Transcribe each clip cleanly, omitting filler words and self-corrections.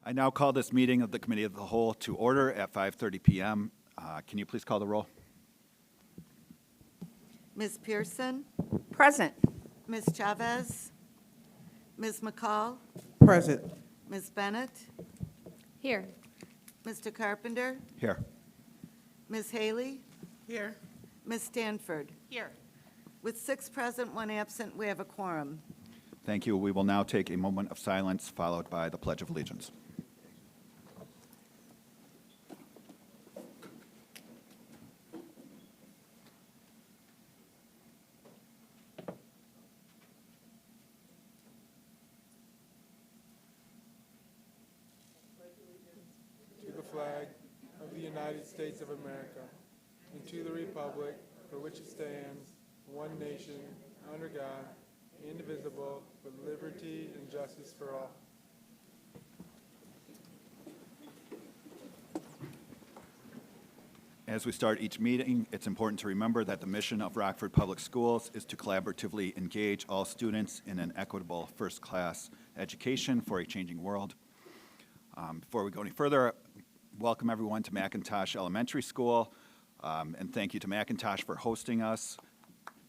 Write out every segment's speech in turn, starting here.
I now call this meeting of the Committee of the Whole to order at 5:30 p.m. Can you please call the roll? Ms. Pearson, Present. Ms. Chavez, Ms. McCall, Present. Ms. Bennett, Here. Mr. Carpenter, Here. Ms. Haley, Here. Ms. Stanford. Here. With 6 present, 1 absent, we have a quorum. Thank you. We will now take a moment of silence followed by the Pledge of Allegiance. To the flag of the United States of America, and to the republic for which it stands, one nation, under God, indivisible, with liberty and justice for all. As we start each meeting, it's important to remember that the mission of Rockford Public Schools is to collaboratively engage all students in an equitable first-class education for a changing world. Before we go any further, welcome everyone to McIntosh Elementary School, and thank you to McIntosh for hosting us.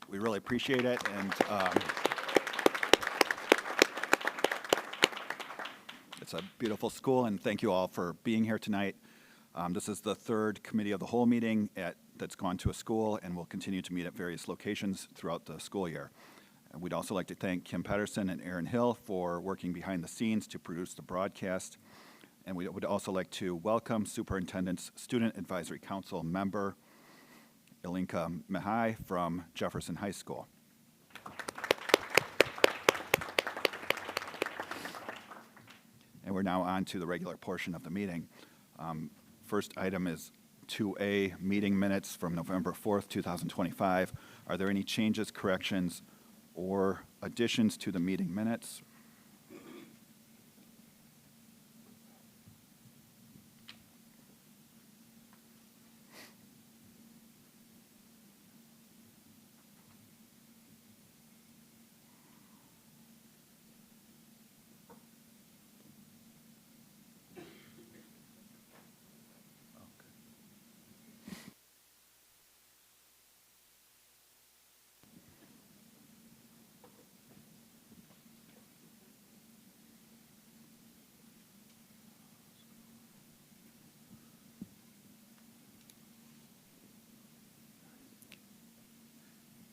We really appreciate it, and it's a beautiful school, and thank you all for being here tonight. This is the third Committee of the Whole meeting that's gone to a school, and will continue to meet at various locations throughout the school year. And we'd also like to thank Kim Pedersen and Aaron Hill for working behind the scenes to produce the broadcast. And we would also like to welcome Superintendent's Student Advisory Council member, Ilinka Mihai from Jefferson High School. And we're now on to the regular portion of the meeting. First item is 2A, meeting minutes from November 4th, 2025. Are there any changes, corrections, or additions to the meeting minutes?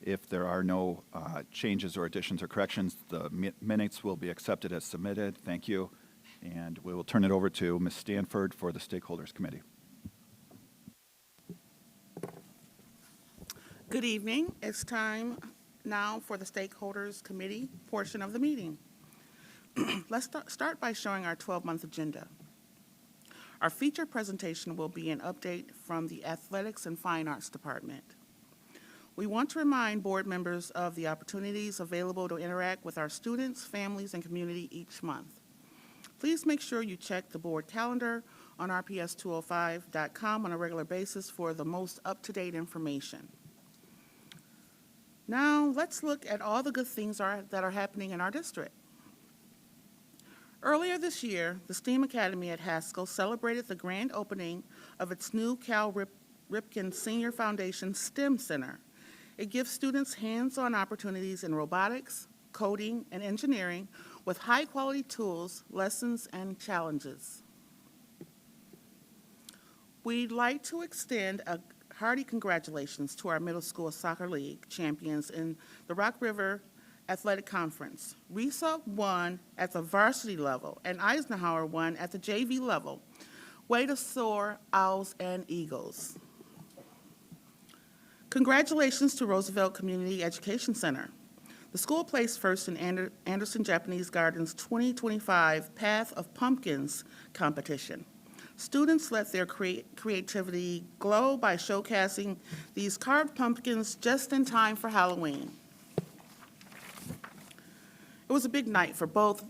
If there are no changes or additions or corrections, the minutes will be accepted as submitted. Thank you. And we will turn it over to Ms. Stanford for the Stakeholders Committee. Good evening. It's time now for the Stakeholders Committee portion of the meeting. Let's start by showing our 12-month agenda. Our feature presentation will be an update from the Athletics and Fine Arts Department. We want to remind board members of the opportunities available to interact with our students, families, and community each month. Please make sure you check the board calendar on rps205.com on a regular basis for the most up-to-date information. Now, let's look at all the good things that are happening in our district. Earlier this year, the STEAM Academy at Haskell celebrated the grand opening of its new Cal Ripken Senior Foundation STEM Center. It gives students hands-on opportunities in robotics, coding, and engineering with high-quality tools, lessons, and challenges. We'd like to extend a hearty congratulations to our middle school soccer league champions in the Rock River Athletic Conference. RESA won at the varsity level, and Eisenhower won at the JV level. Way to soar, Owls and Eagles. Congratulations to Roosevelt Community Education Center. The school placed first in Anderson Japanese Garden's 2025 Path of Pumpkins competition. Students let their creativity glow by showcasing these carved pumpkins just in time for Halloween. It was a big night for both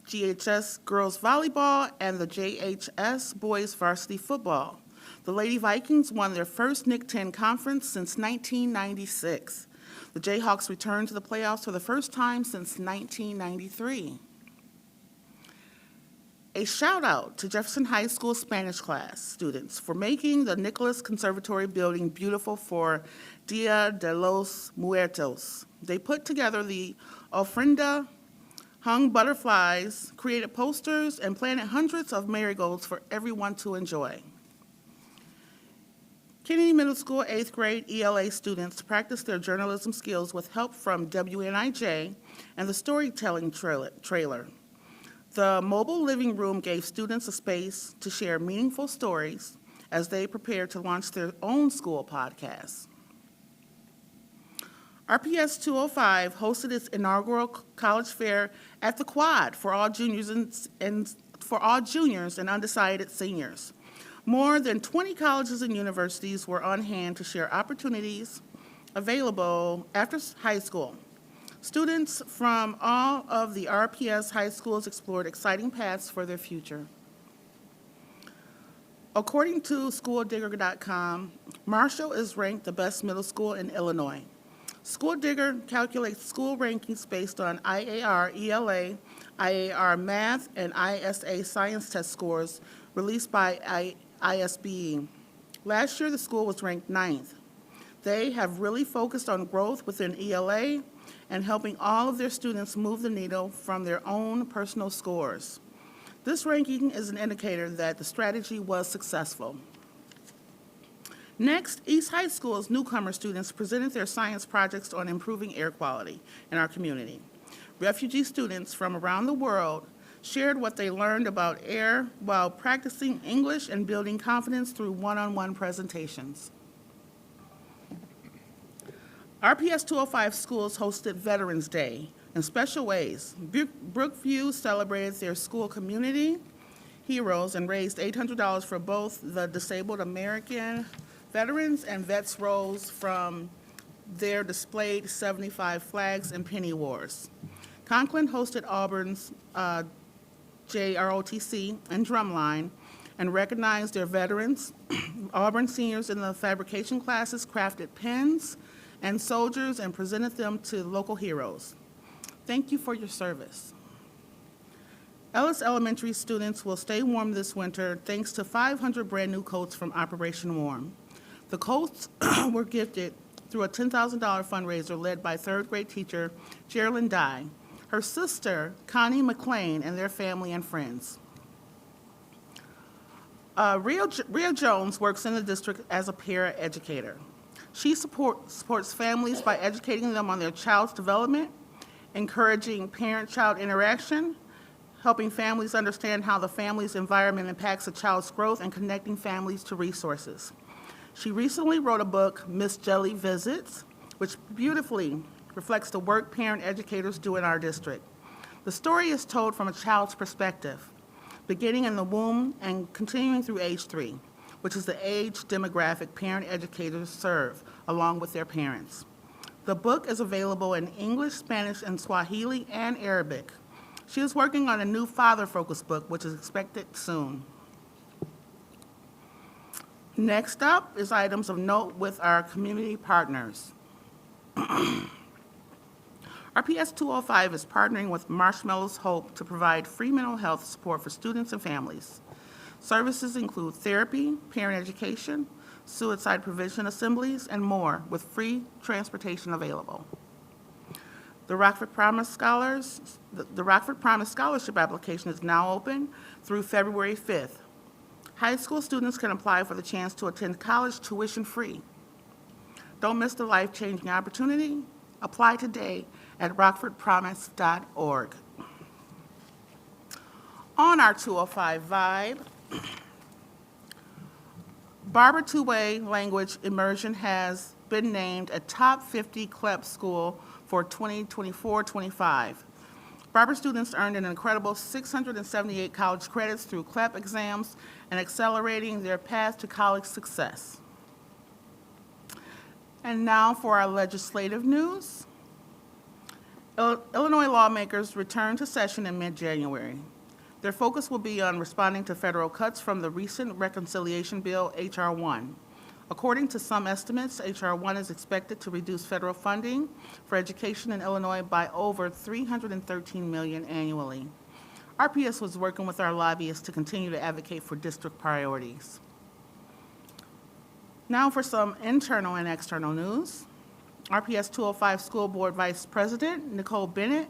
GHS girls volleyball and the JHS boys varsity football. The Lady Vikings won their first Nick 10 conference since 1996. The Jayhawks returned to the playoffs for the first time since 1993. A shout out to Jefferson High School Spanish class students for making the Nicholas Conservatory building beautiful for Dia de los Muertos. They put together the ofrenda, hung butterflies, created posters, and planted hundreds of marigolds for everyone to enjoy. Kennedy Middle School 8th grade ELA students practiced their journalism skills with help from WNIJ and the storytelling trailer. The mobile living room gave students a space to share meaningful stories as they prepared to launch their own school podcast. RPS 205 hosted its inaugural college fair at the Quad for all juniors and undecided seniors. More than 20 colleges and universities were on hand to share opportunities available after high school. Students from all of the RPS high schools explored exciting paths for their future. According to SchoolDigger.com, Marshall is ranked the best middle school in Illinois. SchoolDigger calculates school rankings based on IAR ELA, IAR Math, and ISA Science test scores released by ISBE. Last year, the school was ranked 9th. They have really focused on growth within ELA and helping all of their students move the needle from their own personal scores. This ranking is an indicator that the strategy was successful. Next, East High School's newcomer students presented their science projects on improving air quality in our community. Refugee students from around the world shared what they learned about air while practicing English and building confidence through one-on-one presentations. RPS 205 schools hosted Veterans Day in special ways. Brookview celebrated their school community heroes and raised $800 for both the disabled American veterans and vets roles from their displayed 75 flags and penny wars. Conklin hosted Auburn's JROTC and Drumline and recognized their veterans. Auburn seniors in the fabrication classes crafted pens and soldiers and presented them to local heroes. Thank you for your service. Ellis Elementary students will stay warm this winter thanks to 500 brand new coats from Operation Warm. The coats were gifted through a $10,000 fundraiser led by third grade teacher Geraldine Dye, her sister Connie McLean, and their family and friends. Rhea Jones works in the district as a para-educator. She supports families by educating them on their child's development, encouraging parent-child interaction, helping families understand how the family's environment impacts a child's growth, and connecting families to resources. She recently wrote a book, Miss Jelly Visits, which beautifully reflects the work parent educators do in our district. The story is told from a child's perspective, beginning in the womb and continuing through age 3. Which is the age demographic parent educators serve, along with their parents. The book is available in English, Spanish, and Swahili, and Arabic. She is working on a new father-focused book, which is expected soon. Next up is items of note with our community partners. RPS 205 is partnering with Marshmallows Hope to provide free mental health support for students and families. Services include therapy, parent education, suicide prevention assemblies, and more, with free transportation available. The Rockford Promise Scholarship application is now open through February 5th. High school students can apply for the chance to attend college tuition-free. Don't miss the life-changing opportunity. Apply today at rockfordpromise.org. On our 205 vibe, Barber Two-Way Language Immersion has been named a top 50 CLEP school for 2024-25. Barber students earned an incredible 678 college credits through CLEP exams and accelerating their path to college success. And now for our legislative news. Illinois lawmakers return to session in mid-January. Their focus will be on responding to federal cuts from the recent reconciliation bill, H.R. 1. According to some estimates, H.R. 1 is expected to reduce federal funding for education in Illinois by over $313 million annually. RPS was working with our lobbyists to continue to advocate for district priorities. Now for some internal and external news. RPS 205 School Board Vice President Nicole Bennett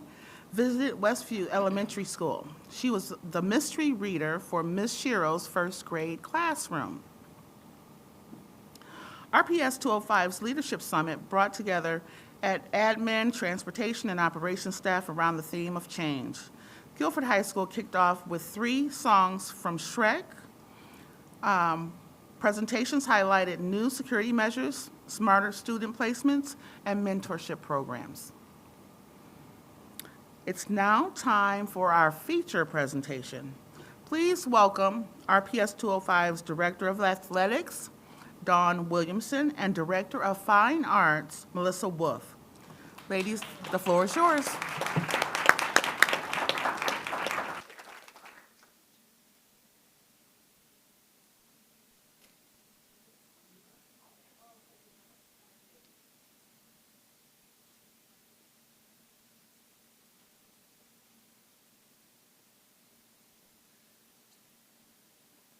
visited Westview Elementary School. She was the mystery reader for Ms. Shiro's first grade classroom. RPS 205's Leadership Summit brought together admin, transportation, and operations staff around the theme of change. Guilford High School kicked off with 3 songs from Shrek. Presentations highlighted new security measures, smarter student placements, and mentorship programs. It's now time for our feature presentation. Please welcome RPS 205's Director of Athletics, Dawn Williamson, and Director of Fine Arts, Melissa Wolf. Ladies, the floor is yours.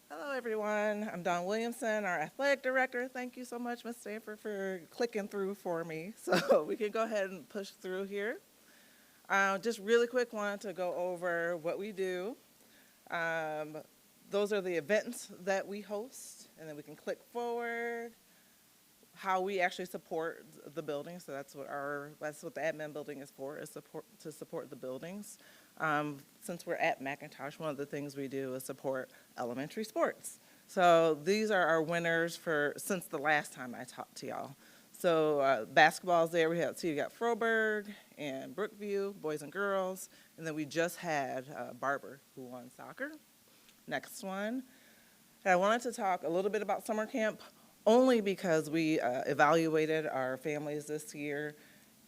Hello, everyone. I'm Dawn Williamson, our athletic director. Thank you so much, Ms. Stanford, for clicking through for me. So we can go ahead and push through here. Just really quick, wanted to go over what we do. Those are the events that we host, and then we can click forward. How we actually support the building. So that's what the admin building is for, is to support the buildings. Since we're at McIntosh, one of the things we do is support elementary sports. So these are our winners since the last time I talked to y'all. So basketball's there. We got Froberg and Brookview, boys and girls, and then we just had Barber, who won soccer. Next one. And I wanted to talk a little bit about summer camp, only because we evaluated our families this year,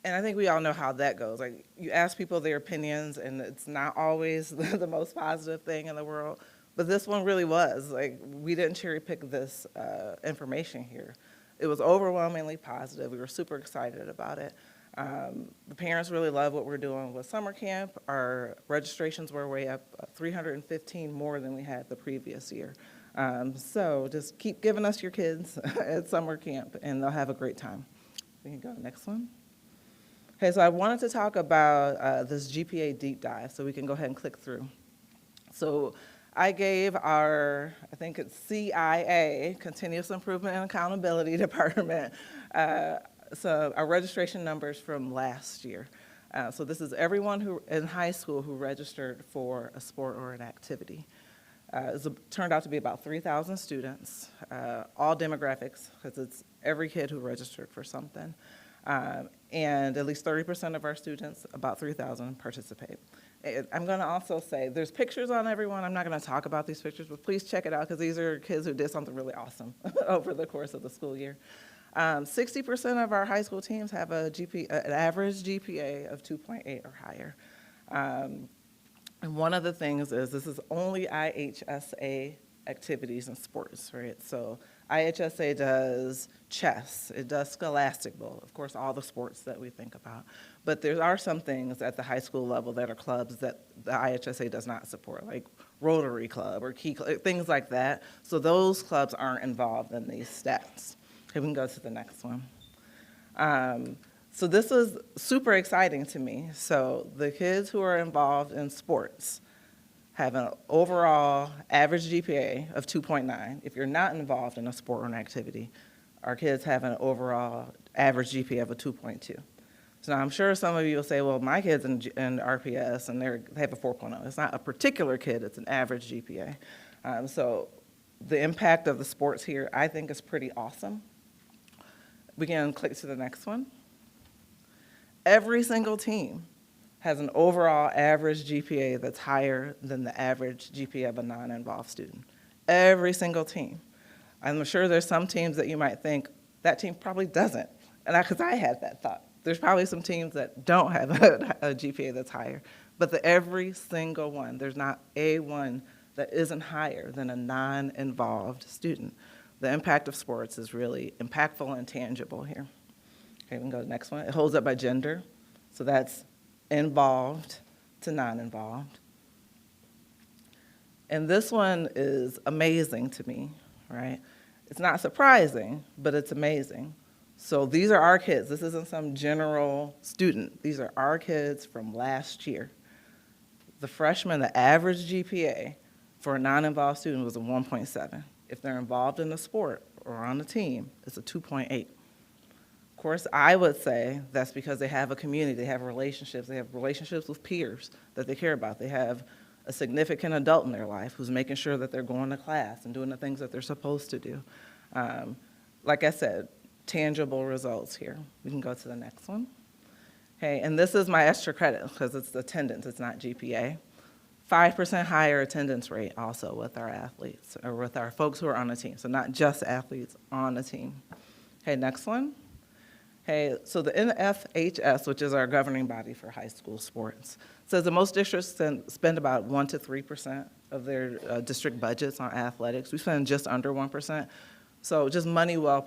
and I think we all know how that goes. Like, you ask people their opinions, and it's not always the most positive thing in the world, but this one really was. Like, we didn't cherry pick this information here. It was overwhelmingly positive. We were super excited about it. The parents really love what we're doing with summer camp. Our registrations were way up, 315 more than we had the previous year. So just keep giving us your kids at summer camp, and they'll have a great time. We can go next one. Okay, so I wanted to talk about this GPA deep dive, so we can go ahead and click through. So I gave I think it's CIA, Continuous Improvement and Accountability Department, so our registration numbers from last year. So this is everyone who in high school who registered for a sport or an activity. It turned out to be about 3,000 students, all demographics, because it's every kid who registered for something. And at least 30% of our students, about 3,000, participate. I'm going to also say there's pictures on everyone. I'm not going to talk about these pictures, but please check it out, because these are kids who did something really awesome over the course of the school year. 60% of our high school teams have an average GPA of 2.8 or higher. And one of the things is this is only IHSA activities and sports, right? So IHSA does chess, it does Scholastic Bowl, of course, all the sports that we think about. But there are some things at the high school level that are clubs that the IHSA does not support, like Rotary Club or Key Club, things like that. So those clubs aren't involved in these stats. Okay, we can go to the next one. So this is super exciting to me. So the kids who are involved in sports have an overall average GPA of 2.9. If you're not involved in a sport or an activity, our kids have an overall average GPA of a 2.2. So now I'm sure some of you will say, well, my kid's in RPS and they have a 4.0. It's not a particular kid, it's an average GPA. So the impact of the sports here, I think, is pretty awesome. We can click to the next one. Every single team has an overall average GPA that's higher than the average GPA of a non-involved student. Every single team. I'm sure there's some teams that you might think, that team probably doesn't. And because I had that thought. There's probably some teams that don't have a GPA that's higher. But every single one, there's not a one that isn't higher than a non-involved student. The impact of sports is really impactful and tangible here. Okay, we can go to the next one. It holds up by gender. So that's involved to non-involved. And this one is amazing to me, right? It's not surprising, but it's amazing. So these are our kids. This isn't some general student. These are our kids from last year. The freshman, the average GPA for a non-involved student was a 1.7. If they're involved in a sport or on a team, it's a 2.8. Of course, I would say that's because they have a community, they have relationships with peers that they care about. They have a significant adult in their life who's making sure that they're going to class and doing the things that they're supposed to do. Like I said, tangible results here. We can go to the next one. Okay, and this is my extra credit because it's attendance, it's not GPA. 5% higher attendance rate also with our athletes, or with our folks who are on a team. So not just athletes on a team. Okay, next one. Okay, so the NFHS, which is our governing body for high school sports, says that most districts spend about 1% to 3% of their district budgets on athletics. We spend just under 1%. So just money well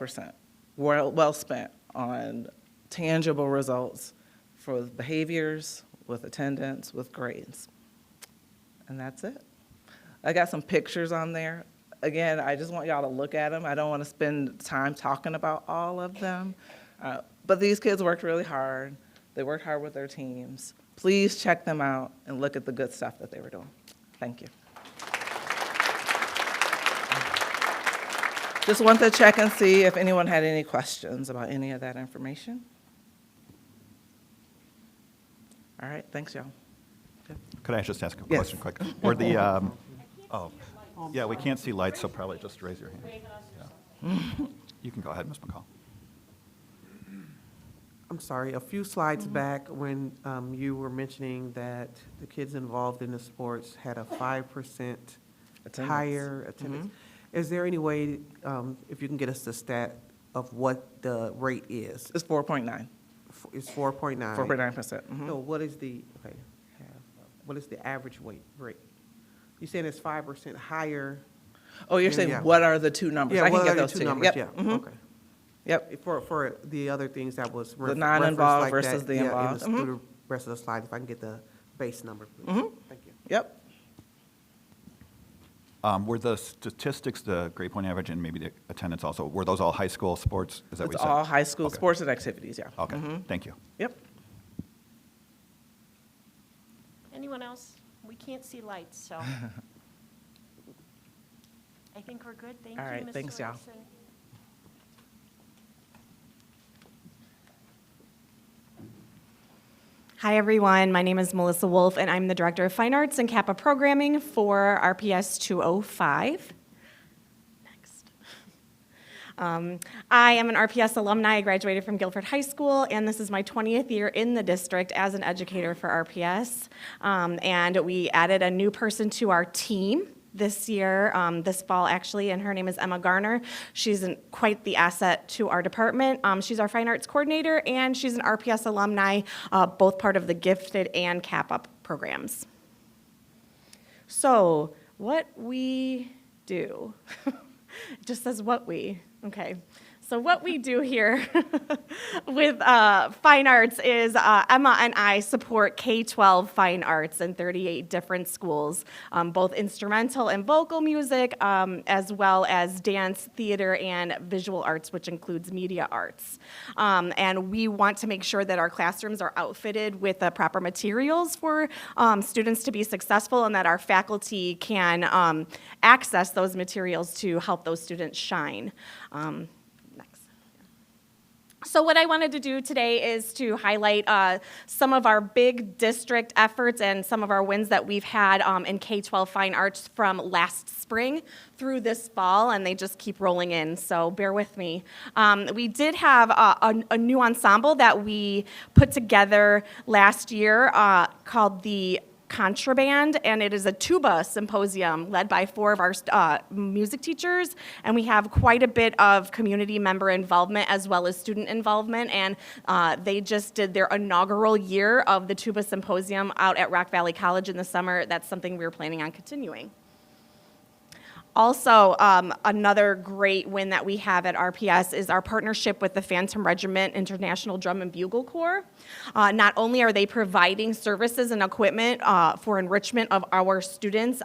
spent on tangible results for behaviors, with attendance, with grades. And that's it. I got some pictures on there. Again, I just want y'all to look at them. I don't want to spend time talking about all of them. But these kids worked really hard. They worked hard with their teams. Please check them out and look at the good stuff that they were doing. Thank you. Just want to check and see if anyone had any questions about any of that information. All right, thanks, y'all. Could I just ask a Yes. question quick? Were the, yeah, we can't see lights, so probably just raise your hand. Yeah. You can go ahead, Ms. McCall. I'm sorry, a few slides back when you were mentioning that the kids involved in the sports had a 5% higher attendance. Is there any way, if you can get us the stat of what the rate is? It's 4.9, It's 4.9? 4.9%. So what is the, okay, what is the average rate? You saying it's 5% higher? Oh, you're Yeah, saying yeah. what are the two numbers? Yeah, I can what get are the those two to you. numbers? Yep. Yeah, Mhm. okay. Yep. For the other things that was The non-involved referenced like versus that, the yeah, involved. through the rest of the slide, if I can get the base number, please. Thank you. Yep. Were the statistics, the grade point average and maybe the attendance also, were those all high school sports? Is that what It's you said? all high school Okay. sports and activities, yeah. Okay, thank you. Yep. Anyone else? We can't see lights, so. I think we're good. Thank you, All right, Mr. thanks, y'all. Wilson. Hi, everyone. My name is Melissa Wolf, and I'm the Director of Fine Arts and Kappa Programming for RPS 205. Next. I am an RPS alumni. I graduated from Guilford High School, and this is my 20th year in the district as an educator for RPS. And we added a new person to our team this year, this fall actually, and her name is Emma Garner. She's quite the asset to our department. She's our fine arts coordinator, and she's an RPS alumni, both part of the gifted and Kappa programs. So what we do, it just says what we, okay. So what we do here with fine arts is Emma and I support K-12 fine arts in 38 different schools, both instrumental and vocal music, as well as dance, theater, and visual arts, which includes media arts. And we want to make sure that our classrooms are outfitted with the proper materials for students to be successful, and that our faculty can access those materials to help those students shine. So what I wanted to do today is to highlight some of our big district efforts and some of our wins that we've had in K-12 fine arts from last spring through this fall, and they just keep rolling in, so bear with me. We did have a new ensemble that we put together last year called the Contraband, and it is a tuba symposium led by 4 of our music teachers, and we have quite a bit of community member involvement as well as student involvement, and they just did their inaugural year of the tuba symposium out at Rock Valley College in the summer. That's something we're planning on continuing. Also, another great win that we have at RPS is our partnership with the Phantom Regiment International Drum and Bugle Corps. Not only are they providing services and equipment for enrichment of our students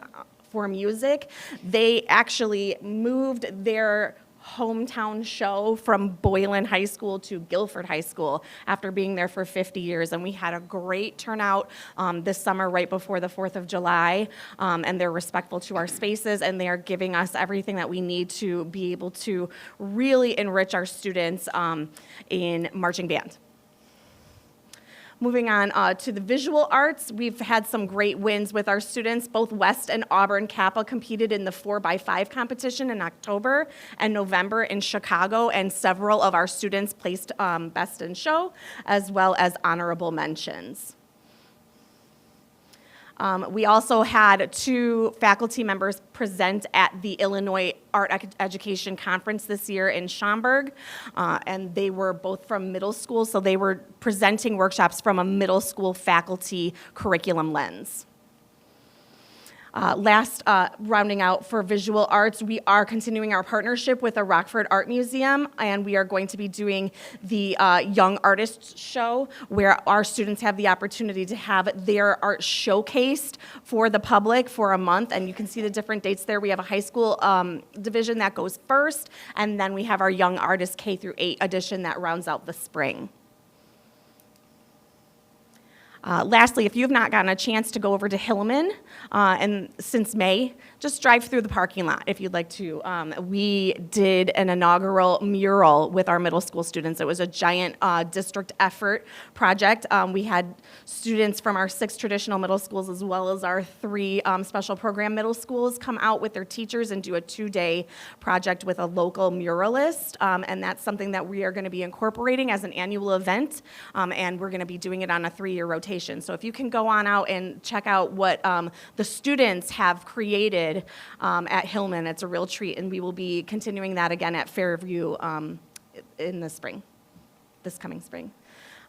for music. They actually moved their hometown show from Boylan High School to Guilford High School after being there for 50 years. And we had a great turnout this summer right before the 4th of July. And they're respectful to our spaces, and they are giving us everything that we need to be able to really enrich our students in marching band. Moving on to the visual arts, we've had some great wins with our students. Both West and Auburn Kappa competed in the 4x5 competition in October and November in Chicago, and several of our students placed best in show, as well as honorable mentions. We also had 2 faculty members present at the Illinois Art Education Conference this year in Schaumburg, and they were both from middle school, so they were presenting workshops from a middle school faculty curriculum lens. Rounding out for visual arts, we are continuing our partnership with the Rockford Art Museum, and we are going to be doing the Young Artists Show, where our students have the opportunity to have their art showcased for the public for a month, and you can see the different dates there. We have a high school division that goes first, and then we have our Young Artists K-8 edition that rounds out the spring. Lastly, if you have not gotten a chance to go over to Hillman and since May, just drive through the parking lot if you'd like to. We did an inaugural mural with our middle school students. It was a giant district effort project. We had students from our 6 traditional middle schools as well as our 3 special program middle schools come out with their teachers and do a 2-day project with a local muralist. And that's something that we are going to be incorporating as an annual event, and we're going to be doing it on a 3-year rotation. So if you can go on out and check out what the students have created at Hillman, it's a real treat, and we will be continuing that again at Fairview in the spring, this coming spring.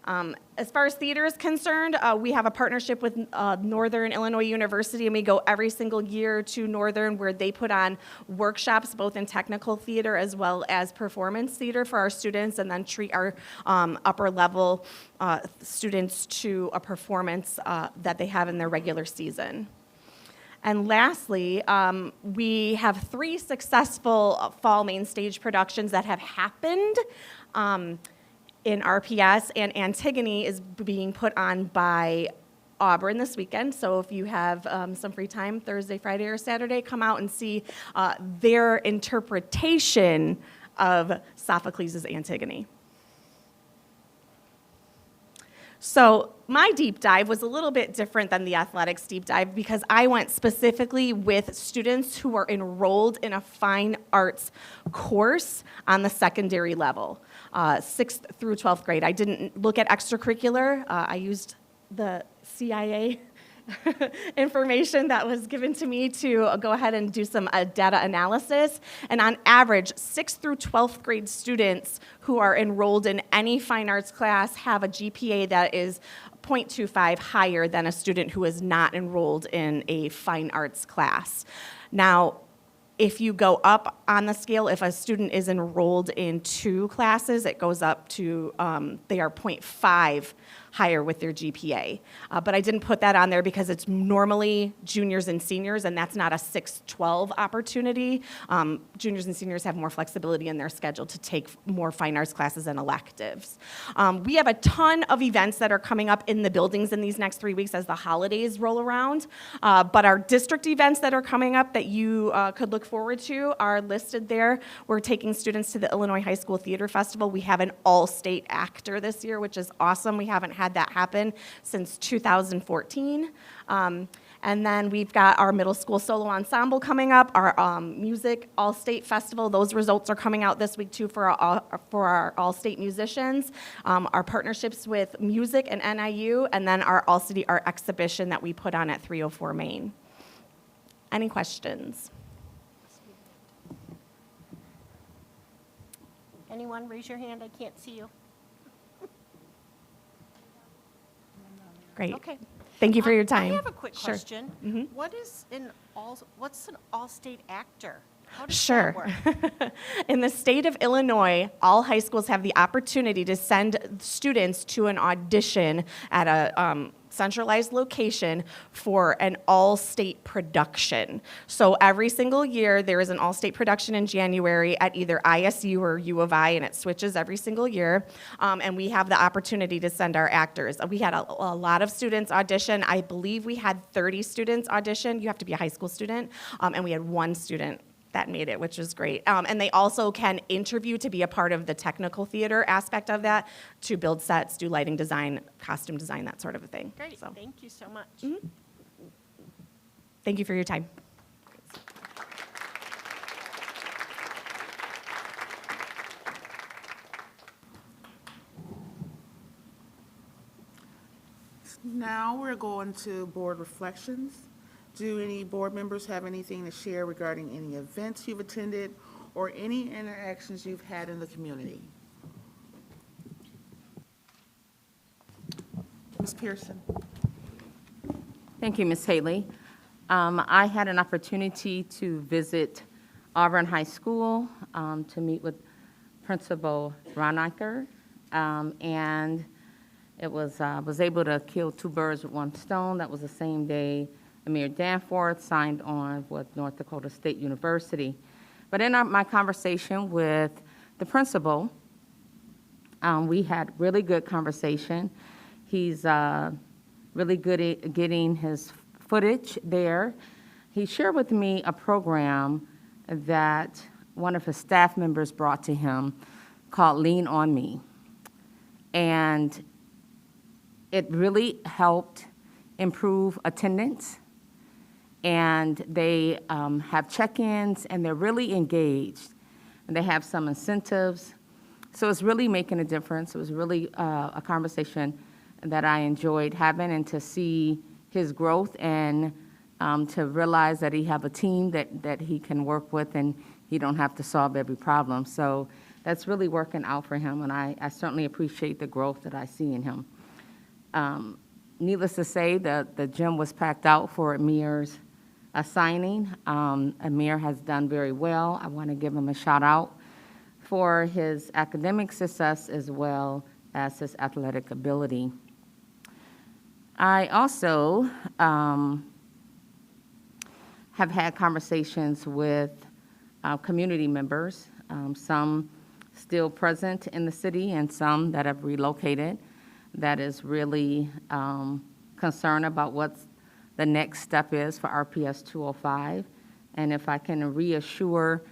As far as theater is concerned, we have a partnership with Northern Illinois University, and we go every single year to Northern where they put on workshops both in technical theater as well as performance theater for our students, and then treat our upper level students to a performance that they have in their regular season. And lastly, we have 3 successful fall main stage productions that have happened in RPS, and Antigone is being put on by Auburn this weekend. So if you have some free time, Thursday, Friday, or Saturday, come out and see their interpretation of Sophocles' Antigone. So my deep dive was a little bit different than the athletics deep dive because I went specifically with students who are enrolled in a fine arts course on the secondary level, 6th through 12th grade. I didn't look at extracurricular. I used the CIA information that was given to me to go ahead and do some data analysis. And on average, 6th through 12th grade students who are enrolled in any fine arts class have a GPA that is 0.25 higher than a student who is not enrolled in a fine arts class. Now, if you go up on the scale, if a student is enrolled in 2 classes, it goes up to, they are 0.5 higher with their GPA. But I didn't put that on there because it's normally juniors and seniors, and that's not a 6-12 opportunity. Juniors and seniors have more flexibility in their schedule to take more fine arts classes and electives. We have a ton of events that are coming up in the buildings in these next 3 weeks as the holidays roll around. But our district events that are coming up that you could look forward to are listed there. We're taking students to the Illinois High School Theater Festival. We have an all-state actor this year, which is awesome. We haven't had that happen since 2014. And then we've got our middle school solo ensemble coming up, our music all-state festival. Those results are coming out this week too for our all-state musicians. Our partnerships with music and NIU, and then our all-city art exhibition that we put on at 304 Main. Any questions? Anyone, raise your hand, I can't see you. Great. Okay. Thank you for your time. I have a quick Sure. question. Mhm. What's an all-state actor? How does Sure. that work? In the state of Illinois, all high schools have the opportunity to send students to an audition at a centralized location for an all-state production. So every single year, there is an all-state production in January at either ISU or U of I, and it switches every single year. And we have the opportunity to send our actors. We had a lot of students audition. I believe we had 30 students audition. You have to be a high school student. And we had one student that made it, which was great. And they also can interview to be a part of the technical theater aspect of that, to build sets, do lighting design, costume design, that sort of a thing. Great, So, thank you so much. thank you for your time. Now we're going to board reflections. Do any board members have anything to share regarding any events you've attended or any interactions you've had in the community? Ms. Pearson? Thank you, Ms. Haley. I had an opportunity to visit Auburn High School to meet with Principal Roniker, and it was able to kill two birds with one stone. That was the same day Amir Danforth signed on with North Dakota State University. But in my conversation with the principal, we had really good conversation. He's really good at getting his footage there. He shared with me a program that one of his staff members brought to him called Lean On Me. And it really helped improve attendance. And they have check-ins, and they're really engaged. And they have some incentives. So it's really making a difference. It was really a conversation that I enjoyed having, and to see his growth, and to realize that he have a team that he can work with, and he don't have to solve every problem. So that's really working out for him, and I certainly appreciate the growth that I see in him. Needless to say, the gym was packed out for Amir's signing. Amir has done very well. I want to give him a shout out for his academic success as well as his athletic ability. I also have had conversations with community members, some still present in the city and some that have relocated, that is really concerned about what's the next step is for RPS 205. And if I can reassure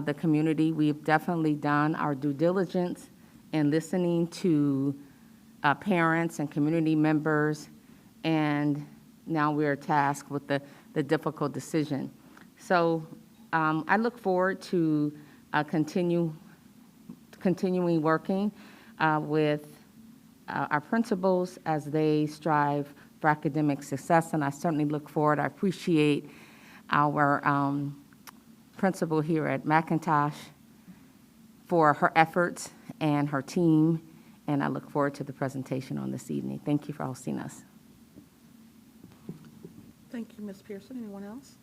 the community, we've definitely done our due diligence in listening to parents and community members, and now we're tasked with the difficult decision. So I look forward to continuing working with our principals as they strive for academic success, and I certainly look forward. I appreciate our principal here at McIntosh for her efforts and her team, and I look forward to the presentation on this evening. Thank you for hosting us. Thank you, Ms. Pearson. Anyone else?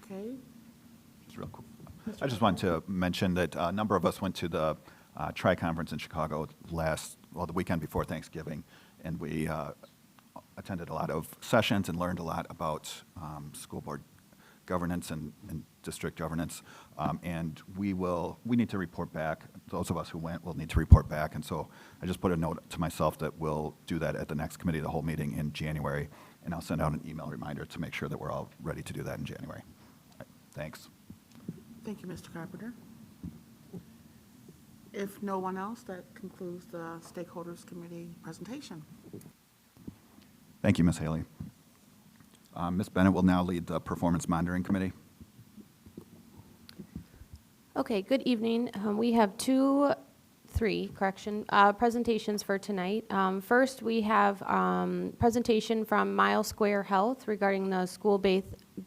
Okay. Just real quick. I just wanted to mention that a number of us went to the Tri-Conference in Chicago the weekend before Thanksgiving, and we attended a lot of sessions and learned a lot about school board governance and district governance. And we need to report back. Those of us who went will need to report back. And so I just put a note to myself that we'll do that at the next committee of the whole meeting in January. And I'll send out an email reminder to make sure that we're all ready to do that in January. All right, thanks. Thank you, Mr. Carpenter. If no one else, that concludes the Stakeholders Committee presentation. Thank you, Ms. Haley. Ms. Bennett will now lead the Performance Monitoring Committee. Okay, good evening. We have three presentations for tonight. First, we have presentation from Mile Square Health regarding the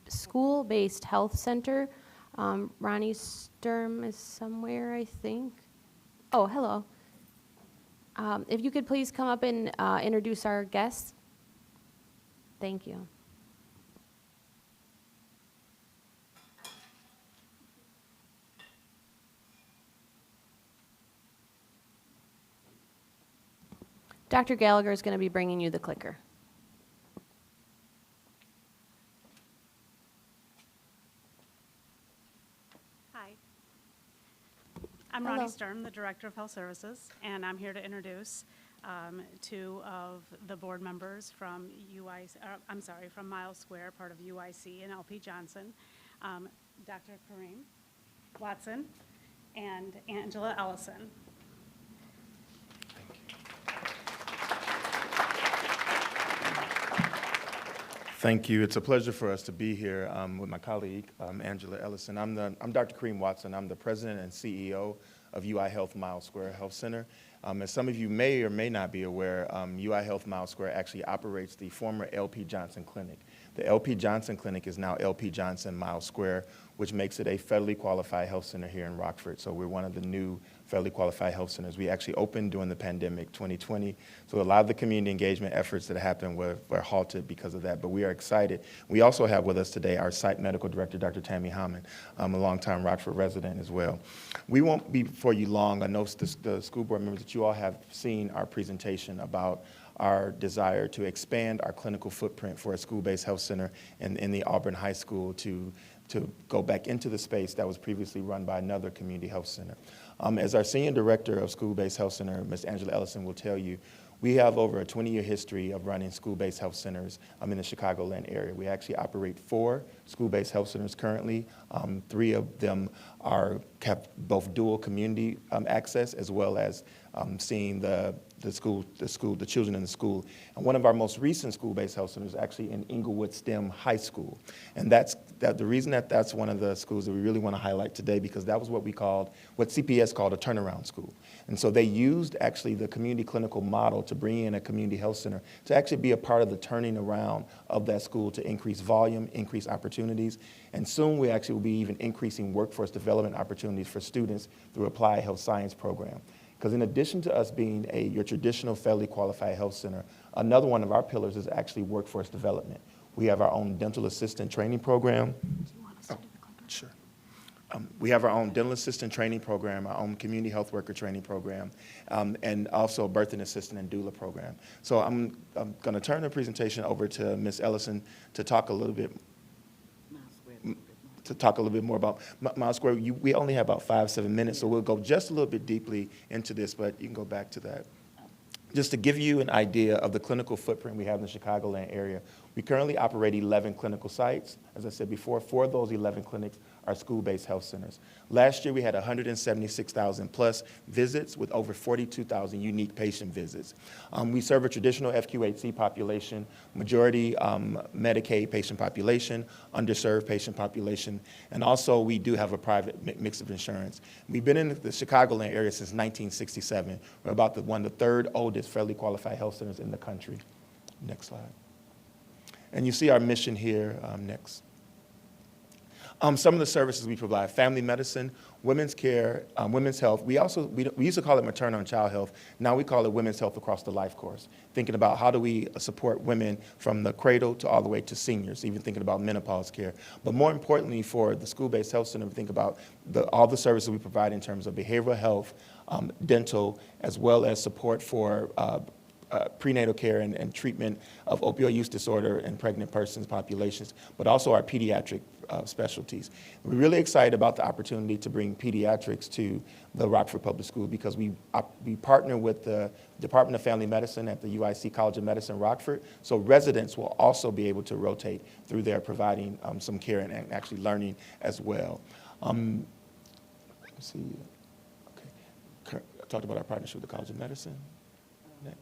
school-based health center. Ronnie Sturm is somewhere, I think. Oh, hello. If you could please come up and introduce our guests. Thank you. Dr. Gallagher is going to be bringing you the clicker. Hi. I'm Hello. Ronnie Sturm, the Director of Health Services, and I'm here to introduce two of the board members from from Miles Square, part of UIC, and LP Johnson, Dr. Kareem Watson and Angela Ellison. Thank you. It's a pleasure for us to be here with my colleague, Angela Ellison. I'm Dr. Kareem Watson. I'm the president and CEO of UI Health Miles Square Health Center. As some of you may or may not be aware, UI Health Miles Square actually operates the former LP Johnson Clinic. The LP Johnson Clinic is now LP Johnson Miles Square, which makes it a federally qualified health center here in Rockford. So we're one of the new federally qualified health centers. We actually opened during the pandemic, 2020. So a lot of the community engagement efforts that happened were halted because of that, but we are excited. We also have with us today our site medical director, Dr. Tammy Hammond, a longtime Rockford resident as well. We won't be before you long. I know the school board members that you all have seen our presentation about our desire to expand our clinical footprint for a school-based health center in the Auburn High School to go back into the space that was previously run by another community health center. As our senior director of school-based health center, Ms. Angela Ellison will tell you, we have over a 20-year history of running school-based health centers in the Chicagoland area. We actually operate 4 school-based health centers currently. 3 of them have both dual community access as well as seeing the children in the school. And one of our most recent school-based health centers is actually in Inglewood STEM High School. And the reason that's one of the schools that we really want to highlight today, because that was what CPS called a turnaround school. And so they used actually the community clinical model to bring in a community health center to actually be a part of the turning around of that school to increase volume, increase opportunities. And soon we actually will be even increasing workforce development opportunities for students through Applied Health Science program. Because in addition to us being your traditional federally qualified health center, another one of our pillars is actually workforce development. We have our own dental assistant training program. Sure. We have our own dental assistant training program, our own community health worker training program, and also a birthing assistant and doula program. So I'm going to turn the presentation over to Ms. Ellison to talk a little bit more about Miles Square. We only have about 5-7 minutes, so we'll go just a little bit deeply into this, but you can go back to that. Just to give you an idea of the clinical footprint we have in the Chicagoland area, we currently operate 11 clinical sites. As I said before, 4 of those 11 clinics are school-based health centers. Last year, we had 176,000 plus visits with over 42,000 unique patient visits. We serve a traditional FQHC population, majority Medicaid patient population, underserved patient population, and also we do have a private mix of insurance. We've been in the Chicagoland area since 1967. We're about one of the 3rd oldest federally qualified health centers in the country. Next slide. And you see our mission here next. Some of the services we provide: family medicine, women's care, women's health. We used to call it maternal and child health. Now we call it women's health across the life course, thinking about how do we support women from the cradle to all the way to seniors, even thinking about menopause care. But more importantly, for the school-based health center, we think about all the services we provide in terms of behavioral health, dental, as well as support for prenatal care and treatment of opioid use disorder in pregnant persons populations, but also our pediatric specialties. We're really excited about the opportunity to bring pediatrics to the Rockford Public School because we partner with the Department of Family Medicine at the UIC College of Medicine, Rockford, so residents will also be able to rotate through there providing some care and actually learning as well. Let's see. Okay. I talked about our partnership with the College of Medicine. Next.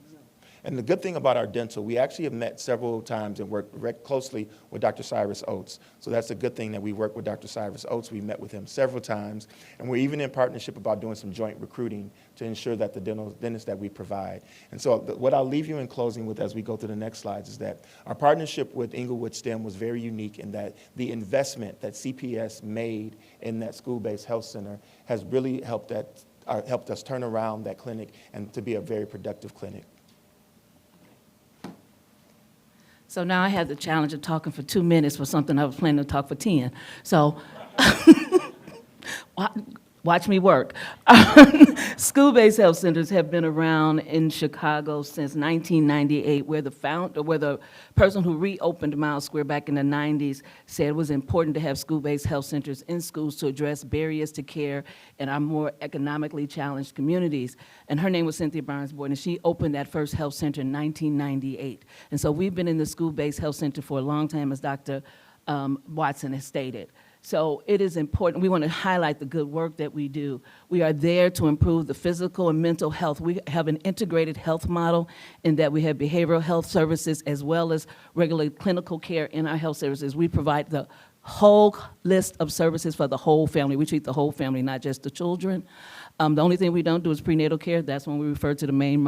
And the good thing about our dental, we actually have met several times and worked very closely with Dr. Cyrus Oates. So that's a good thing that we work with Dr. Cyrus Oates. We met with him several times, and we're even in partnership about doing some joint recruiting to ensure that the dentists that we provide. And so what I'll leave you in closing with as we go to the next slides is that our partnership with Inglewood STEM was very unique in that the investment that CPS made in that school-based health center has really helped us turn around that clinic and to be a very productive clinic. So now I have the challenge of talking for 2 minutes for something I was planning to talk for 10. So watch me work. School-based health centers have been around in Chicago since 1998, where the person who reopened Miles Square back in the 90s said it was important to have school-based health centers in schools to address barriers to care in our more economically challenged communities. And her name was Cynthia Barnes-Boyd, and she opened that first health center in 1998. And so we've been in the school-based health center for a long time, as Dr. Watson has stated. So it is important. We want to highlight the good work that we do. We are there to improve the physical and mental health. We have an integrated health model in that we have behavioral health services as well as regular clinical care in our health services. We provide the whole list of services for the whole family. We treat the whole family, not just the children. The only thing we don't do is prenatal care. That's when we refer to the main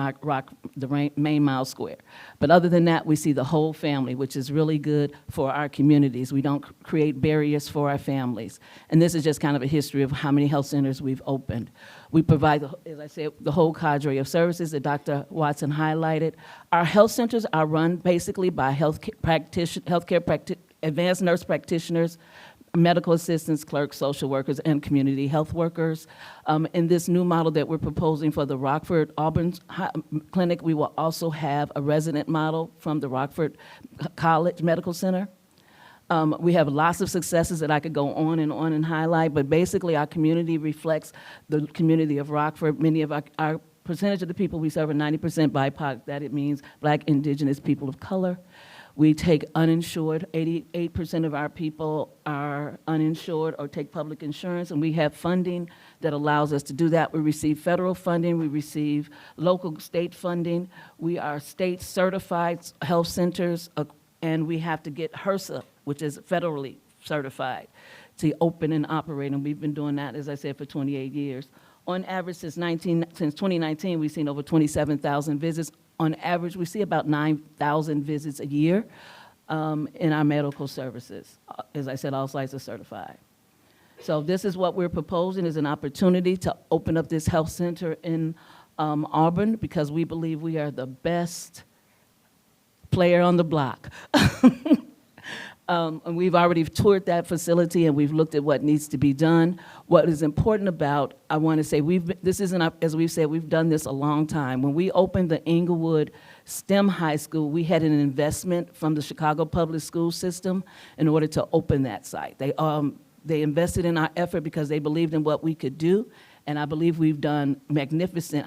Miles Square. But other than that, we see the whole family, which is really good for our communities. We don't create barriers for our families. And this is just kind of a history of how many health centers we've opened. We provide, as I said, the whole cadre of services that Dr. Watson highlighted. Our health centers are run basically by advanced nurse practitioners, medical assistants, clerks, social workers, and community health workers. In this new model that we're proposing for the Rockford Auburn Clinic, we will also have a resident model from the Rockford College Medical Center. We have lots of successes that I could go on and highlight, but basically our community reflects the community of Rockford. Many of our percentage of the people we serve are 90% BIPOC. That it means Black, Indigenous, people of color. We take uninsured. 88% of our people are uninsured or take public insurance, and we have funding that allows us to do that. We receive federal funding. We receive local state funding. We are state certified health centers, and we have to get HRSA, which is federally certified, to open and operate, and we've been doing that, as I said, for 28 years. On average, since 2019, we've seen over 27,000 visits. On average, we see about 9,000 visits a year in our medical services. As I said, all sites are certified. So this is what we're proposing, is an opportunity to open up this health center in Auburn, because we believe we are the best player on the block. And we've already toured that facility, and we've looked at what needs to be done. What is important about, I want to say, this isn't, as we've said, we've done this a long time. When we opened the Englewood STEM High School, we had an investment from the Chicago Public School System in order to open that site. They invested in our effort because they believed in what we could do, and I believe we've done magnificent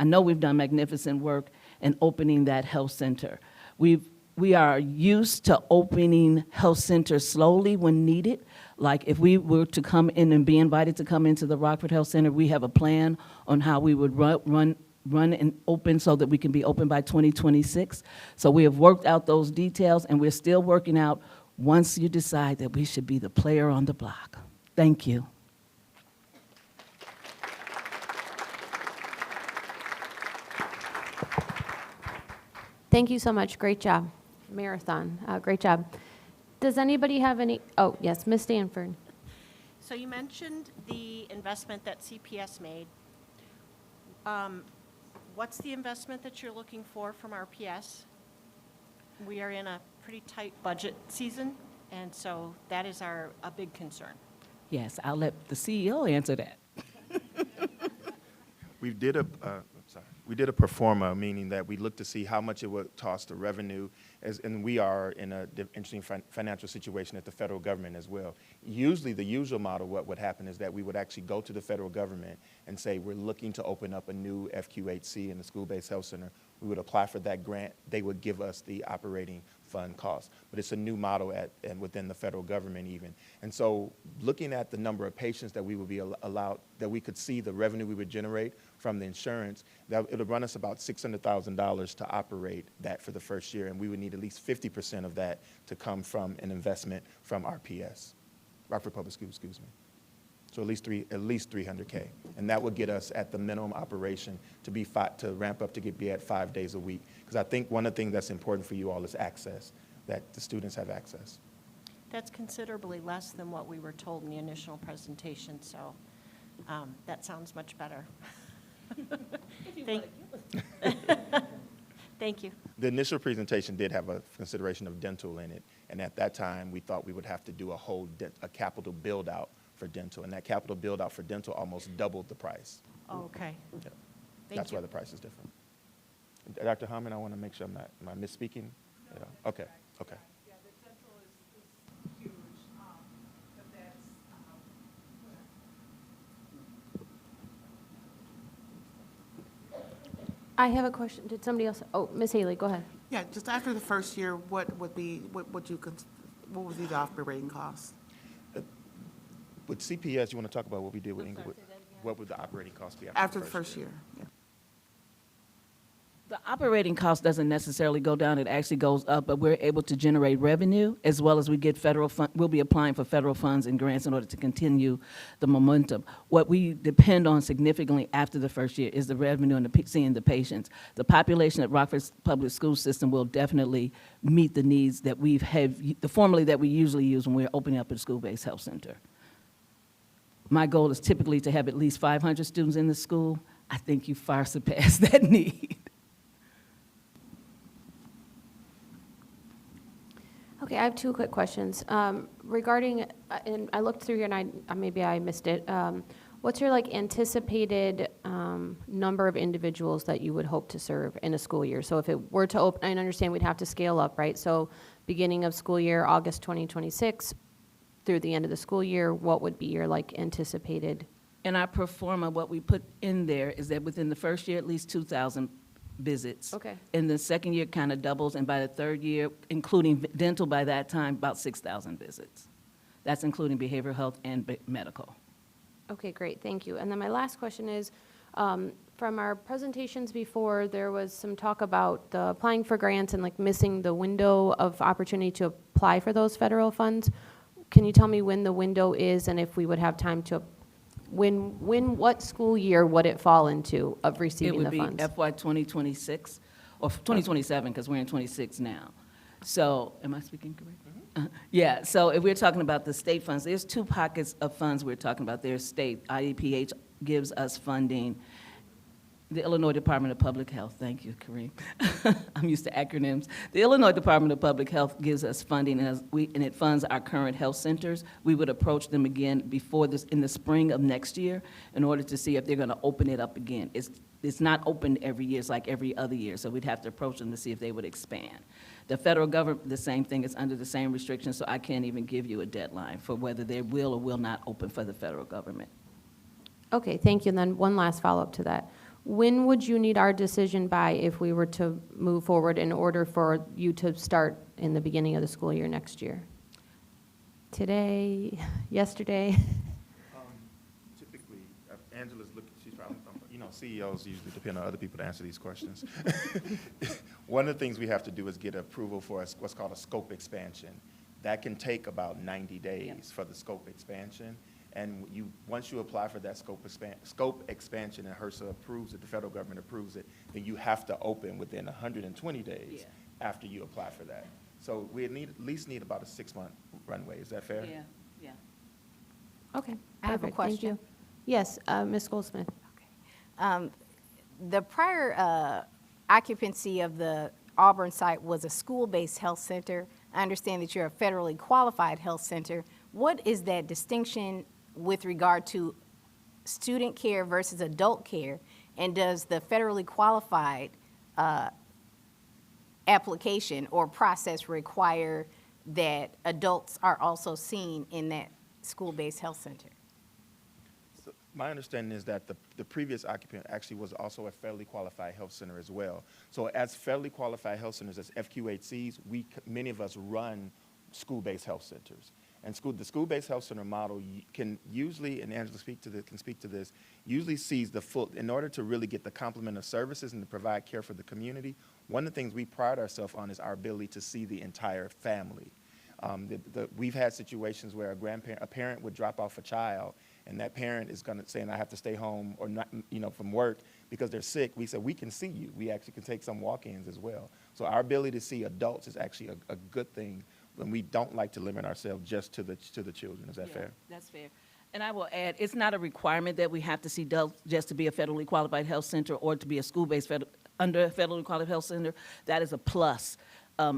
work in opening that health center. We are used to opening health centers slowly when needed. Like if we were to come in and be invited to come into the Rockford Health Center, we have a plan on how we would run and open so that we can be open by 2026. So we have worked out those details, and we're still working out once you decide that we should be the player on the block. Thank you. Thank you so much. Great job. Marathon. Great job. Does anybody have any? Oh, yes, Ms. Stanford. So you mentioned the investment that CPS made. What's the investment that you're looking for from RPS? We are in a pretty tight budget season, and so that is a big concern. Yes, I'll let the CEO answer that. We did a pro forma, meaning that we looked to see how much it would cost the revenue, and we are in an interesting financial situation at the federal government as well. Usually, the usual model, what would happen is that we would actually go to the federal government and say, we're looking to open up a new FQHC in the school-based health center. We would apply for that grant. They would give us the operating fund cost. But it's a new model and within the federal government even. And so looking at the number of patients that we would be allowed, that we could see the revenue we would generate from the insurance, that it would run us about $600,000 to operate that for the first year, and we would need at least 50% of that to come from an investment from RPS, Rockford Public Schools, excuse me. So at least $300K, and that would get us at the minimum operation to ramp up to be at 5 days a week. Because I think one of the things that's important for you all is access, that the students have access. That's considerably less than what we were told in the initial presentation, so that sounds much better. Thank you. The initial presentation did have a consideration of dental in it, and at that time, we thought we would have to do a capital build-out for dental, and that capital build-out for dental almost doubled the price. Oh, okay. Yeah. That's why the price is different. Dr. Harmon, I want to make sure am I misspeaking? Yeah. Okay, okay. Yeah, the dental is huge, but that's, I have a question. Did somebody else? Oh, Ms. Haley, go ahead. Yeah, just after the first year, what would be the operating cost? With CPS, you want to talk about what we did with Inglewood? What would the operating cost be After the first year? Yeah. The operating cost doesn't necessarily go down, it actually goes up, but we're able to generate revenue as well as we get federal fund, we'll be applying for federal funds and grants in order to continue the momentum. What we depend on significantly after the first year is the revenue and seeing the patients. The population at Rockford Public School System will definitely meet the needs that we've had, the formula that we usually use when we're opening up a school-based health center. My goal is typically to have at least 500 students in the school. I think you far surpassed that need. Okay, I have two quick questions. Regarding, and I looked through here and maybe I missed it. What's your anticipated number of individuals that you would hope to serve in a school year? So if it were to open, I understand we'd have to scale up, right? So beginning of school year, August 2026, through the end of the school year, what would be your anticipated? In our pro forma, what we put in there is that within the first year, at least 2,000 visits. Okay. In the second year, kind of doubles, and by the third year, including dental by that time, about 6,000 visits. That's including behavioral health and medical. Okay, great, thank you. And then my last question is, from our presentations before, there was some talk about the applying for grants and missing the window of opportunity to apply for those federal funds. Can you tell me when the window is and if we would have time to, what school year would it fall into of receiving the funds? It would be FY 2026, or 2027, because we're in 26 now. So, am I speaking correct? Yeah, so if we're talking about the state funds, there's two pockets of funds we're talking about. There's state, IDPH gives us funding. The Illinois Department of Public Health, thank you, Kareem. I'm used to acronyms. The Illinois Department of Public Health gives us funding, and it funds our current health centers. We would approach them again before this, in the spring of next year, in order to see if they're going to open it up again. It's not open every year, it's like every other year, so we'd have to approach them to see if they would expand. The federal government, the same thing, is under the same restrictions, so I can't even give you a deadline for whether they will or will not open for the federal government. Okay, thank you. And then one last follow-up to that. When would you need our decision by if we were to move forward in order for you to start in the beginning of the school year next year? Today, yesterday? Typically, Angela's looking, she's probably, CEOs usually depend on other people to answer these questions. One of the things we have to do is get approval for what's called a scope expansion. That can take about 90 days for the scope expansion. And once you apply for that scope expansion and HRSA approves it, the federal government approves it, then you have to open within 120 days after you apply for that. So we at least need about a 6-month runway. Is that fair? Yeah. Okay, I have a perfect. Thank you. question. Yes, Ms. Goldsmith. The prior occupancy of the Auburn site was a school-based health center. I understand that you're a federally qualified health center. What is that distinction with regard to student care versus adult care? And does the federally qualified application or process require that adults are also seen in that school-based health center? So my understanding is that the previous occupant actually was also a federally qualified health center as well. So as federally qualified health centers, as FQHCs, many of us run school-based health centers. And the school-based health center model can usually, and Angela can speak to this, usually sees the full, in order to really get the complement of services and to provide care for the community, one of the things we pride ourselves on is our ability to see the entire family. We've had situations where a parent would drop off a child, and that parent is going to say, I have to stay home or not, from work because they're sick. We said, we can see you. We actually can take some walk-ins as well. So our ability to see adults is actually a good thing. And we don't like to limit ourselves just to the children. Is that fair? That's fair. And I will add, it's not a requirement that we have to see adults just to be a federally qualified health center or to be a school-based under a federally qualified health center. That is a plus.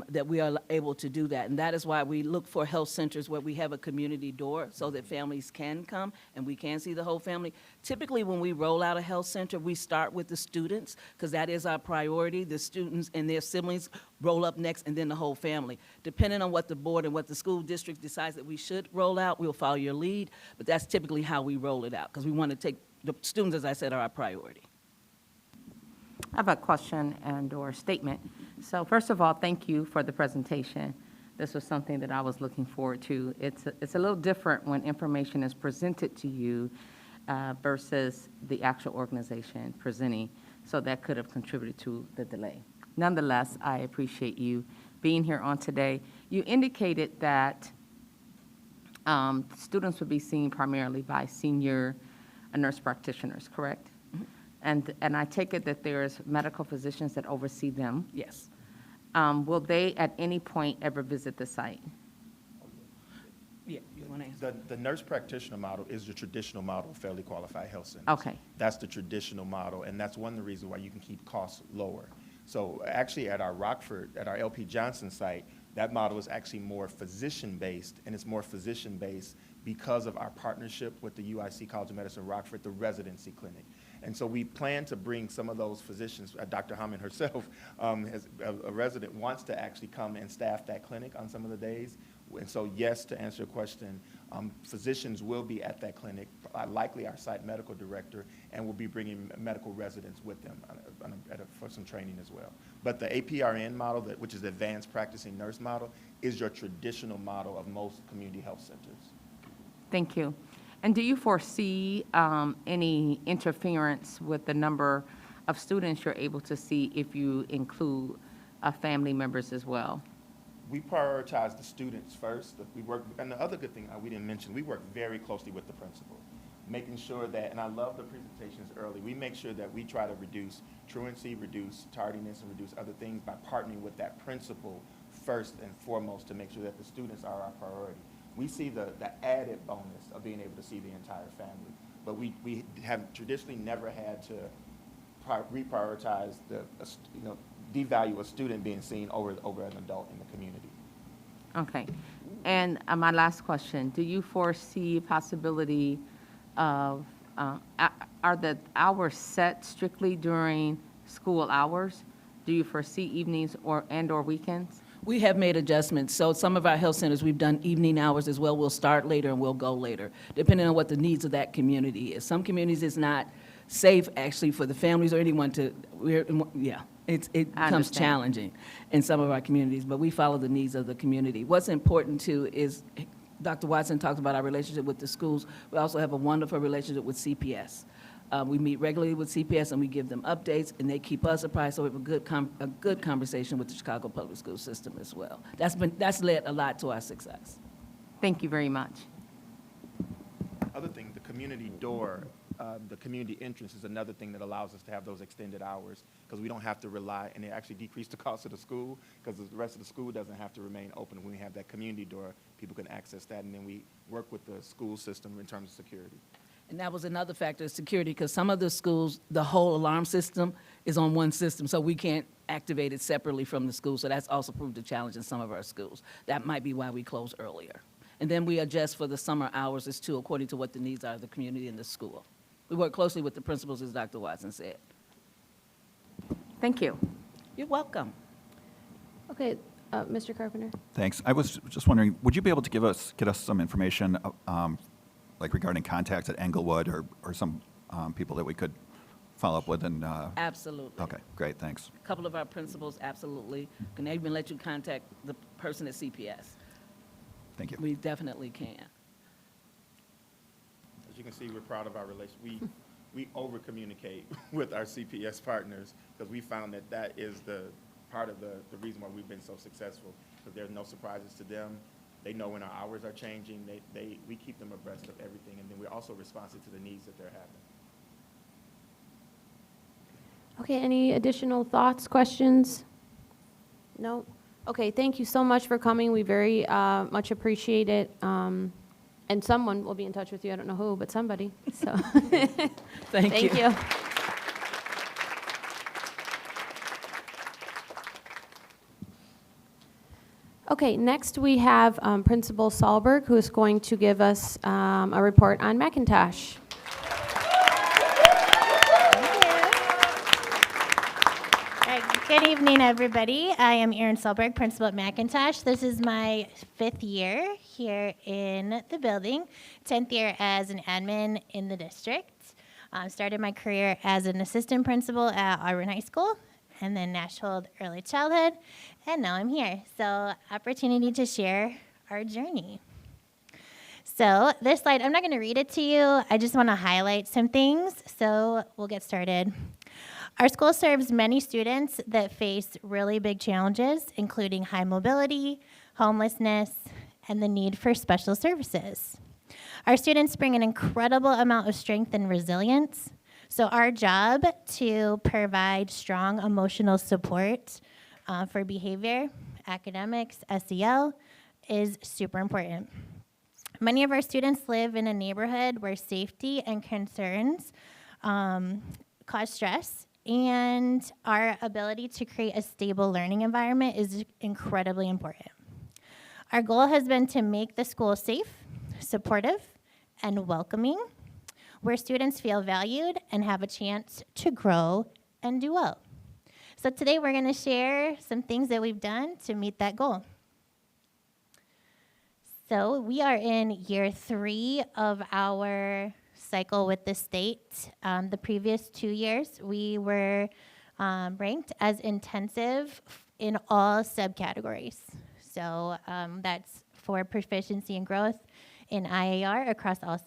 that we are able to do that. And that is why we look for health centers where we have a community door so that families can come and we can see the whole family. Typically, when we roll out a health center, we start with the students because that is our priority. The students and their siblings roll up next and then the whole family. Depending on what the board and what the school district decides that we should roll out, we'll follow your lead. But that's typically how we roll it out because we want to take, the students, as I said, are our priority. I have a question and/or statement. So first of all, thank you for the presentation. This was something that I was looking forward to. It's a little different when information is presented to you versus the actual organization presenting, so that could have contributed to the delay. Nonetheless, I appreciate you being here on today. You indicated that students would be seen primarily by senior nurse practitioners, correct? And I take it that there's medical physicians that oversee them. Yes. Will they at any point ever visit the site? Yeah, you want to answer? The nurse practitioner model is the traditional model of fairly qualified health centers. Okay. That's the traditional model, and that's one of the reasons why you can keep costs lower. So actually at our Rockford, at our LP Johnson site, that model is actually more physician-based, and it's more physician-based because of our partnership with the UIC College of Medicine Rockford, the residency clinic. And so we plan to bring some of those physicians, Dr. Hammond herself, as a resident, wants to actually come and staff that clinic on some of the days. And so yes, to answer your question, physicians will be at that clinic, likely our site medical director, and will be bringing medical residents with them for some training as well. But the APRN model, which is the Advanced Practicing Nurse model, is your traditional model of most community health centers. Thank you. And do you foresee any interference with the number of students you're able to see if you include family members as well? We prioritize the students first. We work, and the other good thing we didn't mention, we work very closely with the principal, making sure that, and I love the presentations early, we make sure that we try to reduce truancy, reduce tardiness, and reduce other things by partnering with that principal first and foremost to make sure that the students are our priority. We see the added bonus of being able to see the entire family, but we have traditionally never had to reprioritize devalue a student being seen over an adult in the community. Okay. And my last question, do you foresee a possibility of, are the hours set strictly during school hours? Do you foresee evenings and/or weekends? We have made adjustments. So some of our health centers, we've done evening hours as well. We'll start later and we'll go later, depending on what the needs of that community is. Some communities, it's not safe actually for the families or anyone to, it becomes challenging in some of our communities, but we follow the needs of the community. What's important too is, Dr. Watson talked about our relationship with the schools. We also have a wonderful relationship with CPS. We meet regularly with CPS and we give them updates and they keep us apprised, so we have a good conversation with the Chicago Public School System as well. That's led a lot to our success. Thank you very much. Other thing, the community door, the community entrance is another thing that allows us to have those extended hours because we don't have to rely, and it actually decreased the cost of the school because the rest of the school doesn't have to remain open. When we have that community door, people can access that, and then we work with the school system in terms of security. And that was another factor, security, because some of the schools, the whole alarm system is on one system, so we can't activate it separately from the school. So that's also proved a challenge in some of our schools. That might be why we close earlier. And then we adjust for the summer hours as too, according to what the needs are of the community and the school. We work closely with the principals, as Dr. Watson said. Thank you. You're welcome. Okay, Mr. Carpenter? Thanks. I was just wondering, would you be able to get us some information, like regarding contacts at Englewood or some people that we could follow up with? And Absolutely. okay, great, thanks. A couple of our principals, absolutely. Can even let you contact the person at CPS. Thank you. We definitely can. As you can see, we're proud of our relationship. We over-communicate with our CPS partners because we found that is the part of the reason why we've been so successful, because there's no surprises to them. They know when our hours are changing. We keep them abreast of everything, and then we're also responsive to the needs that they're having. Okay, any additional thoughts, questions? No? Okay, thank you so much for coming. We very much appreciate it. And someone will be in touch with you. I don't know who, but somebody. So Thank you. Thank you. Okay, next we have Principal Sahlberg, who is going to give us a report on McIntosh. Good evening, everybody. I am Erin Solberg, principal at McIntosh. This is my 5th year here in the building, 10th year as an admin in the district. Started my career as an assistant principal at Auburn High School, and then Nashville Early Childhood, and now I'm here. So, opportunity to share our journey. So, this slide, I'm not going to read it to you. I just want to highlight some things, so we'll get started. Our school serves many students that face really big challenges, including high mobility, homelessness, and the need for special services. Our students bring an incredible amount of strength and resilience. So our job to provide strong emotional support for behavior, academics, SEL is super important. Many of our students live in a neighborhood where safety and concerns cause stress, and our ability to create a stable learning environment is incredibly important. Our goal has been to make the school safe, supportive, and welcoming, where students feel valued and have a chance to grow and do well. So today we're going to share some things that we've done to meet that goal. So we are in year 3 of our cycle with the state. The previous 2 years, we were ranked as intensive in all subcategories. So that's for proficiency and growth in IAR across all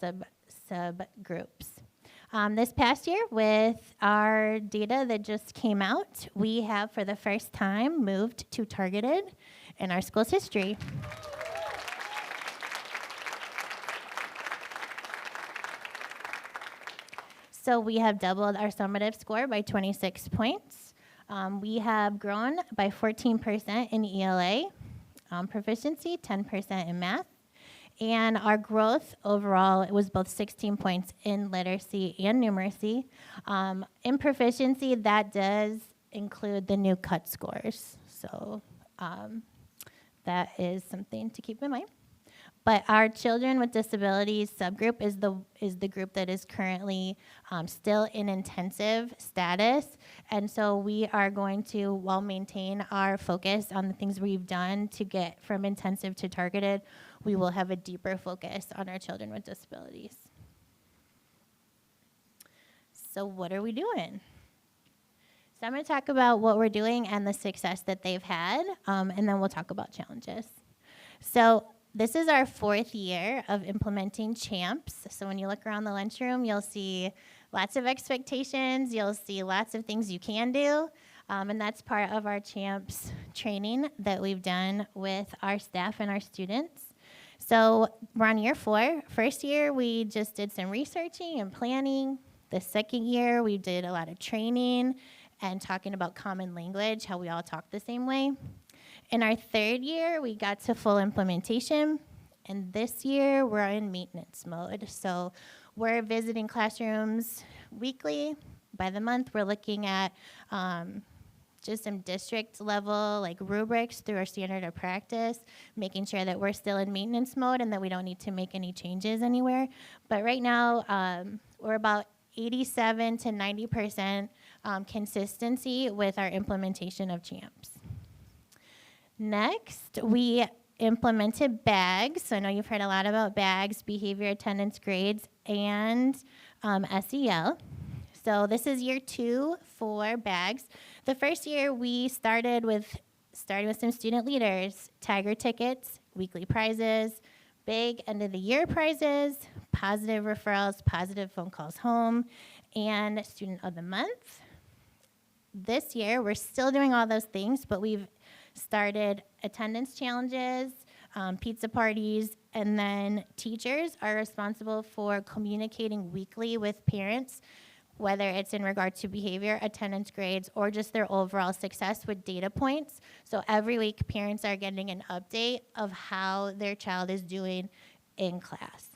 subgroups. This past year, with our data that just came out, we have for the first time moved to targeted in our school's history. So we have doubled our summative score by 26 points. We have grown by 14% in ELA proficiency, 10% in math. And our growth overall was both 16 points in literacy and numeracy. In proficiency, that does include the new cut scores. So that is something to keep in mind. But our children with disabilities subgroup is the group that is currently still in intensive status. And so we are going to, while maintain our focus on the things we've done to get from intensive to targeted, we will have a deeper focus on our children with disabilities. So what are we doing? So I'm going to talk about what we're doing and the success that they've had, and then we'll talk about challenges. So this is our 4th year of implementing CHAMPS. So when you look around the lunchroom, you'll see lots of expectations. You'll see lots of things you can do. And that's part of our CHAMPS training that we've done with our staff and our students. So we're on year 4. First year, we just did some researching and planning. The second year, we did a lot of training and talking about common language, how we all talk the same way. In our 3rd year, we got to full implementation, and this year we're in maintenance mode. So we're visiting classrooms weekly. By the month, we're looking at just some district level like rubrics through our standard of practice, making sure that we're still in maintenance mode and that we don't need to make any changes anywhere. But right now, we're about 87 to 90% consistency with our implementation of CHAMPS. Next, we implemented BAGS. So I know you've heard a lot about BAGS, behavior, attendance, grades, and SEL. So this is year 2 for BAGS. The first year we started with some student leaders, Tiger tickets, weekly prizes, big end of the year prizes, positive referrals, positive phone calls home, and student of the month. This year we're still doing all those things, but we've started attendance challenges, pizza parties, and then teachers are responsible for communicating weekly with parents, whether it's in regard to behavior, attendance grades, or just their overall success with data points. So every week, parents are getting an update of how their child is doing in class.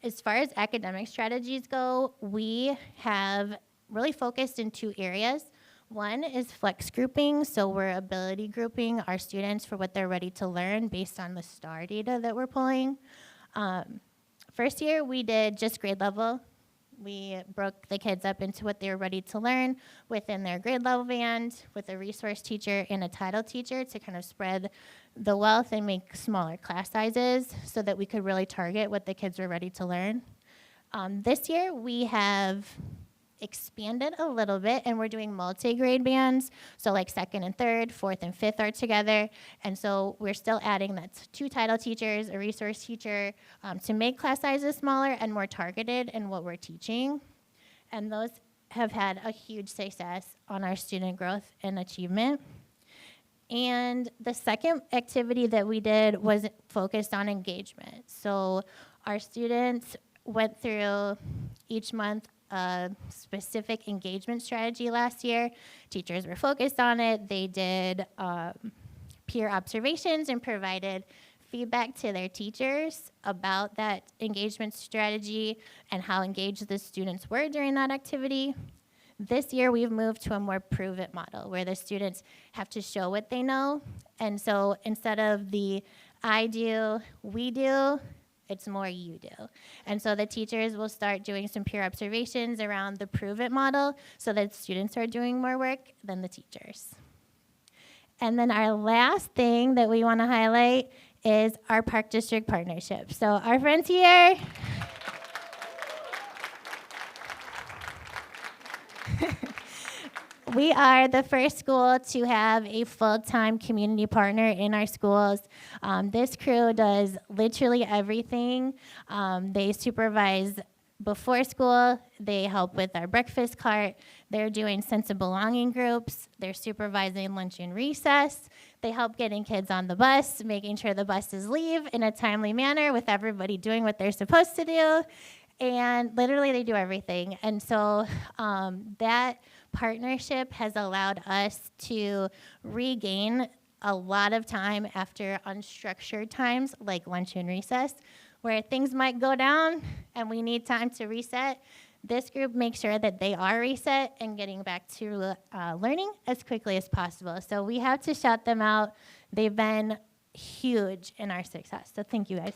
As far as academic strategies go, we have really focused in 2 areas. One is flex grouping, so we're ability grouping our students for what they're ready to learn based on the STAR data that we're pulling. First year, we did just grade level. We broke the kids up into what they were ready to learn within their grade level band with a resource teacher and a title teacher to kind of spread the wealth and make smaller class sizes so that we could really target what the kids were ready to learn. This year, we have expanded a little bit, and we're doing multi-grade bands. So like second and third, fourth and fifth are together. And so we're still adding that's 2 title teachers, a resource teacher, to make class sizes smaller and more targeted in what we're teaching. And those have had a huge success on our student growth and achievement. And the second activity that we did was focused on engagement. So our students went through each month a specific engagement strategy last year. Teachers were focused on it. They did peer observations and provided feedback to their teachers about that engagement strategy and how engaged the students were during that activity. This year, we've moved to a more prove-it model where the students have to show what they know. And so instead of the I do, we do, it's more you do. And so the teachers will start doing some peer observations around the prove-it model so that students are doing more work than the teachers. And then our last thing that we want to highlight is our Park District partnership. So our friends here, we are the first school to have a full-time community partner in our schools. This crew does literally everything. They supervise before school. They help with our breakfast cart. They're doing sense of belonging groups. They're supervising lunch and recess. They help getting kids on the bus, making sure the buses leave in a timely manner with everybody doing what they're supposed to do. And literally, they do everything. And so that partnership has allowed us to regain a lot of time after unstructured times like lunch and recess, where things might go down and we need time to reset. This group makes sure that they are reset and getting back to learning as quickly as possible. So we have to shout them out. They've been huge in our success. So thank you, guys.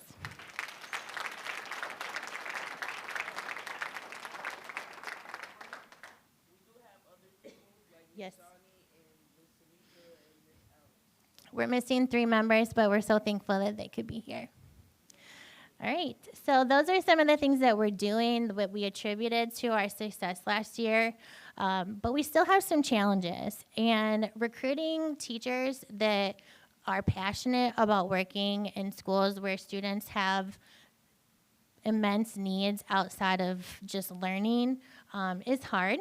Yes. We're missing 3 members, but we're so thankful that they could be here. All right, so those are some of the things that we're doing, what we attributed to our success last year, but we still have some challenges. And recruiting teachers that are passionate about working in schools where students have immense needs outside of just learning is hard,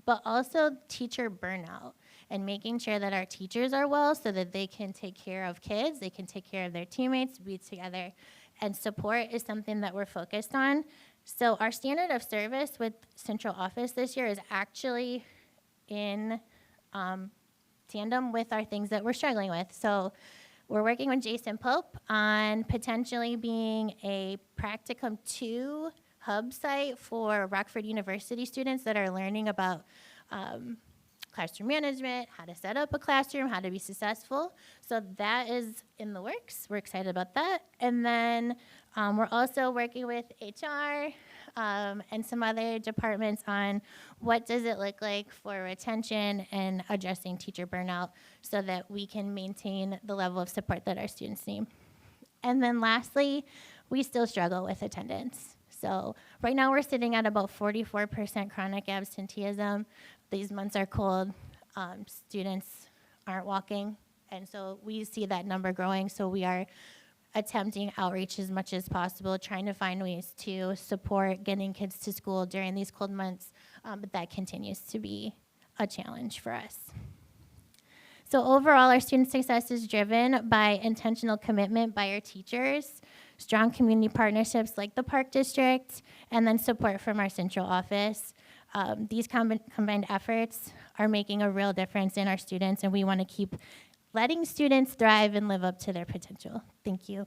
but also teacher burnout and making sure that our teachers are well so that they can take care of kids, they can take care of their teammates, be together. And support is something that we're focused on. So our standard of service with central office this year is actually in tandem with our things that we're struggling with. So we're working with Jason Pope on potentially being a Practicum 2 hub site for Rockford University students that are learning about classroom management, how to set up a classroom, how to be successful. So that is in the works. We're excited about that. And then we're also working with HR and some other departments on what does it look like for retention and addressing teacher burnout so that we can maintain the level of support that our students need. And then lastly, we still struggle with attendance. So right now we're sitting at about 44% chronic absenteeism. These months are cold, students aren't walking, and so we see that number growing, so we are attempting outreach as much as possible, trying to find ways to support getting kids to school during these cold months, but that continues to be a challenge for us. So overall, our student success is driven by intentional commitment by our teachers, strong community partnerships like the Park District, and then support from our central office. These combined efforts are making a real difference in our students, and we want to keep letting students thrive and live up to their potential. Thank you.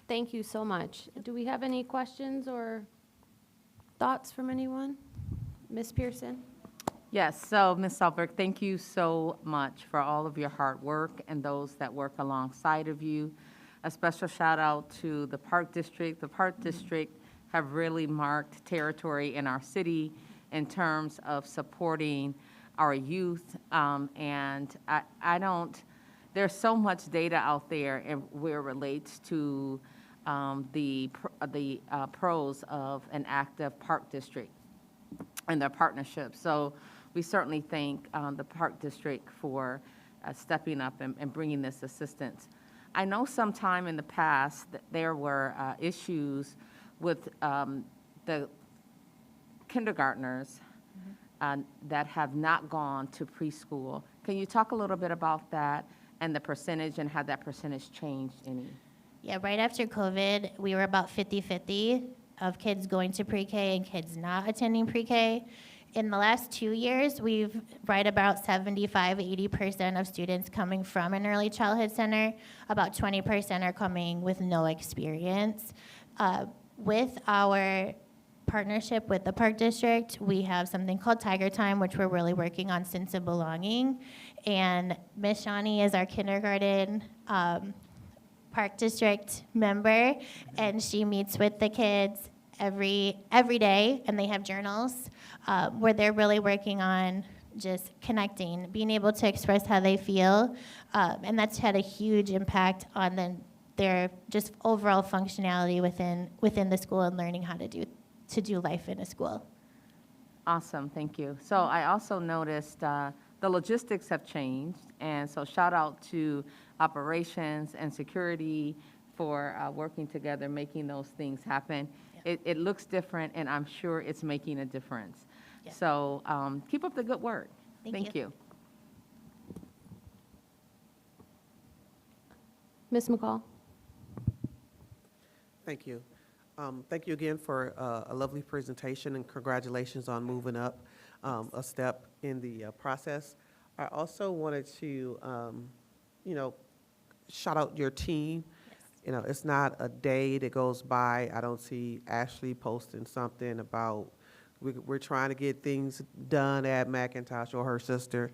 Thank you so much. Do we have any questions or thoughts from anyone? Ms. Pearson? Yes, so Ms. Selberg, thank you so much for all of your hard work and those that work alongside of you. A special shout out to the Park District. The Park District have really marked territory in our city in terms of supporting our youth. And I don't, there's so much data out there and where it relates to the pros of an active park district and their partnership. So we certainly thank the Park District for stepping up and bringing this assistance. I know sometime in the past that there were issues with the kindergartners that have not gone to preschool. Can you talk a little bit about that and the percentage and how that percentage changed any? Yeah, right after COVID, we were about 50-50 of kids going to pre-K and kids not attending pre-K. In the last 2 years, we've right about 75-80% of students coming from an early childhood center. About 20% are coming with no experience. With our partnership with the Park District, we have something called Tiger Time, which we're really working on sense of belonging. And Miss Shawnee is our kindergarten Park District member, and she meets with the kids every day, and they have journals where they're really working on just connecting, being able to express how they feel, and that's had a huge impact on their just overall functionality within the school and learning how to do life in a school. Awesome, thank you. So I also noticed the logistics have changed, and so shout out to operations and security for working together, making those things happen. It looks different, and I'm sure it's making a difference. Yeah. So keep up the good work. Thank you. Ms. McCall? Thank you. Thank you again for a lovely presentation, and congratulations on moving up a step in the process. I also wanted to, shout out your team. You know, it's not a day that goes by I don't see Ashley posting something about we're trying to get things done at McIntosh or her sister.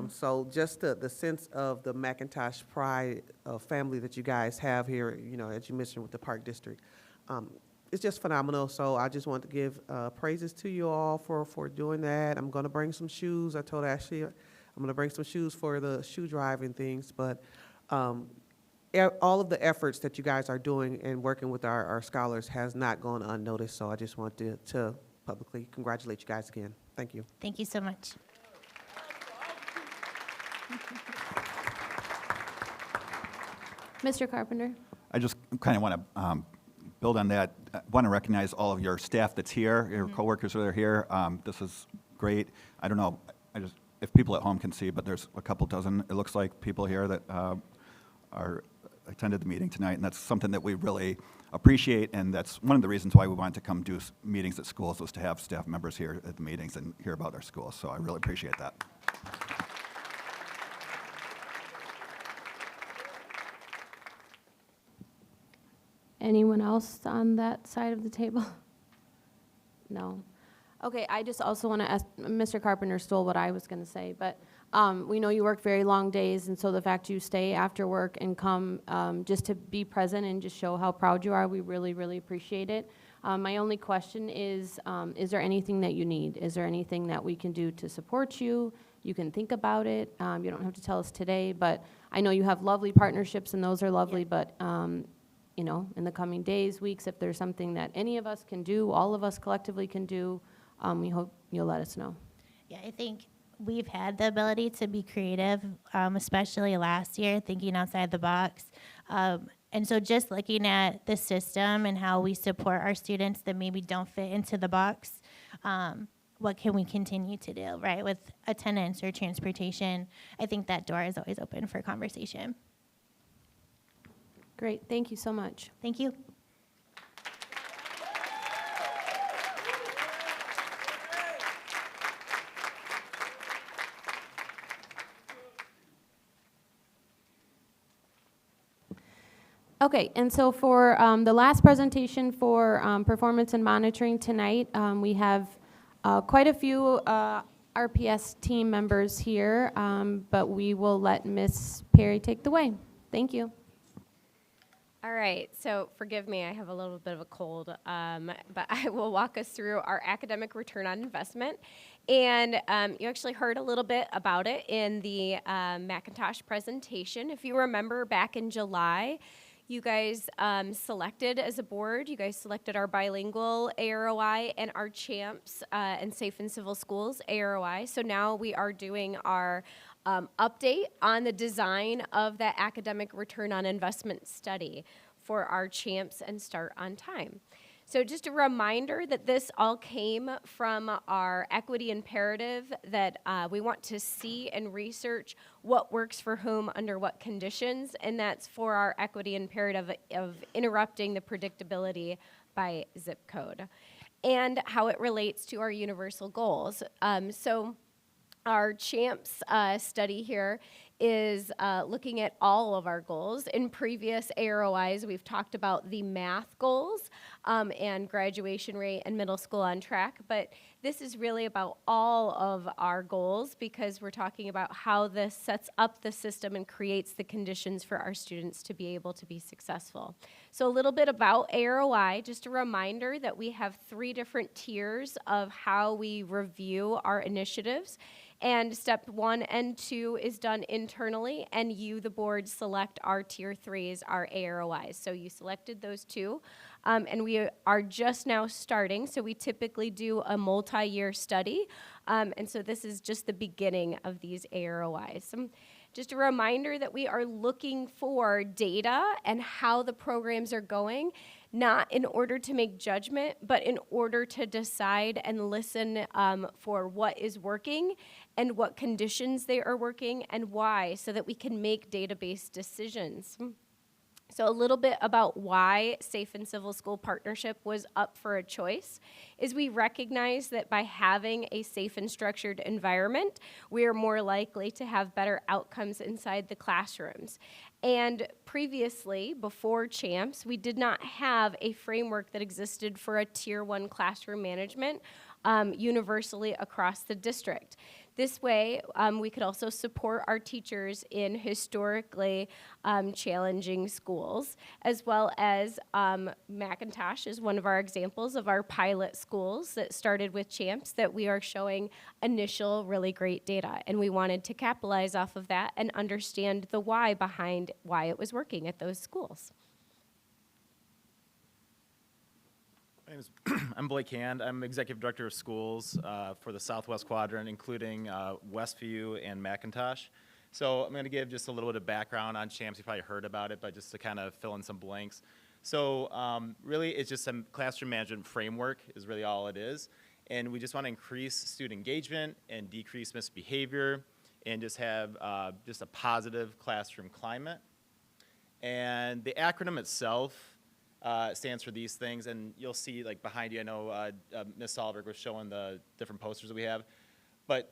So just the sense of the McIntosh pride family that you guys have here, as you mentioned with the Park District, it's just phenomenal. So I just want to give praises to you all for doing that. I'm going to bring some shoes. I told Ashley I'm going to bring some shoes for the shoe drive and things, but all of the efforts that you guys are doing and working with our scholars has not gone unnoticed. So I just want to publicly congratulate you guys again. Thank you. Thank you so much. Mr. Carpenter? I just kind of want to build on that. I want to recognize all of your staff that's here, your coworkers that are here. This is great. I don't know, if people at home can see, but there's a couple dozen, it looks like, people here that attended the meeting tonight, and that's something that we really appreciate, and that's one of the reasons why we wanted to come do meetings at schools, was to have staff members here at the meetings and hear about our schools. So I really appreciate that. Anyone else on that side of the table? No. Okay, I just also want to ask, Mr. Carpenter stole what I was going to say, but we know you work very long days, and so the fact you stay after work and come just to be present and just show how proud you are, we really, really appreciate it. My only question is there anything that you need? Is there anything that we can do to support you? You can think about it. You don't have to tell us today, but I know you have lovely partnerships, and those are lovely, but in the coming days, weeks, if there's something that any of us can do, all of us collectively can do, we hope you'll let us know. Yeah, I think we've had the ability to be creative, especially last year, thinking outside the box. And so just looking at the system and how we support our students that maybe don't fit into the box, what can we continue to do, right, with attendance or transportation? I think that door is always open for conversation. Great, thank you so much. Thank you. Okay, and so for the last presentation for performance and monitoring tonight, we have quite a few RPS team members here, but we will let Ms. Perry take the way. Thank you. All right, so forgive me, I have a little bit of a cold, but I will walk us through our academic return on investment. And you actually heard a little bit about it in the McIntosh presentation. If you remember back in July, you guys selected as a board, you guys selected our bilingual AROI and our CHAMPS and Safe and Civil Schools AROI. So now we are doing our update on the design of that academic return on investment study for our CHAMPS and Start on Time. So just a reminder that this all came from our equity imperative that we want to see and research what works for whom under what conditions, and that's for our equity imperative of interrupting the predictability by zip code and how it relates to our universal goals. So our CHAMPS study here is looking at all of our goals. In previous AROIs, we've talked about the math goals and graduation rate and middle school on track, but this is really about all of our goals because we're talking about how this sets up the system and creates the conditions for our students to be able to be successful. So a little bit about AROI, just a reminder that we have 3 different tiers of how we review our initiatives. And step 1 and 2 is done internally, and you, the board, select our tier 3s, our AROIs. So you selected those 2, and we are just now starting. So we typically do a multi-year study, and so this is just the beginning of these AROIs. Just a reminder that we are looking for data and how the programs are going, not in order to make judgment, but in order to decide and listen for what is working and what conditions they are working and why, so that we can make database decisions. So a little bit about why Safe and Civil School Partnership was up for a choice is we recognize that by having a safe and structured environment, we are more likely to have better outcomes inside the classrooms. And previously, before CHAMPS, we did not have a framework that existed for a Tier 1 classroom management universally across the district. This way, we could also support our teachers in historically challenging schools, as well as McIntosh is one of our examples of our pilot schools that started with CHAMPS that we are showing initial really great data. And we wanted to capitalize off of that and understand the why behind why it was working at those schools. I'm Blake Hand. I'm Executive Director of Schools for the Southwest Quadrant, including Westview and McIntosh. So I'm going to give just a little bit of background on CHAMPS. You probably heard about it, but just to kind of fill in some blanks. So really, it's just some classroom management framework is really all it is. And we just want to increase student engagement and decrease misbehavior and just have just a positive classroom climate. And the acronym itself stands for these things, and you'll see like behind you, I know Ms. Solberg was showing the different posters that we have, but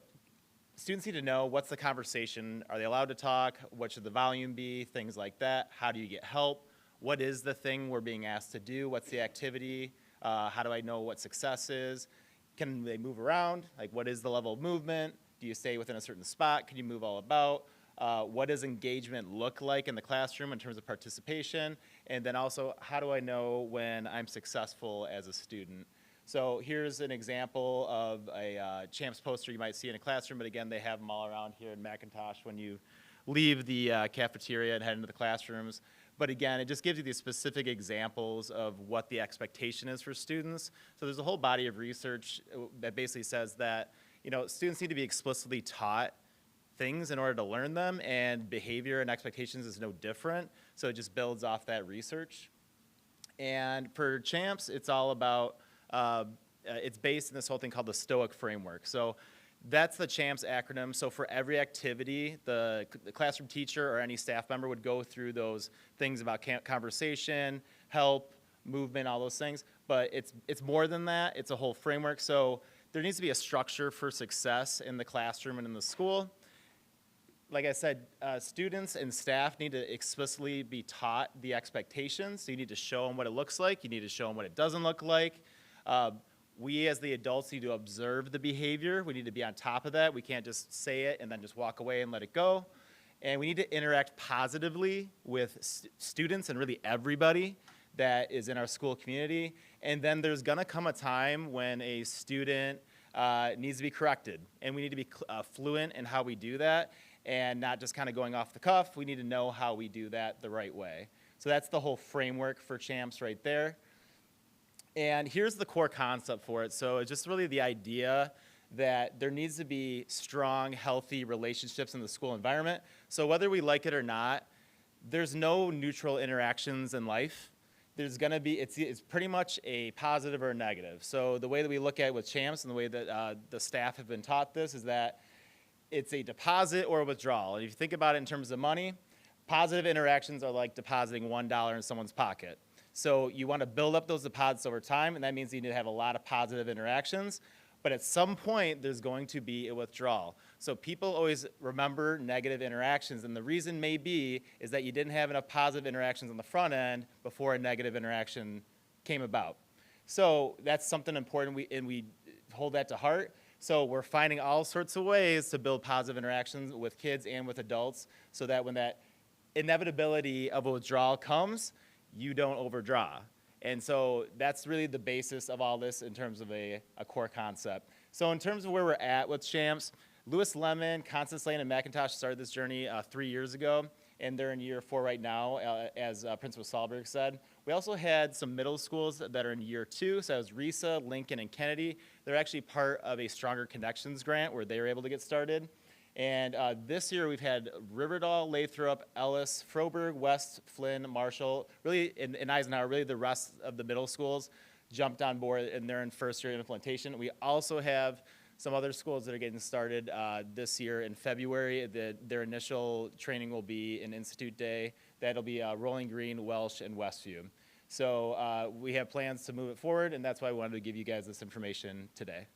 students need to know what's the conversation, are they allowed to talk, what should the volume be, things like that, how do you get help, what is the thing we're being asked to do, what's the activity, how do I know what success is, can they move around, like what is the level of movement, do you stay within a certain spot, can you move all about, what does engagement look like in the classroom in terms of participation? And then also, how do I know when I'm successful as a student? So here's an example of a CHAMPS poster you might see in a classroom, but again, they have them all around here in McIntosh when you leave the cafeteria and head into the classrooms. But again, it just gives you these specific examples of what the expectation is for students. So there's a whole body of research that basically says that, you know, students need to be explicitly taught things in order to learn them, and behavior and expectations is no different. So it just builds off that research. And for CHAMPS, it's all about, it's based in this whole thing called the STOIC framework. So that's the CHAMPS acronym. So for every activity, the classroom teacher or any staff member would go through those things about conversation, help, movement, all those things. But it's more than that. It's a whole framework. So there needs to be a structure for success in the classroom and in the school. like I said, students and staff need to explicitly be taught the expectations. So you need to show them what it looks like. You need to show them what it doesn't look like. We as the adults need to observe the behavior. We need to be on top of that. We can't just say it and then just walk away and let it go. And we need to interact positively with students and really everybody that is in our school community. And then there's gonna come a time when a student needs to be corrected. And we need to be fluent in how we do that and not just kind of going off the cuff. We need to know how we do that the right way. So that's the whole framework for CHAMPS right there. And here's the core concept for it. So it's just really the idea that there needs to be strong, healthy relationships in the school environment. So whether we like it or not, there's no neutral interactions in life. There's gonna be, it's pretty much a positive or a negative. So the way that we look at it with CHAMPS and the way that the staff have been taught this is that it's a deposit or a withdrawal. And if you think about it in terms of money, positive interactions are like depositing $1 in someone's pocket. So you want to build up those deposits over time, and that means you need to have a lot of positive interactions. But at some point, there's going to be a withdrawal. So people always remember negative interactions, and the reason may be is that you didn't have enough positive interactions on the front end before a negative interaction came about. So that's something important, we hold that to heart. So we're finding all sorts of ways to build positive interactions with kids and with adults so that when that inevitability of a withdrawal comes, you don't overdraw. And so that's really the basis of all this in terms of a core concept. So in terms of where we're at with CHAMPS, Lewis Lemon, Constance Lane, and McIntosh started this journey 3 years ago, and they're in year 4 right now, as Principal Sahlberg said. We also had some middle schools that are in year 2, so that was Risa, Lincoln, and Kennedy. They're actually part of a Stronger Connections grant where they were able to get started. And this year we've had Riverdale, Lathrop, Ellis, Froberg, West, Flynn, Marshall, really in Eisenhower, really the rest of the middle schools jumped on board and they're in first year implementation. We also have some other schools that are getting started this year in February. Their initial training will be an Institute Day. That'll be Rolling Green, Welsh, and Westview. So we have plans to move it forward, and that's why I wanted to give you guys this information today.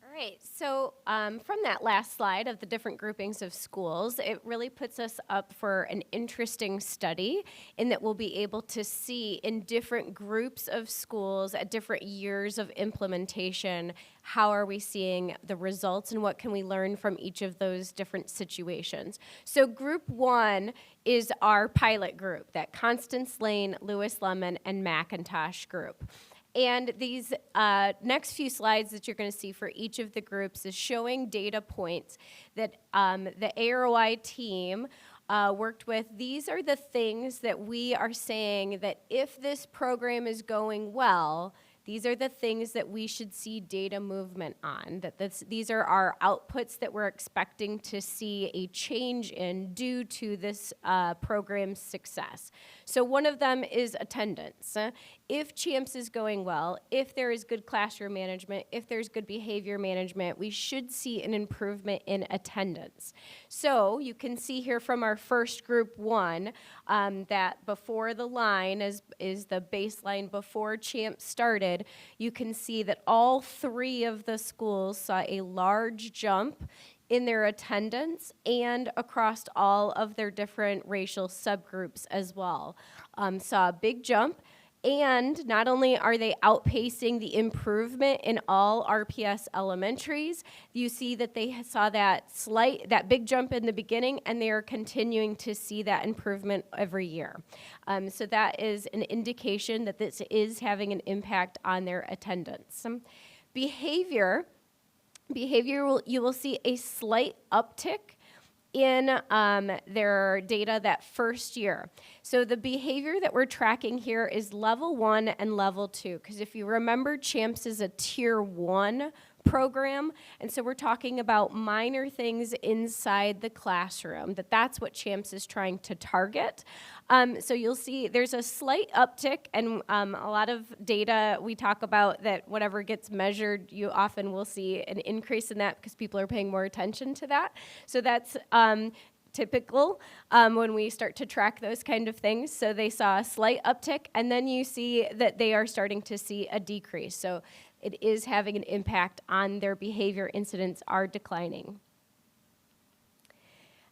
All right, so from that last slide of the different groupings of schools, it really puts us up for an interesting study in that we'll be able to see in different groups of schools at different years of implementation, how are we seeing the results and what can we learn from each of those different situations. So group 1 is our pilot group, that Constance Lane, Lewis Lemon, and McIntosh group. And these next few slides that you're going to see for each of the groups is showing data points that the AROI team worked with. These are the things that we are saying that if this program is going well, these are the things that we should see data movement on, these are our outputs that we're expecting to see a change in due to this program's success. So one of them is attendance. If CHAMPS is going well, if there is good classroom management, if there's good behavior management, we should see an improvement in attendance. So you can see here from our first group 1 that before the line is the baseline before CHAMPS started. You can see that all 3 of the schools saw a large jump in their attendance and across all of their different racial subgroups as well. Saw a big jump. And not only are they outpacing the improvement in all RPS elementaries, you see that they saw that big jump in the beginning, and they are continuing to see that improvement every year. So that is an indication that this is having an impact on their attendance. Behavior, you will see a slight uptick in their data that first year. So the behavior that we're tracking here is level 1 and level 2, because if you remember, CHAMPS is a tier 1 program, and so we're talking about minor things inside the classroom, that's what CHAMPS is trying to target. So you'll see there's a slight uptick, and a lot of data we talk about that whatever gets measured, you often will see an increase in that because people are paying more attention to that. So that's typical when we start to track those kind of things. So they saw a slight uptick, and then you see that they are starting to see a decrease. So it is having an impact on their behavior. Incidents are declining.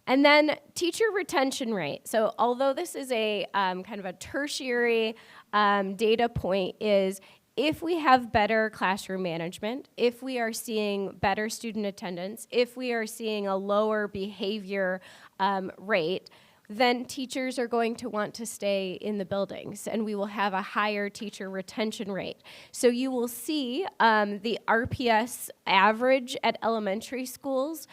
And then teacher retention rate. So although this is a kind of a tertiary data point, is if we have better classroom management, if we are seeing better student attendance, if we are seeing a lower behavior rate, then teachers are going to want to stay in the buildings, and we will have a higher teacher retention rate. So you will see the RPS average at elementary schools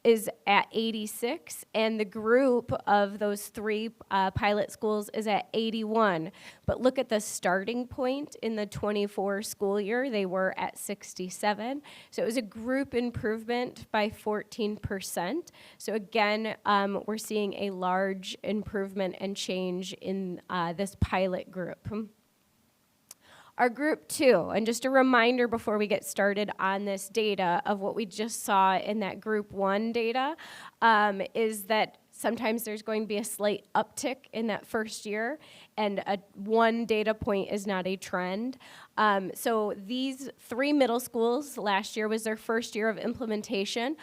is at 86, and the group of those 3 pilot schools is at 81. But look at the starting point in the 24 school year, they were at 67. So it was a group improvement by 14%. So again, we're seeing a large improvement and change in this pilot group. Our group 2, and just a reminder before we get started on this data of what we just saw in that group 1 data, is that sometimes there's going to be a slight uptick in that first year, and one data point is not a trend. So these 3 middle schools, last year was their first year of implementation.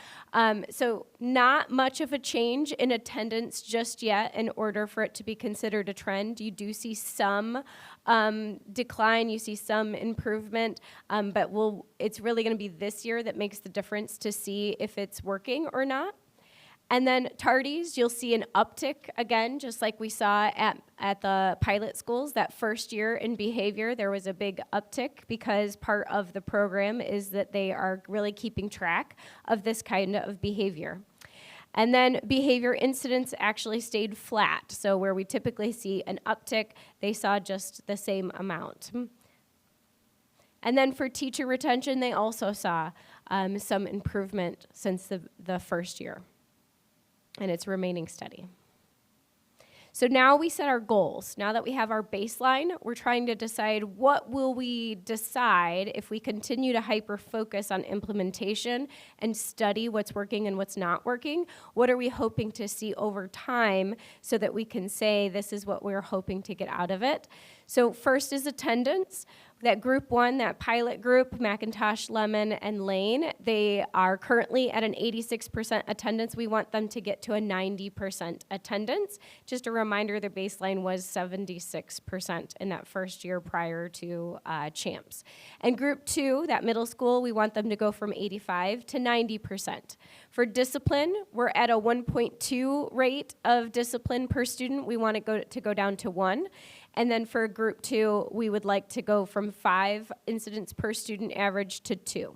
So not much of a change in attendance just yet in order for it to be considered a trend. You do see some decline, you see some improvement, but it's really gonna be this year that makes the difference to see if it's working or not. And then tardies, you'll see an uptick again, just like we saw at the pilot schools. That first year in behavior, there was a big uptick because part of the program is that they are really keeping track of this kind of behavior. And then behavior incidents actually stayed flat. So where we typically see an uptick, they saw just the same amount. And then for teacher retention, they also saw some improvement since the first year. And it's remaining steady. So now we set our goals. Now that we have our baseline, we're trying to decide what will we decide if we continue to hyper-focus on implementation and study what's working and what's not working. What are we hoping to see over time so that we can say this is what we're hoping to get out of it? So first is attendance. That group 1, that pilot group, McIntosh, Lemon, and Lane, they are currently at an 86% attendance. We want them to get to a 90% attendance. Just a reminder, their baseline was 76% in that first year prior to CHAMPS. And group 2, that middle school, we want them to go from 85 to 90%. For discipline, we're at a 1.2 rate of discipline per student. We want it to go down to 1. And then for group 2, we would like to go from 5 incidents per student average to 2.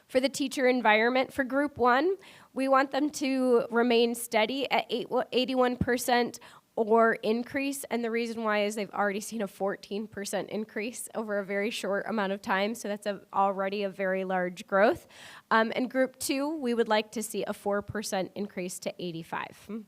For the teacher environment, for group 1, we want them to remain steady at 81% or increase. And the reason why is they've already seen a 14% increase over a very short amount of time. So that's already a very large growth. And group 2, we would like to see a 4% increase to 85.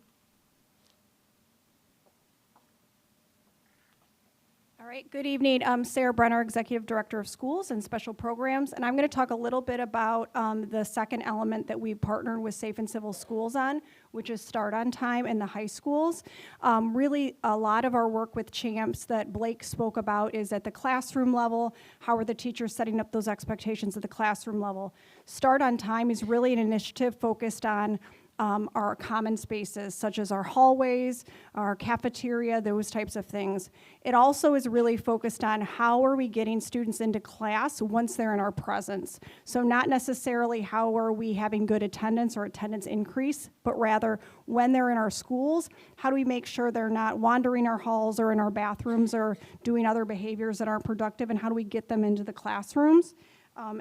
All right, good evening. I'm Sarah Brenner, Executive Director of Schools and Special Programs, and I'm going to talk a little bit about the second element that we partnered with Safe and Civil Schools on, which is start on time in the high schools. Really, a lot of our work with CHAMPS that Blake spoke about is at the classroom level. How are the teachers setting up those expectations at the classroom level? Start on time is really an initiative focused on our common spaces, such as our hallways, our cafeteria, those types of things. It also is really focused on how are we getting students into class once they're in our presence. So not necessarily how are we having good attendance or attendance increase, but rather when they're in our schools, how do we make sure they're not wandering our halls or in our bathrooms or doing other behaviors that aren't productive, and how do we get them into the classrooms?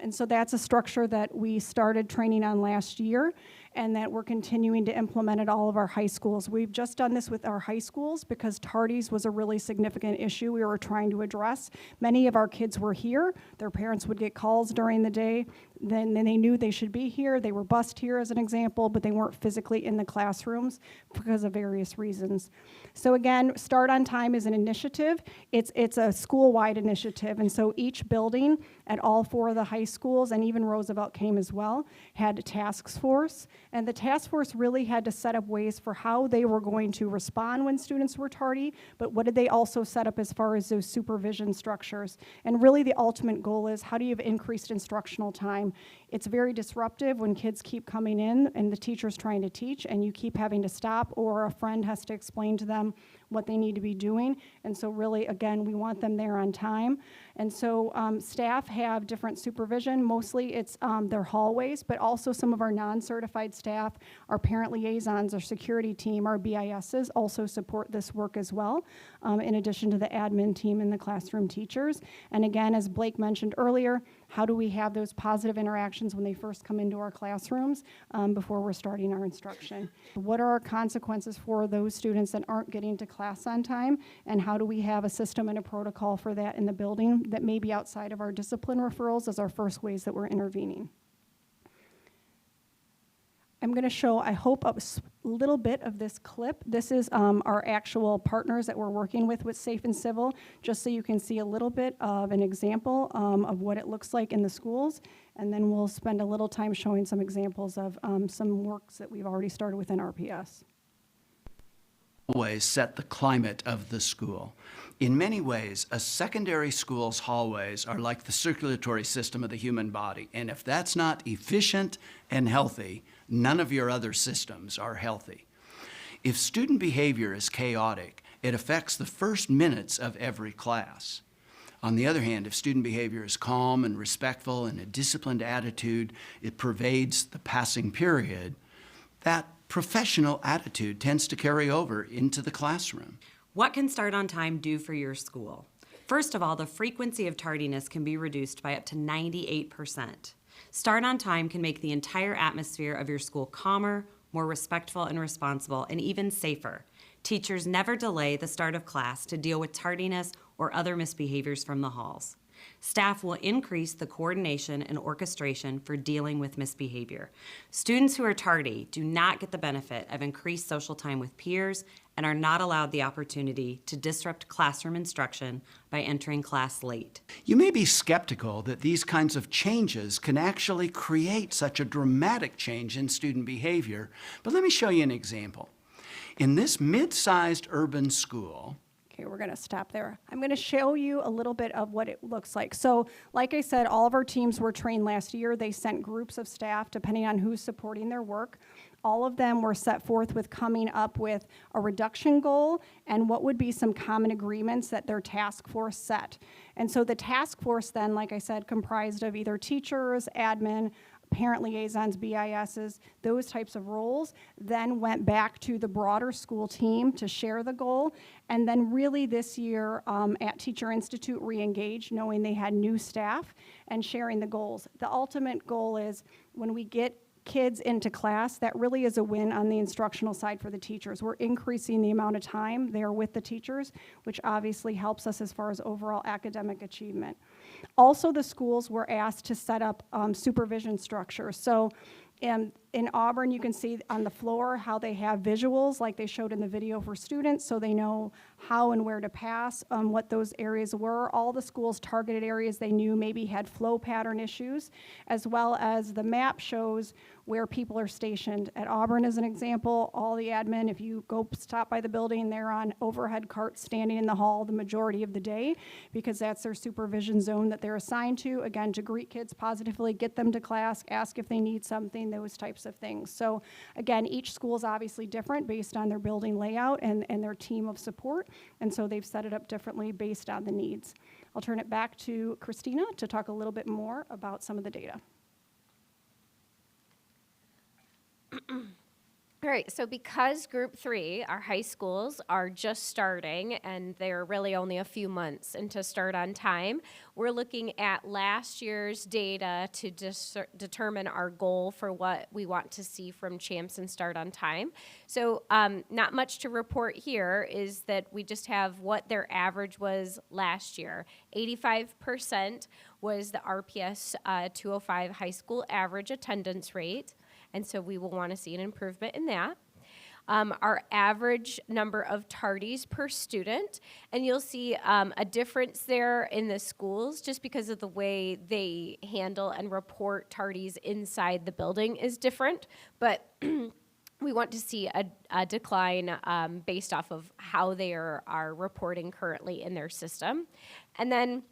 And so that's a structure that we started training on last year and that we're continuing to implement at all of our high schools. We've just done this with our high schools because tardies was a really significant issue we were trying to address. Many of our kids were here. Their parents would get calls during the day. Then they knew they should be here. They were bused here as an example, but they weren't physically in the classrooms because of various reasons. So again, Start on Time is an initiative. It's a school-wide initiative, and so each building at all 4 of the high schools, and even Roosevelt came as well, had a task force, And the task force really had to set up ways for how they were going to respond when students were tardy, but what did they also set up as far as those supervision structures? And really the ultimate goal is, how do you have increased instructional time? It's very disruptive when kids keep coming in and the teacher's trying to teach and you keep having to stop, or a friend has to explain to them what they need to be doing. And so really, again, we want them there on time. And so staff have different supervision. Mostly it's their hallways, but also some of our non-certified staff, our parent liaisons, our security team, our BISs also support this work as well, in addition to the admin team and the classroom teachers. And again, as Blake mentioned earlier, how do we have those positive interactions when they first come into our classrooms before we're starting our instruction? What are our consequences for those students that aren't getting to class on time? And how do we have a system and a protocol for that in the building that may be outside of our discipline referrals as our first ways that we're intervening? I'm going to show, I hope, a little bit of this clip. This is our actual partners that we're working with Safe and Civil, just so you can see a little bit of an example of what it looks like in the schools. And then we'll spend a little time showing some examples of some works that we've already started within RPS. Hallways set the climate of the school. In many ways, a secondary school's hallways are like the circulatory system of the human body. And if that's not efficient and healthy, none of your other systems are healthy. If student behavior is chaotic, it affects the first minutes of every class. On the other hand, if student behavior is calm and respectful and a disciplined attitude, it pervades the passing period, that professional attitude tends to carry over into the classroom. What can Start on Time do for your school? First of all, the frequency of tardiness can be reduced by up to 98%. Start on Time can make the entire atmosphere of your school calmer, more respectful and responsible, and even safer. Teachers never delay the start of class to deal with tardiness or other misbehaviors from the halls. Staff will increase the coordination and orchestration for dealing with misbehavior. Students who are tardy do not get the benefit of increased social time with peers and are not allowed the opportunity to disrupt classroom instruction by entering class late. You may be skeptical that these kinds of changes can actually create such a dramatic change in student behavior, but let me show you an example. In this mid-sized urban school, Okay, we're going to stop there. I'm going to show you a little bit of what it looks like. So, like I said, all of our teams were trained last year. They sent groups of staff, depending on who's supporting their work. All of them were set forth with coming up with a reduction goal and what would be some common agreements that their task force set. And so the task force then, like I said, comprised of either teachers, admin, parent liaisons, BISs, those types of roles, then went back to the broader school team to share the goal. And then really this year at Teacher Institute re-engaged, knowing they had new staff and sharing the goals. The ultimate goal is when we get kids into class, that really is a win on the instructional side for the teachers. We're increasing the amount of time they're with the teachers, which obviously helps us as far as overall academic achievement. Also, the schools were asked to set up supervision structures. So in Auburn, you can see on the floor how they have visuals like they showed in the video for students, so they know how and where to pass, what those areas were. All the schools' targeted areas they knew maybe had flow pattern issues, as well as the map shows where people are stationed. At Auburn, as an example, all the admin, if you go stop by the building, they're on overhead carts standing in the hall the majority of the day because that's their supervision zone that they're assigned to, again, to greet kids positively, get them to class, ask if they need something, those types of things. So again, each school is obviously different based on their building layout and their team of support, and so they've set it up differently based on the needs. I'll turn it back to Christina to talk a little bit more about some of the data. All right, so because Group 3, our high schools, are just starting and they're really only a few months into Start on Time, we're looking at last year's data to determine our goal for what we want to see from CHAMPS and Start on Time. So not much to report here is that we just have what their average was last year. 85% was the RPS 205 high school average attendance rate. And so we will want to see an improvement in that. our average number of tardies per student, and you'll see a difference there in the schools just because of the way they handle and report tardies inside the building is different, but we want to see a decline based off of how they are reporting currently in their system. And then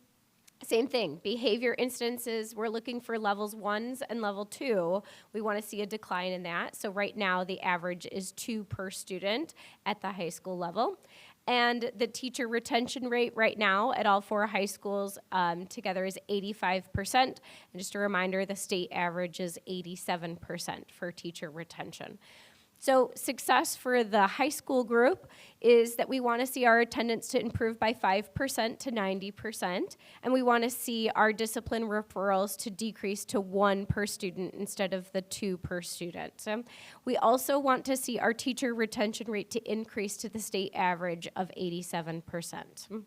same thing, behavior instances, we're looking for levels 1s and level 2. We want to see a decline in that. So right now the average is 2 per student at the high school level. And the teacher retention rate right now at all 4 high schools together is 85%. And just a reminder, the state average is 87% for teacher retention. So success for the high school group is that we want to see our attendance to improve by 5% to 90%, and we want to see our discipline referrals to decrease to 1 per student instead of the 2 per student. So we also want to see our teacher retention rate to increase to the state average of 87%.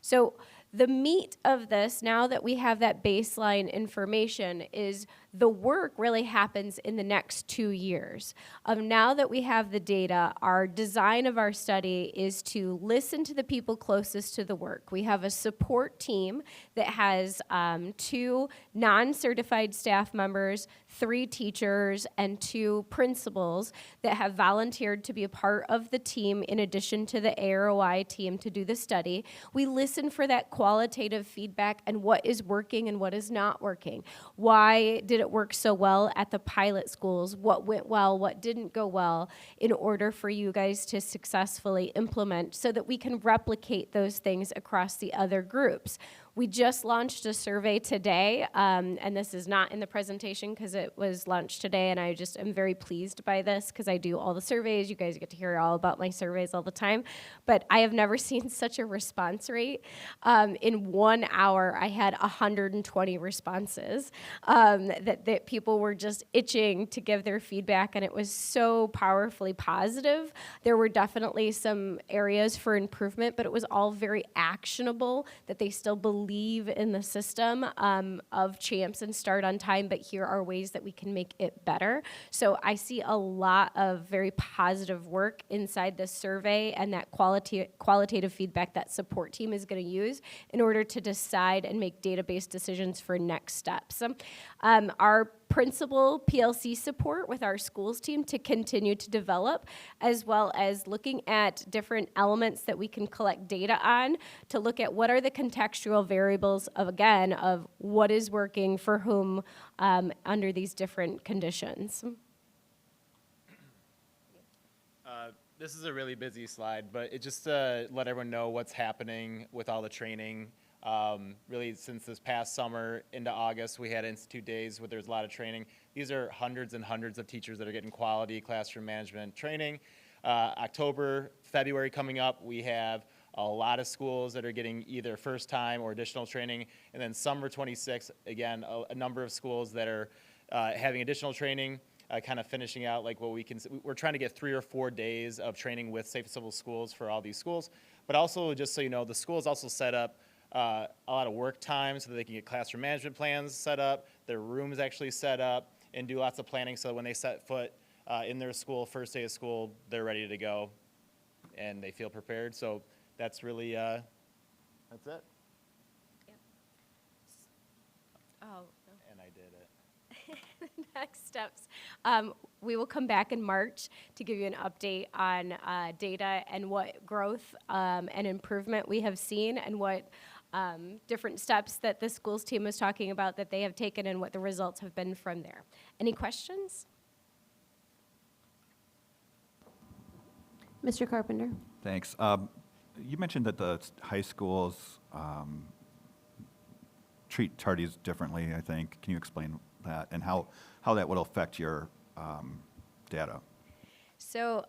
So the meat of this, now that we have that baseline information, is the work really happens in the next 2 years. Now that we have the data, our design of our study is to listen to the people closest to the work. We have a support team that has 2 non-certified staff members, 3 teachers, and 2 principals that have volunteered to be a part of the team in addition to the AROI team to do the study. We listen for that qualitative feedback and what is working and what is not working. Why did it work so well at the pilot schools? What went well, what didn't go well, in order for you guys to successfully implement so that we can replicate those things across the other groups. We just launched a survey today, and this is not in the presentation because it was launched today, and I just am very pleased by this because I do all the surveys. You guys get to hear all about my surveys all the time, but I have never seen such a response rate. In 1 hour, I had 120 responses that people were just itching to give their feedback, and it was so powerfully positive. There were definitely some areas for improvement, but it was all very actionable, that they still believe in the system of CHAMPS and Start on Time, but here are ways that we can make it better. So I see a lot of very positive work inside this survey and that qualitative feedback that support team is going to use in order to decide and make database decisions for next steps. Our principal PLC support with our schools team to continue to develop, as well as looking at different elements that we can collect data on to look at what are the contextual variables of, again, of what is working for whom under these different conditions. This is a really busy slide, but it just to let everyone know what's happening with all the training. Really, since this past summer into August, we had Institute Days where there's a lot of training. These are hundreds and hundreds of teachers that are getting quality classroom management training. October, February coming up, we have a lot of schools that are getting either first time or additional training. And then summer 26, again, a number of schools that are having additional training, kind of finishing out like what we can, we're trying to get 3 or 4 days of training with Safe and Civil Schools for all these schools. But also, just so you know, the schools also set up a lot of work time so that they can get classroom management plans set up, their rooms actually set up, and do lots of planning so that when they set foot in their school, first day of school, they're ready to go and they feel prepared. So that's really, that's it. Yep. Oh, no. And I did it. Next steps. We will come back in March to give you an update on data and what growth and improvement we have seen and what different steps that the schools team was talking about that they have taken and what the results have been from there. Any questions? Mr. Carpenter. Thanks. You mentioned that the high schools treat tardies differently, I think. Can you explain that and how that would affect your data? So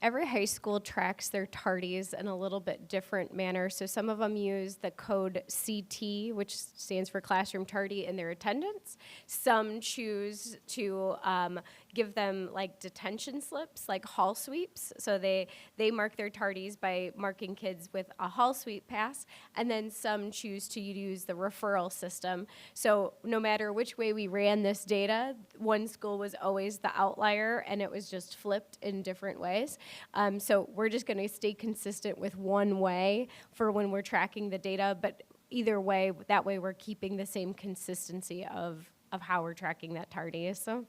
every high school tracks their tardies in a little bit different manner. So some of them use the code CT, which stands for classroom tardy, in their attendance. Some choose to give them like detention slips, like hall sweeps. So they mark their tardies by marking kids with a hall sweep pass, and then some choose to use the referral system. So no matter which way we ran this data, one school was always the outlier, and it was just flipped in different ways. So we're just going to stay consistent with one way for when we're tracking the data, but either way, that way we're keeping the same consistency of how we're tracking that tardy. So.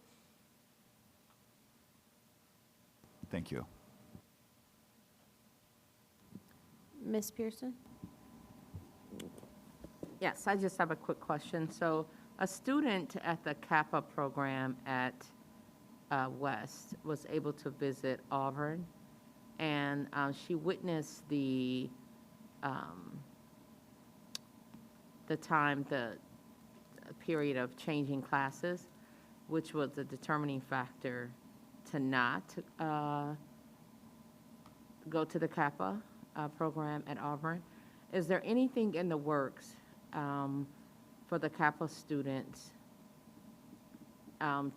Thank you. Ms. Pearson? Yes, I just have a quick question. So a student at the Kappa program at West was able to visit Auburn, and she witnessed the period of changing classes, which was the determining factor to not go to the Kappa program at Auburn. Is there anything in the works for the Kappa students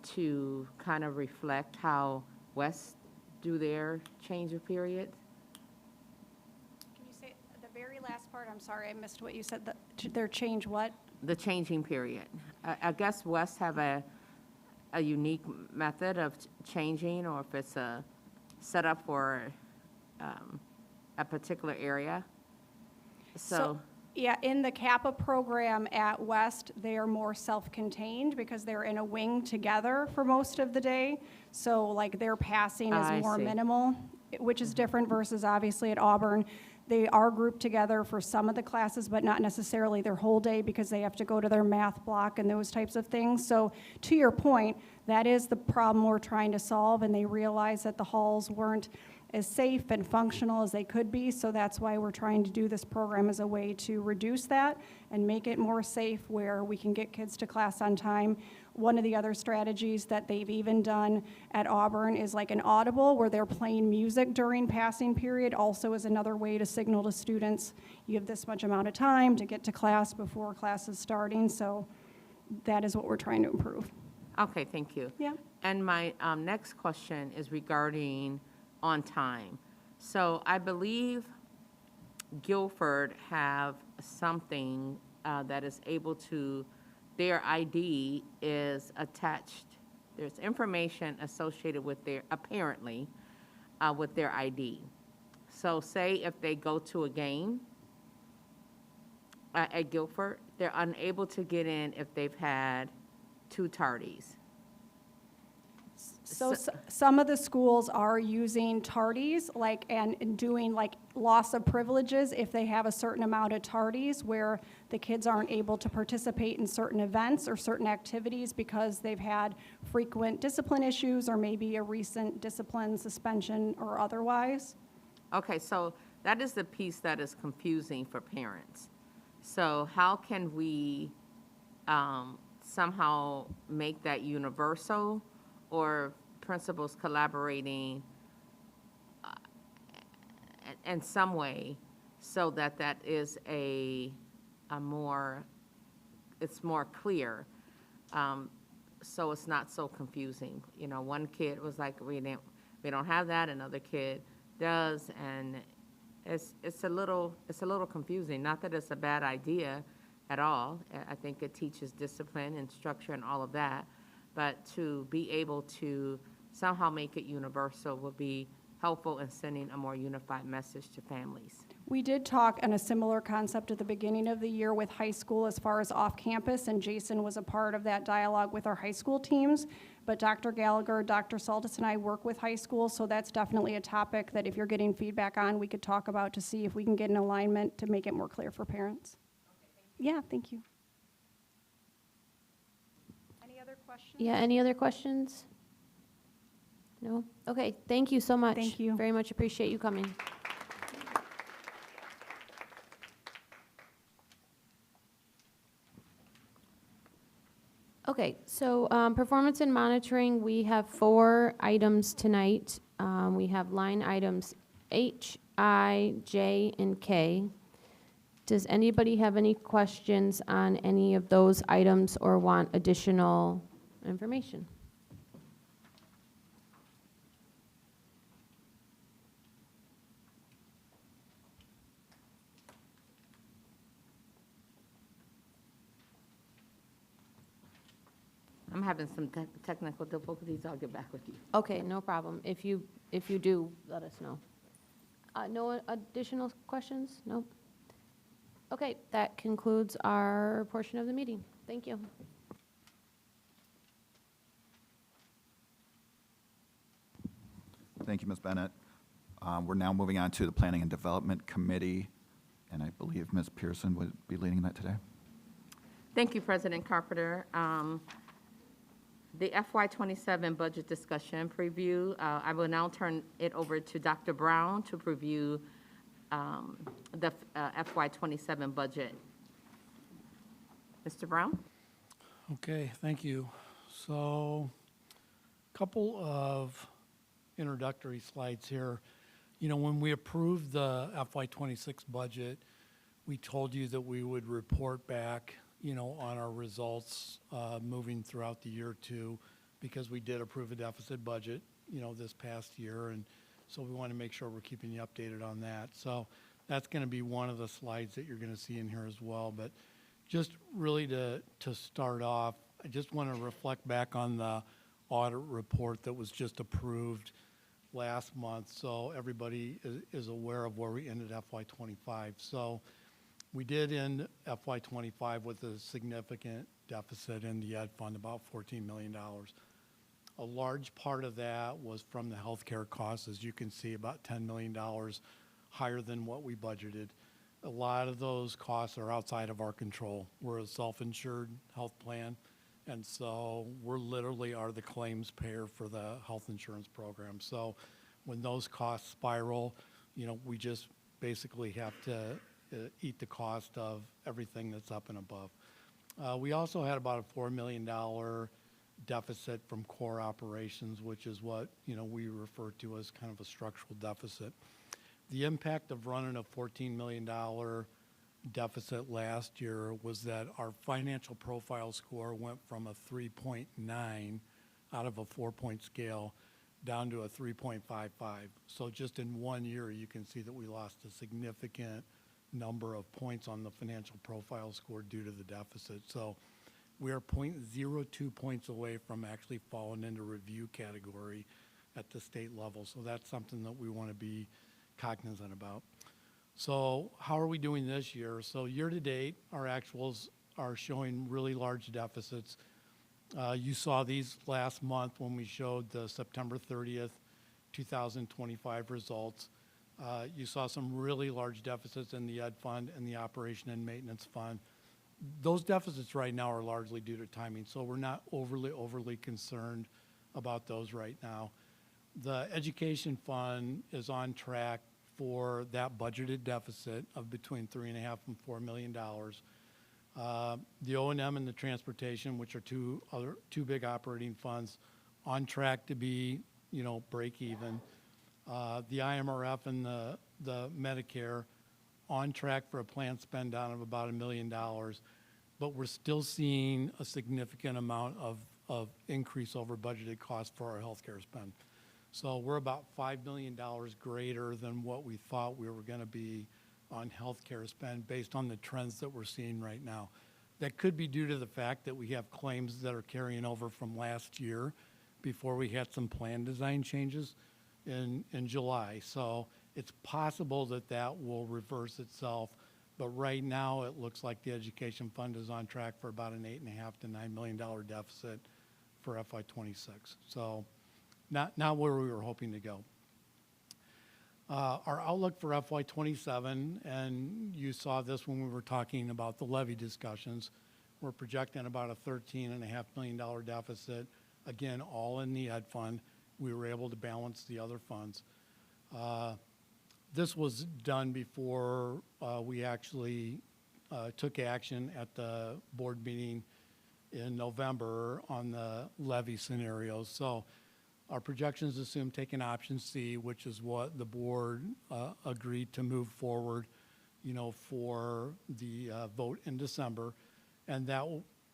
to kind of reflect how West do their change of period? Can you say the very last part? I'm sorry, I missed what you said. Their change what? The changing period. I guess West have a unique method of changing, or if it's a setup for a particular area. So Yeah, in the Kappa program at West, they are more self-contained because they're in a wing together for most of the day. So like their passing I is more see. minimal, which is different versus obviously at Auburn. They are grouped together for some of the classes, but not necessarily their whole day because they have to go to their math block and those types of things. So to your point, that is the problem we're trying to solve, and they realize that the halls weren't as safe and functional as they could be, so that's why we're trying to do this program as a way to reduce that and make it more safe where we can get kids to class on time. One of the other strategies that they've even done at Auburn is like an audible where they're playing music during passing period, also is another way to signal to students, you have this much amount of time to get to class before class is starting, so that is what we're trying to improve. Okay, thank you. Yeah. And my next question is regarding on time. So I believe Guilford have something that is able to, their ID is attached. There's information associated with their, apparently, with their ID. So say if they go to a game at Guilford, they're unable to get in if they've had 2 tardies. So some of the schools are using tardies, like, and doing like loss of privileges if they have a certain amount of tardies where the kids aren't able to participate in certain events or certain activities because they've had frequent discipline issues or maybe a recent discipline suspension or otherwise. Okay, so that is the piece that is confusing for parents. So how can we somehow make that universal, or principals collaborating in some way so that that is a more, it's more clear, so it's not so confusing. You know, one kid was like, we don't have that, another kid does, and it's a little confusing. Not that it's a bad idea at all. I think it teaches discipline and structure and all of that, but to be able to somehow make it universal would be helpful in sending a more unified message to families. We did talk on a similar concept at the beginning of the year with high school as far as off-campus, and Jason was a part of that dialogue with our high school teams. But Dr. Gallagher, Dr. Saltis, and I work with high school, so that's definitely a topic that if you're getting feedback on, we could talk about to see if we can get an alignment to make it more clear for parents. Yeah, thank you. Any other questions? Yeah, any other questions? No? Okay, thank you so much. Thank you. Very much appreciate you coming. Okay, so performance and monitoring, we have 4 items tonight. We have line items H, I, J, and K. Does anybody have any questions on any of those items or want additional information? I'm having some technical difficulties. I'll get back with you. Okay, no problem. If you do, let us know. No additional questions? Nope. Okay, that concludes our portion of the meeting. Thank you. Thank you, Ms. Bennett. We're now moving on to the Planning and Development Committee, and I believe Ms. Pearson would be leading that today. Thank you, President Carpenter. The FY27 budget discussion preview, I will now turn it over to Dr. Brown to preview the FY27 budget. Mr. Brown? Okay, thank you. So, a couple of introductory slides here. You know, when we approved the FY26 budget, we told you that we would report back, you know, on our results moving throughout the year too, because we did approve a deficit budget, you know, this past year, and so we want to make sure we're keeping you updated on that. So that's going to be one of the slides that you're going to see in here as well. But just really to start off, I just want to reflect back on the audit report that was just approved last month, so everybody is aware of where we ended FY25. So we did end FY25 with a significant deficit in the ed fund, about $14 million. A large part of that was from the healthcare costs, as you can see, about $10 million higher than what we budgeted. A lot of those costs are outside of our control. We're a self-insured health plan, and so we're literally are the claims payer for the health insurance program. So when those costs spiral, you know, we just basically have to eat the cost of everything that's up and above. We also had about a $4 million deficit from core operations, which is what, you know, we refer to as kind of a structural deficit. The impact of running a $14 million deficit last year was that our financial profile score went from a 3.9 out of a 4-point scale down to a 3.55. So just in 1 year, you can see that we lost a significant number of points on the financial profile score due to the deficit. So we are 0.02 points away from actually falling into review category at the state level. So that's something that we want to be cognizant about. So how are we doing this year? So year to date, our actuals are showing really large deficits. You saw these last month when we showed the September 30th, 2025 results. You saw some really large deficits in the ed fund and the operation and maintenance fund. Those deficits right now are largely due to timing, so we're not overly concerned about those right now. The education fund is on track for that budgeted deficit of between $3.5 and $4 million. The O&M and the transportation, which are two big operating funds, on track to be, you know, break even. The IMRF and the Medicare on track for a planned spend down of about $1 million, but we're still seeing a significant amount of increase over budgeted costs for our healthcare spend. So we're about $5 million greater than what we thought we were going to be on healthcare spend based on the trends that we're seeing right now. That could be due to the fact that we have claims that are carrying over from last year before we had some plan design changes in July. So it's possible that that will reverse itself, but right now it looks like the education fund is on track for about an $8.5 to $9 million deficit for FY26. So not where we were hoping to go. Our outlook for FY27, and you saw this when we were talking about the levy discussions, we're projecting about a $13.5 million deficit, again, all in the ed fund. We were able to balance the other funds. This was done before we actually took action at the board meeting in November on the levy scenarios. So our projections assume taking option C, which is what the board agreed to move forward, you know, for the vote in December, and that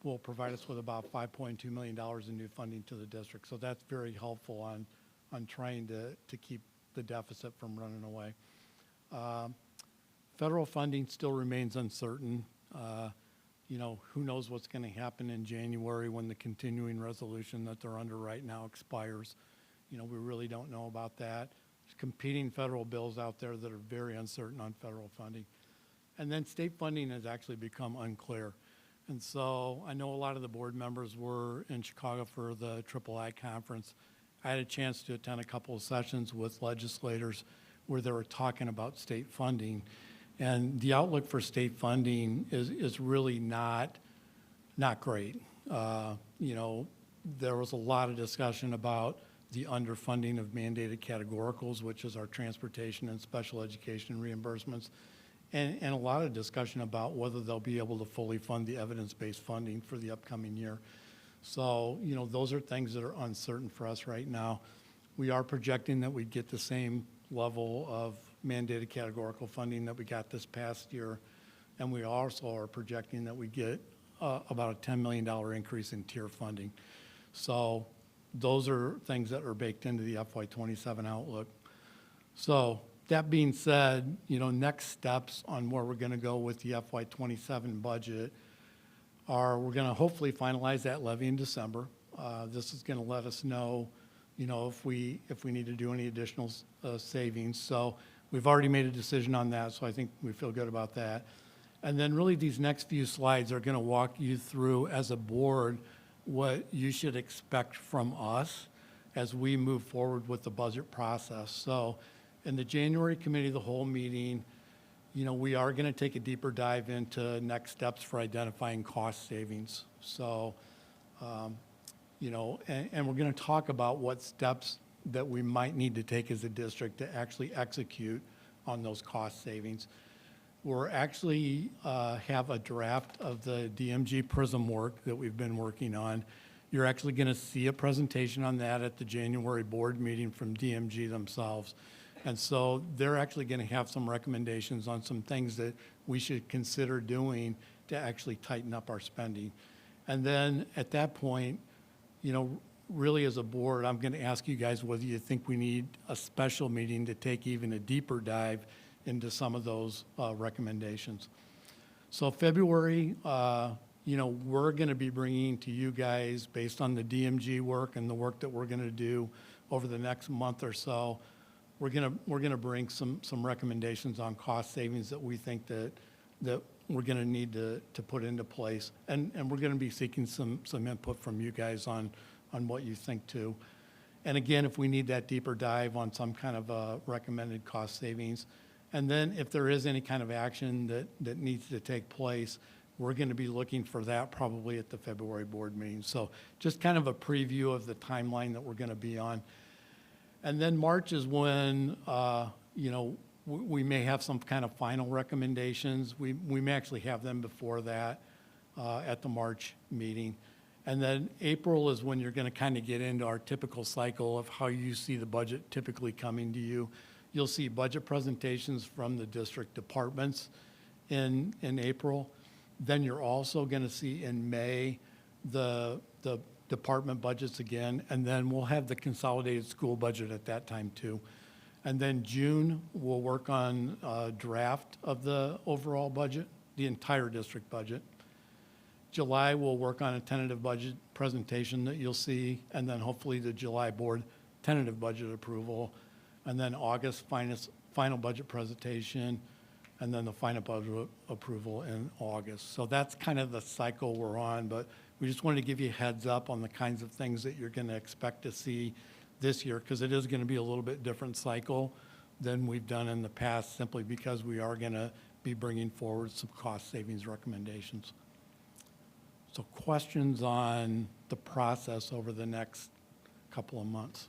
will provide us with about $5.2 million in new funding to the district. So that's very helpful on trying to keep the deficit from running away. Federal funding still remains uncertain. who knows what's going to happen in January when the continuing resolution that they're under right now expires. We really don't know about that. There's competing federal bills out there that are very uncertain on federal funding. And then state funding has actually become unclear. And so I know a lot of the board members were in Chicago for the III conference. I had a chance to attend a couple of sessions with legislators where they were talking about state funding. And the outlook for state funding is really not great. There was a lot of discussion about the underfunding of mandated categoricals, which is our transportation and special education reimbursements, and a lot of discussion about whether they'll be able to fully fund the evidence-based funding for the upcoming year. So, those are things that are uncertain for us right now. We are projecting that we'd get the same level of mandated categorical funding that we got this past year, and we also are projecting that we get about a $10 million increase in tier funding. So those are things that are baked into the FY27 outlook. So that being said, next steps on where we're going to go with the FY27 budget are we're going to hopefully finalize that levy in December. This is going to let us know, if we need to do any additional savings. So we've already made a decision on that, so I think we feel good about that. And then really these next few slides are going to walk you through as a board what you should expect from us as we move forward with the budget process. So in the January Committee of the Whole meeting, we are going to take a deeper dive into next steps for identifying cost savings. So, and we're going to talk about what steps that we might need to take as a district to actually execute on those cost savings. We're actually have a draft of the DMG PRISM work that we've been working on. You're actually going to see a presentation on that at the January board meeting from DMG themselves. And so they're actually going to have some recommendations on some things that we should consider doing to actually tighten up our spending. And then at that point, really as a board, I'm going to ask you guys whether you think we need a special meeting to take even a deeper dive into some of those recommendations. So February, we're going to be bringing to you guys, based on the DMG work and the work that we're going to do over the next month or so, we're going to bring some recommendations on cost savings that we think that we're going to need to put into place, and we're going to be seeking some input from you guys on what you think too. And again, if we need that deeper dive on some kind of recommended cost savings, and then if there is any kind of action that needs to take place, we're going to be looking for that probably at the February board meeting. So just kind of a preview of the timeline that we're going to be on. And then March is when, we may have some kind of final recommendations. We may actually have them before that at the March meeting. And then April is when you're going to kind of get into our typical cycle of how you see the budget typically coming to you. You'll see budget presentations from the district departments in April. Then you're also going to see in May the department budgets again, and then we'll have the consolidated school budget at that time too. And then June, we'll work on a draft of the overall budget, the entire district budget. July, we'll work on a tentative budget presentation that you'll see, and then hopefully the July board tentative budget approval. And then August, final budget presentation, and then the final budget approval in August. So that's kind of the cycle we're on, but we just wanted to give you a heads up on the kinds of things that you're going to expect to see this year, because it is going to be a little bit different cycle than we've done in the past, simply because we are going to be bringing forward some cost savings recommendations. So questions on the process over the next couple of months?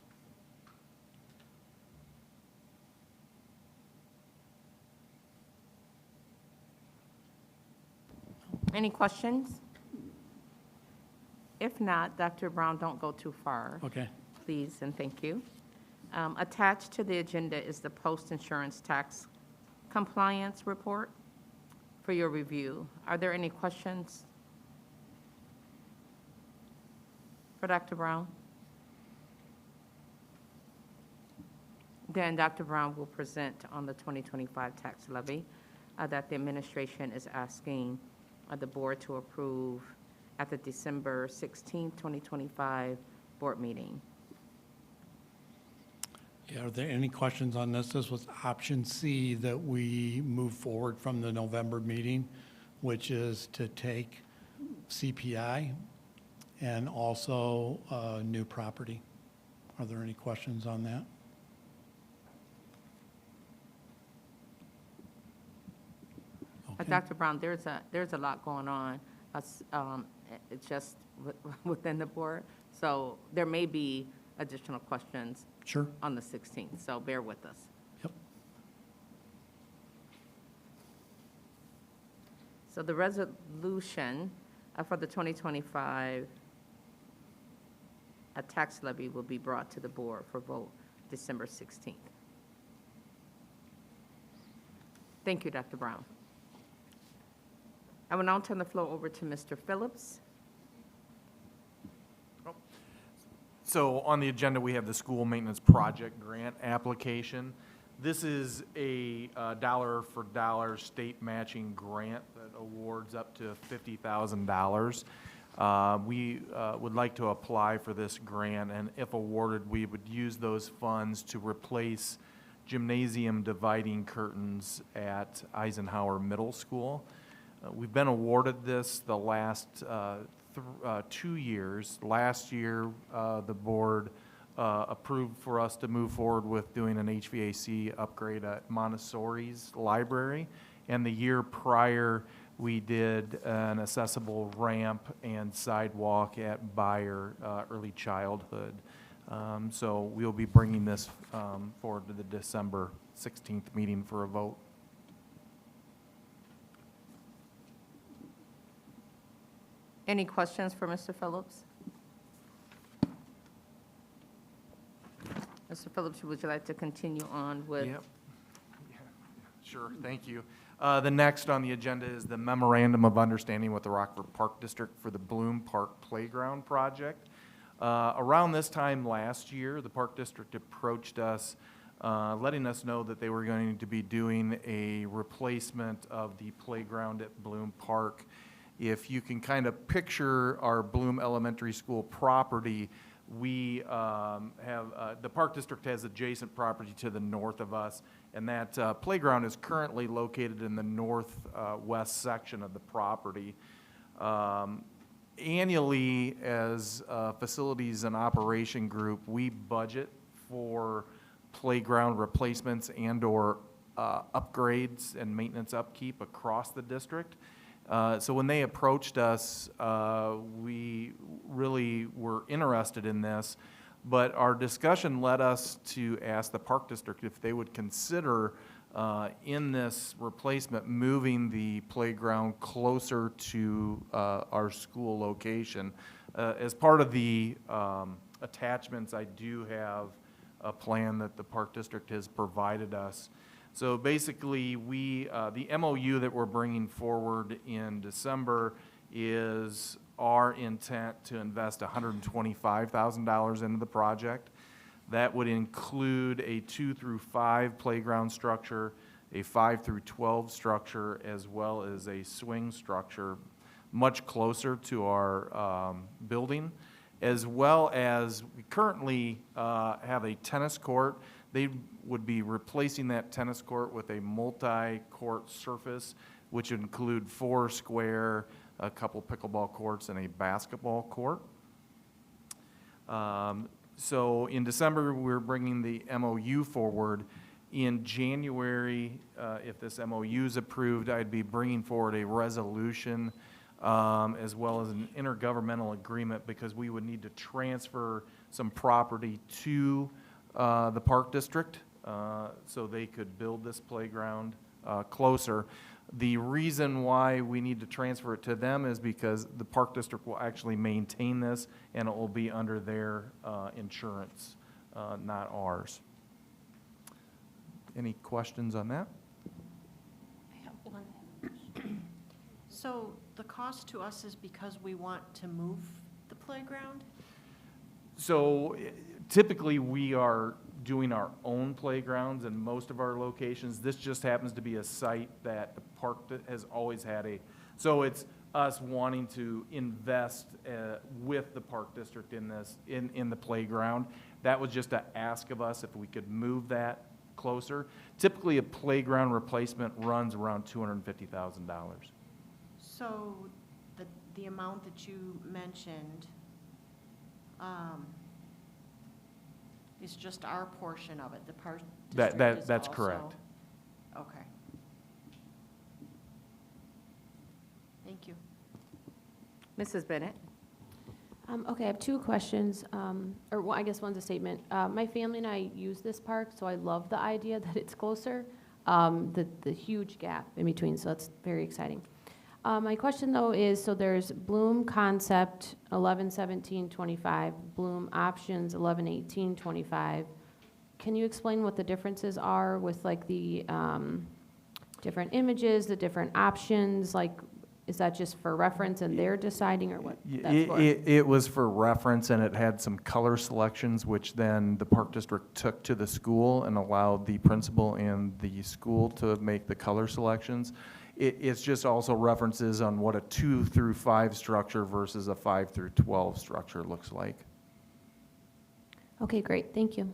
Any questions? If not, Dr. Brown, don't go too far. Okay. Please and thank you. Attached to the agenda is the post-insurance tax compliance report for your review. Are there any questions for Dr. Brown? Then Dr. Brown will present on the 2025 tax levy that the administration is asking of the board to approve at the December 16, 2025 board meeting. Yeah, are there any questions on this? This was option C that we move forward from the November meeting, which is to take CPI and also new property. Are there any questions on that? Okay. Dr. Brown, there's a lot going on, it's just within the board, so there may be additional questions Sure. on the 16th, so bear with us. Yep. So the resolution for the 2025 tax levy will be brought to the board for vote December 16th. Thank you, Dr. Brown. I will now turn the floor over to Mr. Phillips. So on the agenda, we have the school maintenance project grant application. This is a dollar for dollar state matching grant that awards up to $50,000. We would like to apply for this grant, and if awarded, we would use those funds to replace gymnasium dividing curtains at Eisenhower Middle School. We've been awarded this the last 2 years. Last year, the board approved for us to move forward with doing an HVAC upgrade at Montessori's library. And the year prior, we did an accessible ramp and sidewalk at Bayer Early Childhood. So we'll be bringing this forward to the December 16th meeting for a vote. Any questions for Mr. Phillips? Mr. Phillips, would you like to continue on with? Yep. Sure, thank you. The next on the agenda is the memorandum of understanding with the Rockford Park District for the Bloom Park Playground project. Around this time last year, the Park District approached us, letting us know that they were going to be doing a replacement of the playground at Bloom Park. If you can kind of picture our Bloom Elementary School property, we the Park District has adjacent property to the north of us, and that playground is currently located in the northwest section of the property. Annually, as Facilities and Operation Group, we budget for playground replacements and/or upgrades and maintenance upkeep across the district. So when they approached us, we really were interested in this, but our discussion led us to ask the Park District if they would consider in this replacement moving the playground closer to our school location. As part of the attachments, I do have a plan that the Park District has provided us. So basically, the MOU that we're bringing forward in December is our intent to invest $125,000 into the project. That would include a 2 through 5 playground structure, a 5 through 12 structure, as well as a swing structure much closer to our building, as well as we currently have a tennis court. They would be replacing that tennis court with a multi-court surface, which would include 4 square, a couple pickleball courts, and a basketball court. So in December, we're bringing the MOU forward. In January, if this MOU is approved, I'd be bringing forward a resolution as well as an intergovernmental agreement, because we would need to transfer some property to the Park District so they could build this playground closer. The reason why we need to transfer it to them is because the Park District will actually maintain this, and it will be under their insurance, not ours. Any questions on that? I have one. So the cost to us is because we want to move the playground? So typically, we are doing our own playgrounds in most of our locations. This just happens to be a site that the park has always had so it's us wanting to invest with the Park District in this, in the playground. That was just an ask of us if we could move that closer. Typically, a playground replacement runs around $250,000. So the amount that you mentioned is just our portion of it, the Park District is That's also- correct. Okay. Thank you. Mrs. Bennett? Okay, I have two questions, or well, I guess one's a statement. My family and I use this park, so I love the idea that it's closer, the huge gap in between, so that's very exciting. My question, though, is, so there's Bloom Concept 11/17/25, Bloom Options 11/18/25. Can you explain what the differences are with, like, the different images, the different options? Like, is that just for reference and they're deciding, or what that's for? It was for reference, and it had some color selections, which then the Park District took to the school and allowed the principal and the school to make the color selections. It's just also references on what a 2 through 5 structure versus a 5 through 12 structure looks like. Okay, great, thank you.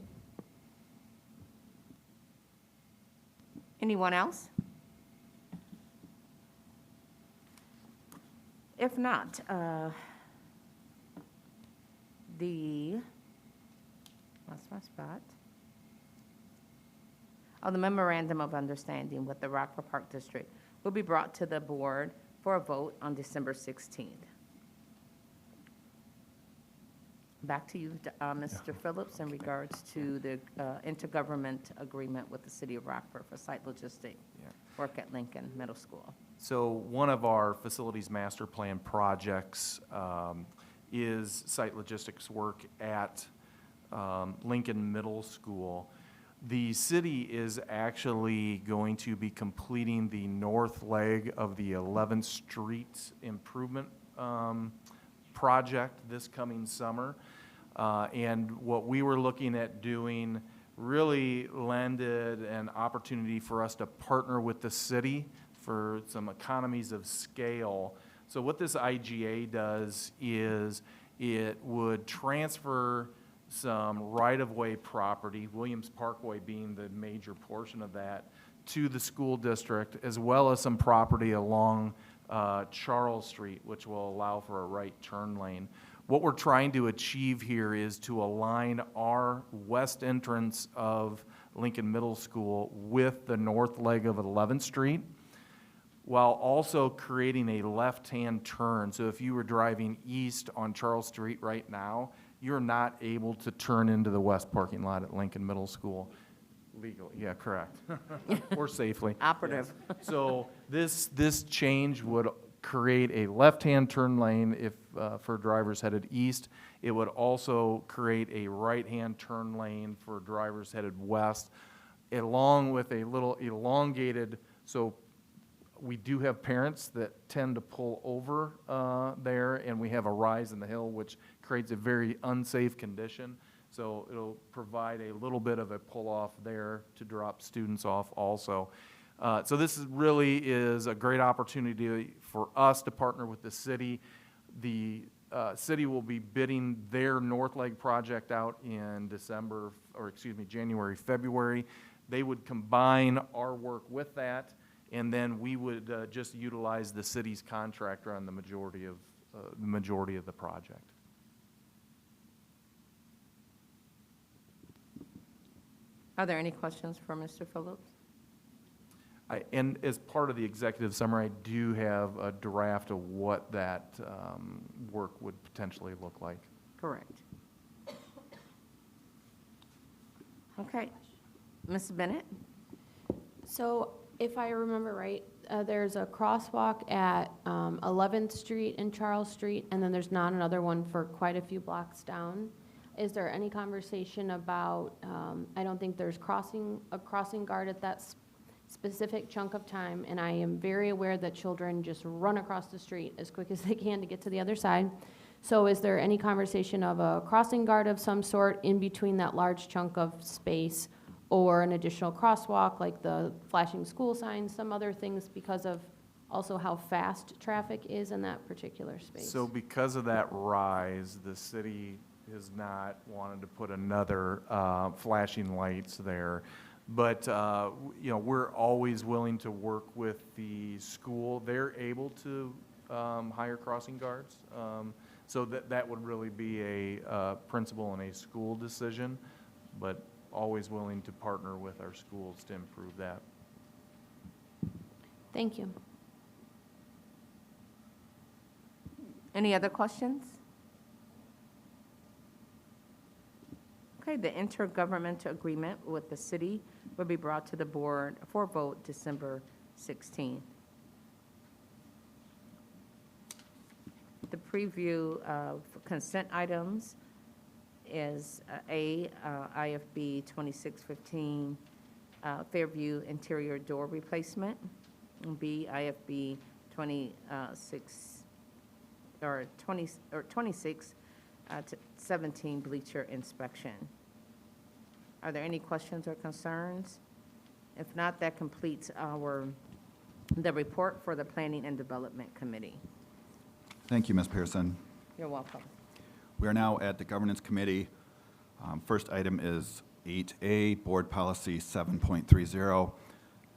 Anyone else? If not, what's my spot? Oh, the memorandum of understanding with the Rockford Park District will be brought to the board for a vote on December 16th. Back to you, Mr. Phillips, in regards to the intergovernment agreement with the city of Rockford for site logistic work at Lincoln Middle School. So one of our facilities master plan projects is site logistics work at Lincoln Middle School. The city is actually going to be completing the north leg of the 11th Street improvement project this coming summer. And what we were looking at doing really lended an opportunity for us to partner with the city for some economies of scale. So what this IGA does is it would transfer some right-of-way property, Williams Parkway being the major portion of that, to the school district, as well as some property along Charles Street, which will allow for a right turn lane. What we're trying to achieve here is to align our west entrance of Lincoln Middle School with the north leg of 11th Street, while also creating a left-hand turn. So if you were driving east on Charles Street right now, you're not able to turn into the west parking lot at Lincoln Middle School legally. Yeah, correct. Or safely. Operative. Yes. So this change would create a left-hand turn lane if for drivers headed east. It would also create a right-hand turn lane for drivers headed west, along with a little elongated, so we do have parents that tend to pull over there, and we have a rise in the hill, which creates a very unsafe condition. So it'll provide a little bit of a pull-off there to drop students off also. So this really is a great opportunity for us to partner with the city. The city will be bidding their North Leg project out in January, February. They would combine our work with that, and then we would just utilize the city's contractor on the majority of the project. Are there any questions for Mr. Phillips? And as part of the executive summary, I do have a draft of what that work would potentially look like. Correct. Okay. Ms. Bennett? So if I remember right, there's a crosswalk at 11th Street and Charles Street, and then there's not another one for quite a few blocks down. Is there any conversation about, I don't think there's a crossing guard at that specific chunk of time, and I am very aware that children just run across the street as quick as they can to get to the other side. So is there any conversation of a crossing guard of some sort in between that large chunk of space, or an additional crosswalk like the flashing school signs, some other things because of also how fast traffic is in that particular space? So because of that rise, the city has not wanted to put another flashing lights there. But, you know, we're always willing to work with the school. They're able to hire crossing guards. So that would really be a principal and a school decision, but always willing to partner with our schools to improve that. Thank you. Any other questions? Okay, the intergovernmental agreement with the city will be brought to the board for vote December 16th. The preview of consent items is A, IFB 2615, Fairview interior door replacement. B, IFB 26 to 17 bleacher inspection. Are there any questions or concerns? If not, that completes the report for the Planning and Development Committee. Thank you, Ms. Pearson. You're welcome. We are now at the Governance Committee. First item is 8A, Board Policy 7.30.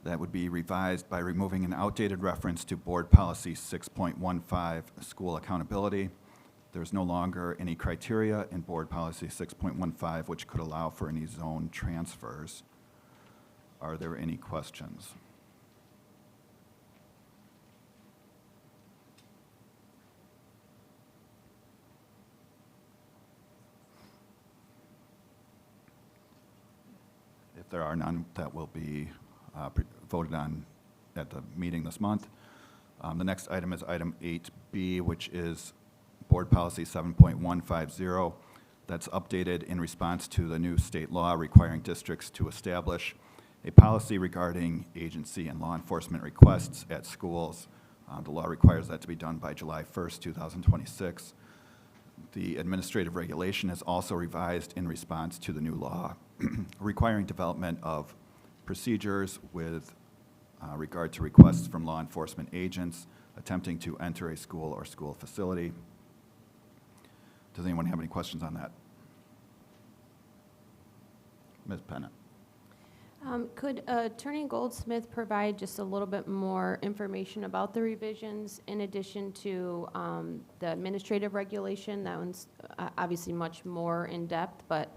That would be revised by removing an outdated reference to Board Policy 6.15, School Accountability. There's no longer any criteria in Board Policy 6.15 which could allow for any zone transfers. Are there any questions? If there are none, that will be voted on at the meeting this month. The next item is item 8B, which is Board Policy 7.150. That's updated in response to the new state law requiring districts to establish a policy regarding agency and law enforcement requests at schools. The law requires that to be done by July 1st, 2026. The administrative regulation is also revised in response to the new law requiring development of procedures with regard to requests from law enforcement agents attempting to enter a school or school facility. Does anyone have any questions on that? Ms. Pennant. Could Attorney Goldsmith provide just a little bit more information about the revisions in addition to the administrative regulation? That one's obviously much more in-depth, but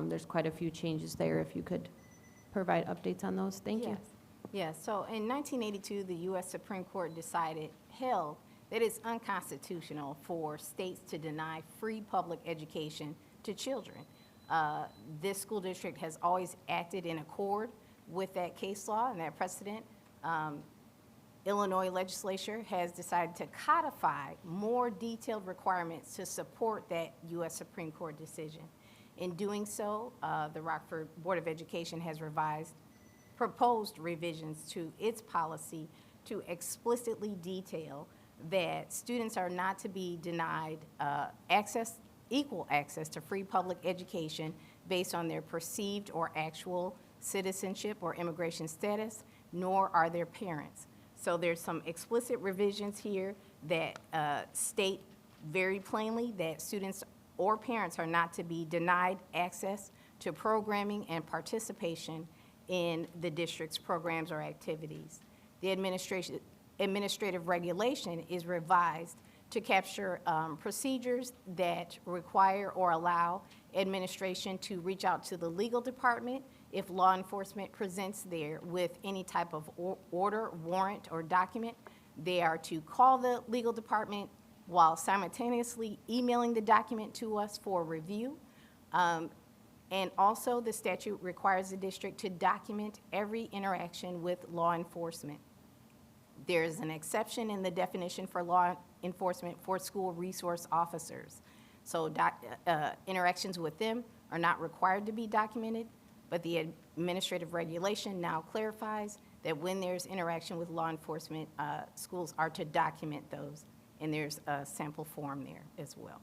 there's quite a few changes there. If you could provide updates on those. Thank you. Yes, so in 1982, the U.S. Supreme Court held that it's unconstitutional for states to deny free public education to children. This school district has always acted in accord with that case law and that precedent. Illinois legislature has decided to codify more detailed requirements to support that U.S. Supreme Court decision. In doing so, the Rockford Board of Education has proposed revisions to its policy to explicitly detail that students are not to be denied equal access to free public education based on their perceived or actual citizenship or immigration status, nor are their parents. So there's some explicit revisions here that state very plainly that students or parents are not to be denied access to programming and participation in the district's programs or activities. The administrative regulation is revised to capture procedures that require or allow administration to reach out to the legal department if law enforcement presents there with any type of order, warrant, or document. They are to call the legal department while simultaneously emailing the document to us for review. And also, the statute requires the district to document every interaction with law enforcement. There is an exception in the definition for law enforcement for school resource officers. So interactions with them are not required to be documented, but the administrative regulation now clarifies that when there's interaction with law enforcement, schools are to document those, and there's a sample form there as well.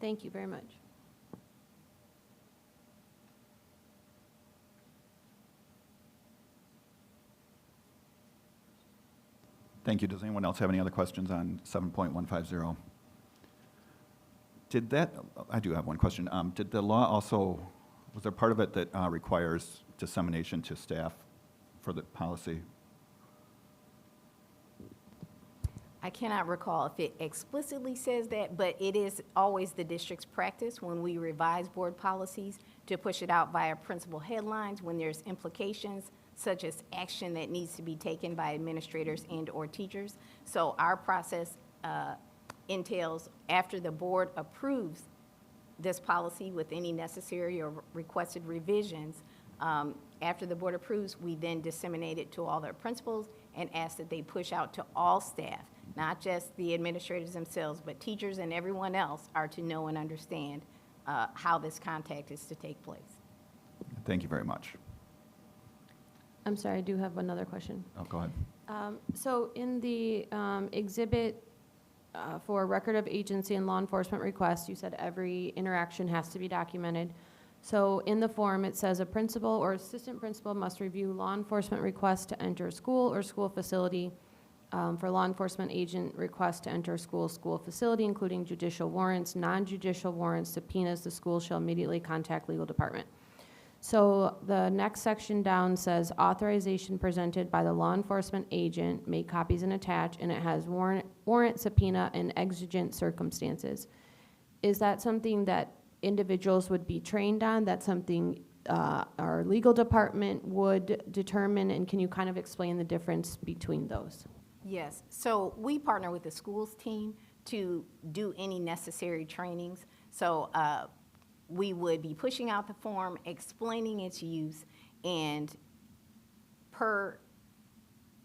Thank you very much. Thank you. Does anyone else have any other questions on 7.150? I do have one question. Did the law also, was there part of it that requires dissemination to staff for the policy? I cannot recall if it explicitly says that, but it is always the district's practice when we revise board policies to push it out via principal headlines when there's implications such as action that needs to be taken by administrators and/or teachers. So our process entails, after the board approves this policy with any necessary or requested revisions, after the board approves, we then disseminate it to all their principals and ask that they push out to all staff, not just the administrators themselves, but teachers and everyone else are to know and understand how this contact is to take place. Thank you very much. I'm sorry, I do have another question. Oh, go ahead. So in the exhibit for record of agency and law enforcement requests, you said every interaction has to be documented. So in the form, it says a principal or assistant principal must review law enforcement requests to enter school or school facility. For law enforcement agent requests to enter school facility, including judicial warrants, non-judicial warrants, subpoenas, the school shall immediately contact legal department. So the next section down says authorization presented by the law enforcement agent, make copies and attach, and it has warrant, subpoena, and exigent circumstances. Is that something that individuals would be trained on? That's something our legal department would determine, and can you kind of explain the difference between those? Yes, so we partner with the schools team to do any necessary trainings. So we would be pushing out the form, explaining its use, and per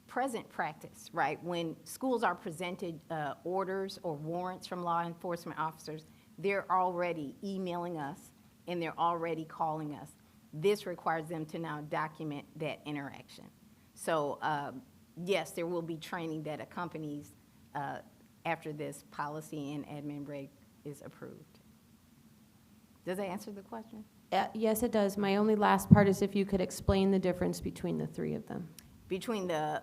present practice, right, when schools are presented orders or warrants from law enforcement officers, they're already emailing us and they're already calling us. This requires them to now document that interaction. So yes, there will be training that accompanies after this policy and admin reg is approved. Does that answer the question? Yes, it does. My only last part is if you could explain the difference between the three of them. Between the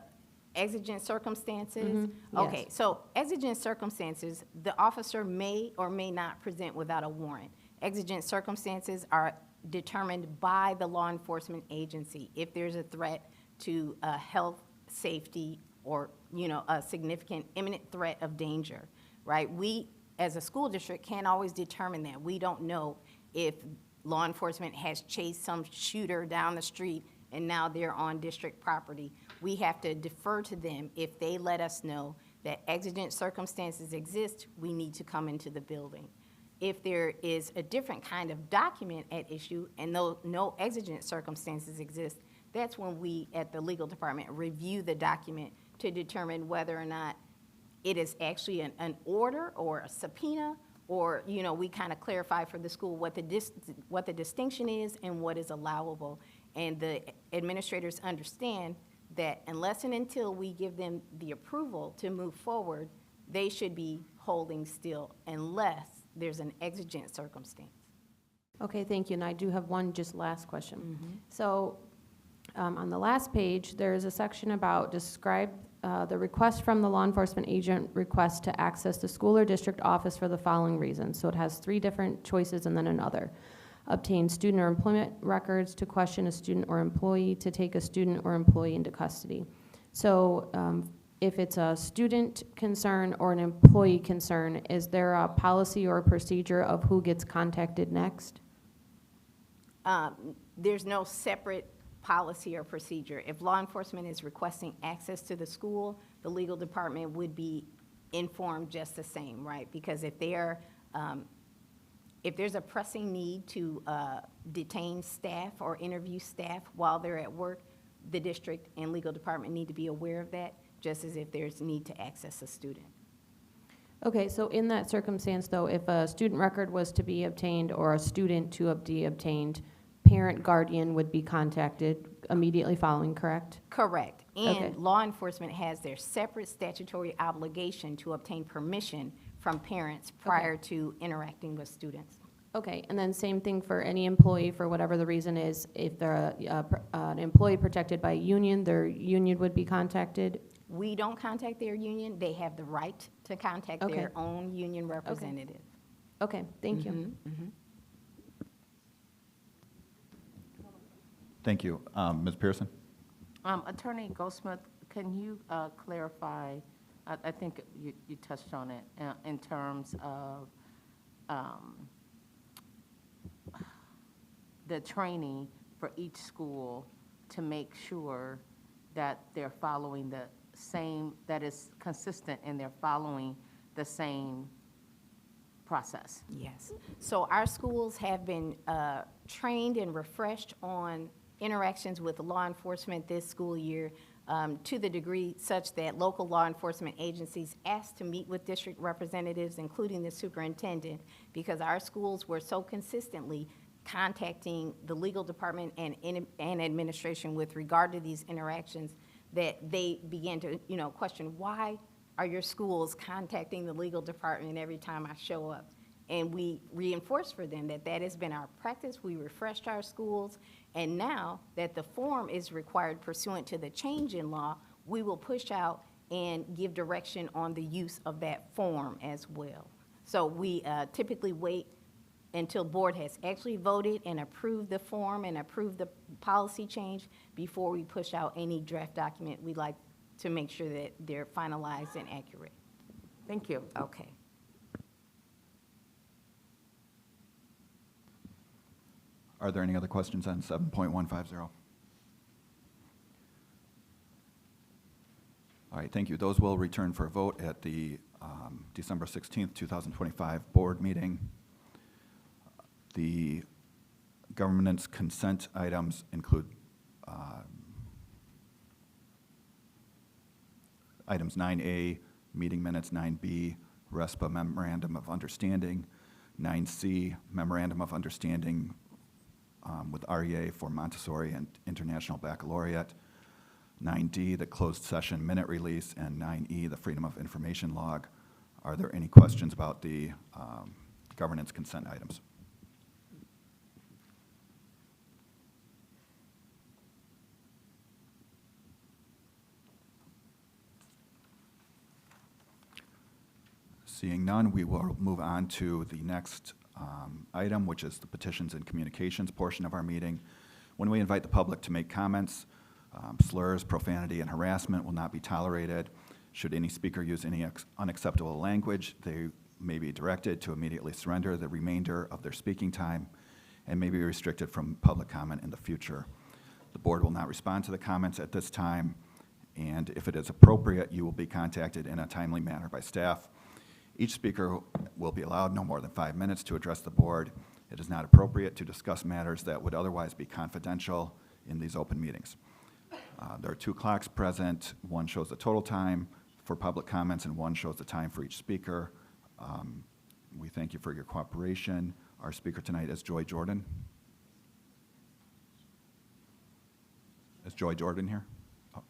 exigent circumstances? Mm-hmm. Okay, Yes. so exigent circumstances, the officer may or may not present without a warrant. Exigent circumstances are determined by the law enforcement agency. If there's a threat to health, safety, or, you know, a significant imminent threat of danger, right? We, as a school district, can't always determine that. We don't know if law enforcement has chased some shooter down the street and now they're on district property. We have to defer to them. If they let us know that exigent circumstances exist, we need to come into the building. If there is a different kind of document at issue and no exigent circumstances exist, that's when we at the legal department review the document to determine whether or not it is actually an order or a subpoena, or, you know, we kind of clarify for the school what the distinction is and what is allowable. And the administrators understand that unless and until we give them the approval to move forward, they should be holding still unless there's an exigent circumstance. Okay, thank you. And I do have one just last question. So on the last page, there is a section about describe the request from the law enforcement agent request to access the school or district office for the following reasons. So it has 3 different choices and then another. Obtain student or employment records, to question a student or employee, to take a student or employee into custody. So if it's a student concern or an employee concern, is there a policy or a procedure of who gets contacted next? There's no separate policy or procedure. If law enforcement is requesting access to the school, the legal department would be informed just the same, right? Because if they're if there's a pressing need to detain staff or interview staff while they're at work, the district and legal department need to be aware of that, just as if there's need to access a student. Okay, so in that circumstance, though, if a student record was to be obtained or a student to be obtained, parent guardian would be contacted immediately following, correct? Correct. And Okay. law enforcement has their separate statutory obligation to obtain permission from parents prior to interacting with students. Okay, and then same thing for any employee, for whatever the reason is, if they're an employee protected by a union, their union would be contacted? We don't contact their union. They have the right to contact Okay. their own union representative. Okay, thank you. Mhm. Thank you. Ms. Pearson? Attorney Goldsmith, can you clarify, I think you touched on it, in terms of the training for each school to make sure that they're following the same, that is consistent and they're following the same process? Yes. So our schools have been trained and refreshed on interactions with law enforcement this school year, to the degree such that local law enforcement agencies asked to meet with district representatives, including the superintendent, because our schools were so consistently contacting the legal department and administration with regard to these interactions that they began to, question, why are your schools contacting the legal department every time I show up? And we reinforced for them that that has been our practice. We refreshed our schools. And now that the form is required pursuant to the change in law, we will push out and give direction on the use of that form as well. So we typically wait until board has actually voted and approved the form and approved the policy change before we push out any draft document. We like to make sure that they're finalized and accurate. Thank you. Okay. Are there any other questions on 7.150? All right, thank you. Those will return for a vote at the December 16th, 2025 board meeting. The governance consent items include items 9A, meeting minutes, 9B, RESPA Memorandum of Understanding, 9C, Memorandum of Understanding with REA for Montessori and International Baccalaureate, 9D, the closed session minute release, and 9E, the Freedom of Information log. Are there any questions about the governance consent items? Seeing none, we will move on to the next item, which is the petitions and communications portion of our meeting. When we invite the public to make comments, slurs, profanity, and harassment will not be tolerated. Should any speaker use any unacceptable language, they may be directed to immediately surrender the remainder of their speaking time and may be restricted from public comment in the future. The board will not respond to the comments at this time, and if it is appropriate, you will be contacted in a timely manner by staff. Each speaker will be allowed no more than 5 minutes to address the board. It is not appropriate to discuss matters that would otherwise be confidential in these open meetings. There are 2 clocks present. One shows the total time for public comments and one shows the time for each speaker. We thank you for your cooperation. Our speaker tonight is Joy Jordan. Is Joy Jordan here? Oh.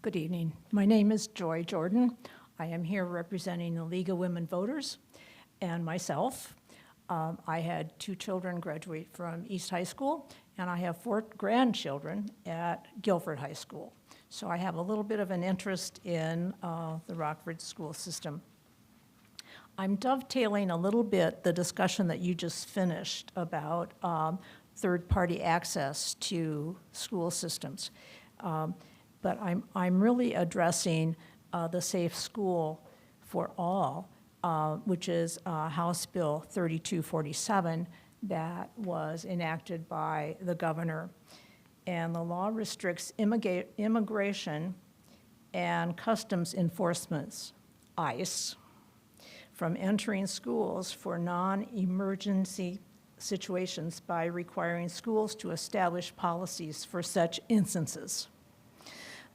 Good evening. My name is Joy Jordan. I am here representing the League of Women Voters and myself. I had 2 children graduate from East High School, and I have 4 grandchildren at Guilford High School. So I have a little bit of an interest in the Rockford school system. I'm dovetailing a little bit the discussion that you just finished about third-party access to school systems. But I'm really addressing the Safe School for All, which is House Bill 3247 that was enacted by the governor. And the law restricts immigration and customs enforcements, ICE, from entering schools for non-emergency situations by requiring schools to establish policies for such instances.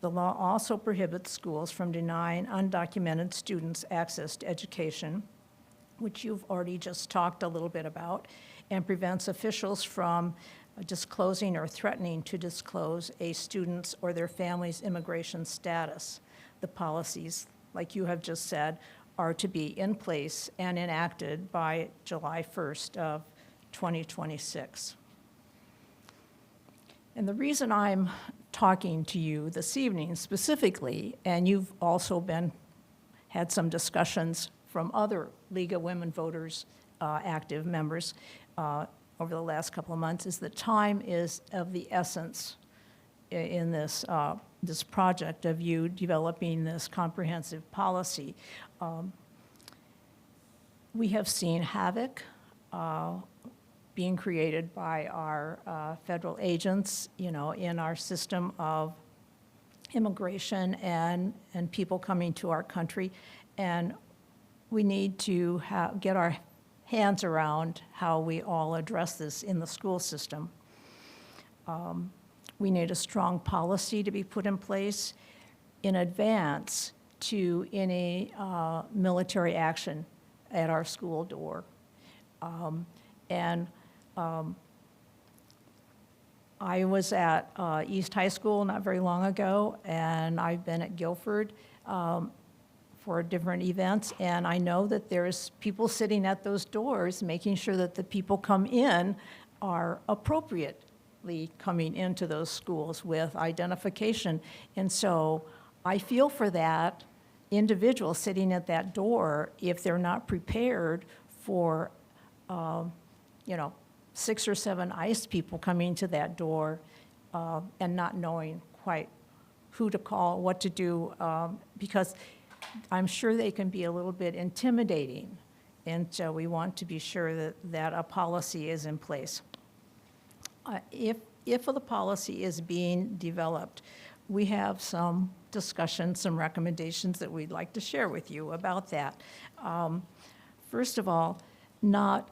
The law also prohibits schools from denying undocumented students access to education, which you've already just talked a little bit about, and prevents officials from disclosing or threatening to disclose a student's or their family's immigration status. The policies, like you have just said, are to be in place and enacted by July 1st of 2026. And the reason I'm talking to you this evening specifically, and you've also had some discussions from other League of Women Voters active members over the last couple of months, is that time is of the essence in this project of you developing this comprehensive policy. We have seen havoc being created by our federal agents, in our system of immigration and people coming to our country. And we need to get our hands around how we all address this in the school system. We need a strong policy to be put in place in advance to any military action at our school door. I was at East High School not very long ago, and I've been at Guilford for different events, and I know that there's people sitting at those doors making sure that the people come in are appropriately coming into those schools with identification. And so I feel for that individual sitting at that door if they're not prepared for, 6 or 7 ICE people coming to that door and not knowing quite who to call, what to do, because I'm sure they can be a little bit intimidating. And so we want to be sure that a policy is in place. If the policy is being developed, we have some discussion, some recommendations that we'd like to share with you about that. First of all, not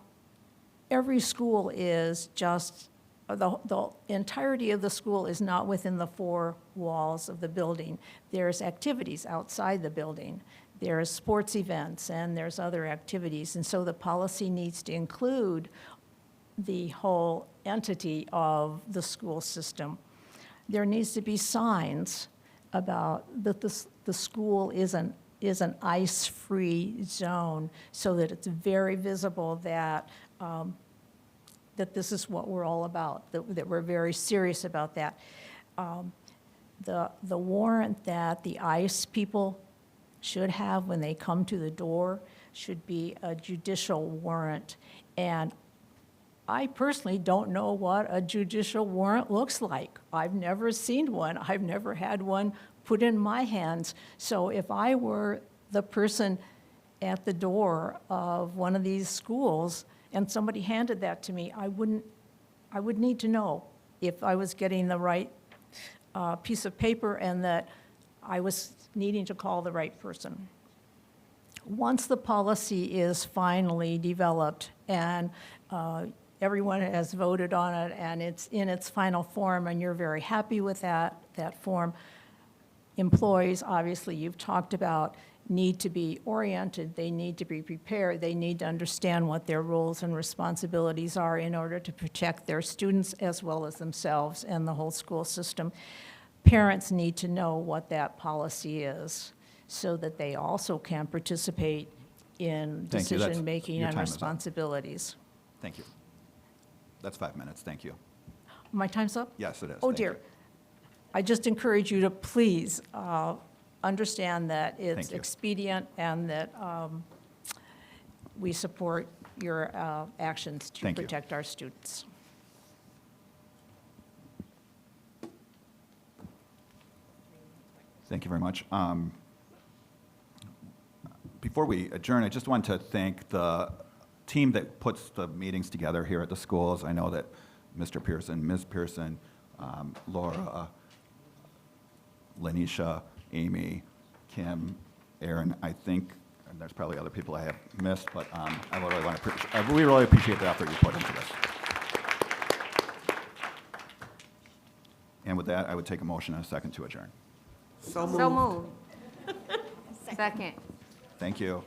every school is just, the entirety of the school is not within the 4 walls of the building. There's activities outside the building. There's sports events and there's other activities. And so the policy needs to include the whole entity of the school system. There needs to be signs about that the school is an ICE-free zone so that it's very visible that that this is what we're all about, that we're very serious about that. The warrant that the ICE people should have when they come to the door should be a judicial warrant. And I personally don't know what a judicial warrant looks like. I've never seen one. I've never had one put in my hands. So if I were the person at the door of one of these schools and somebody handed that to me, I would need to know if I was getting the right piece of paper and that I was needing to call the right person. Once the policy is finally developed and everyone has voted on it and it's in its final form and you're very happy with that form, employees, obviously you've talked about, need to be oriented, they need to be prepared, they need to understand what their roles and responsibilities are in order to protect their students as well as themselves and the whole school system. Parents need to know what that policy is so that they also can participate in Thank you. decision-making Your and time is up. responsibilities. Thank you. That's 5 minutes. Thank you. My time's up? Yes, it is. Oh Thank dear. you. I just encourage you to please understand that it's Thank you. expedient and that we support your actions to Thank you. protect our students. Thank you very much. Before we adjourn, I just want to thank the team that puts the meetings together here at the schools. I know that Mr. Pearson, Ms. Pearson, Laura, Lanisha, Amy, Kim, Aaron, I think, and there's probably other people I have missed, but we really appreciate the effort you put into this. And with that, I would take a motion and a second to adjourn. So So moved. Second. Thank you.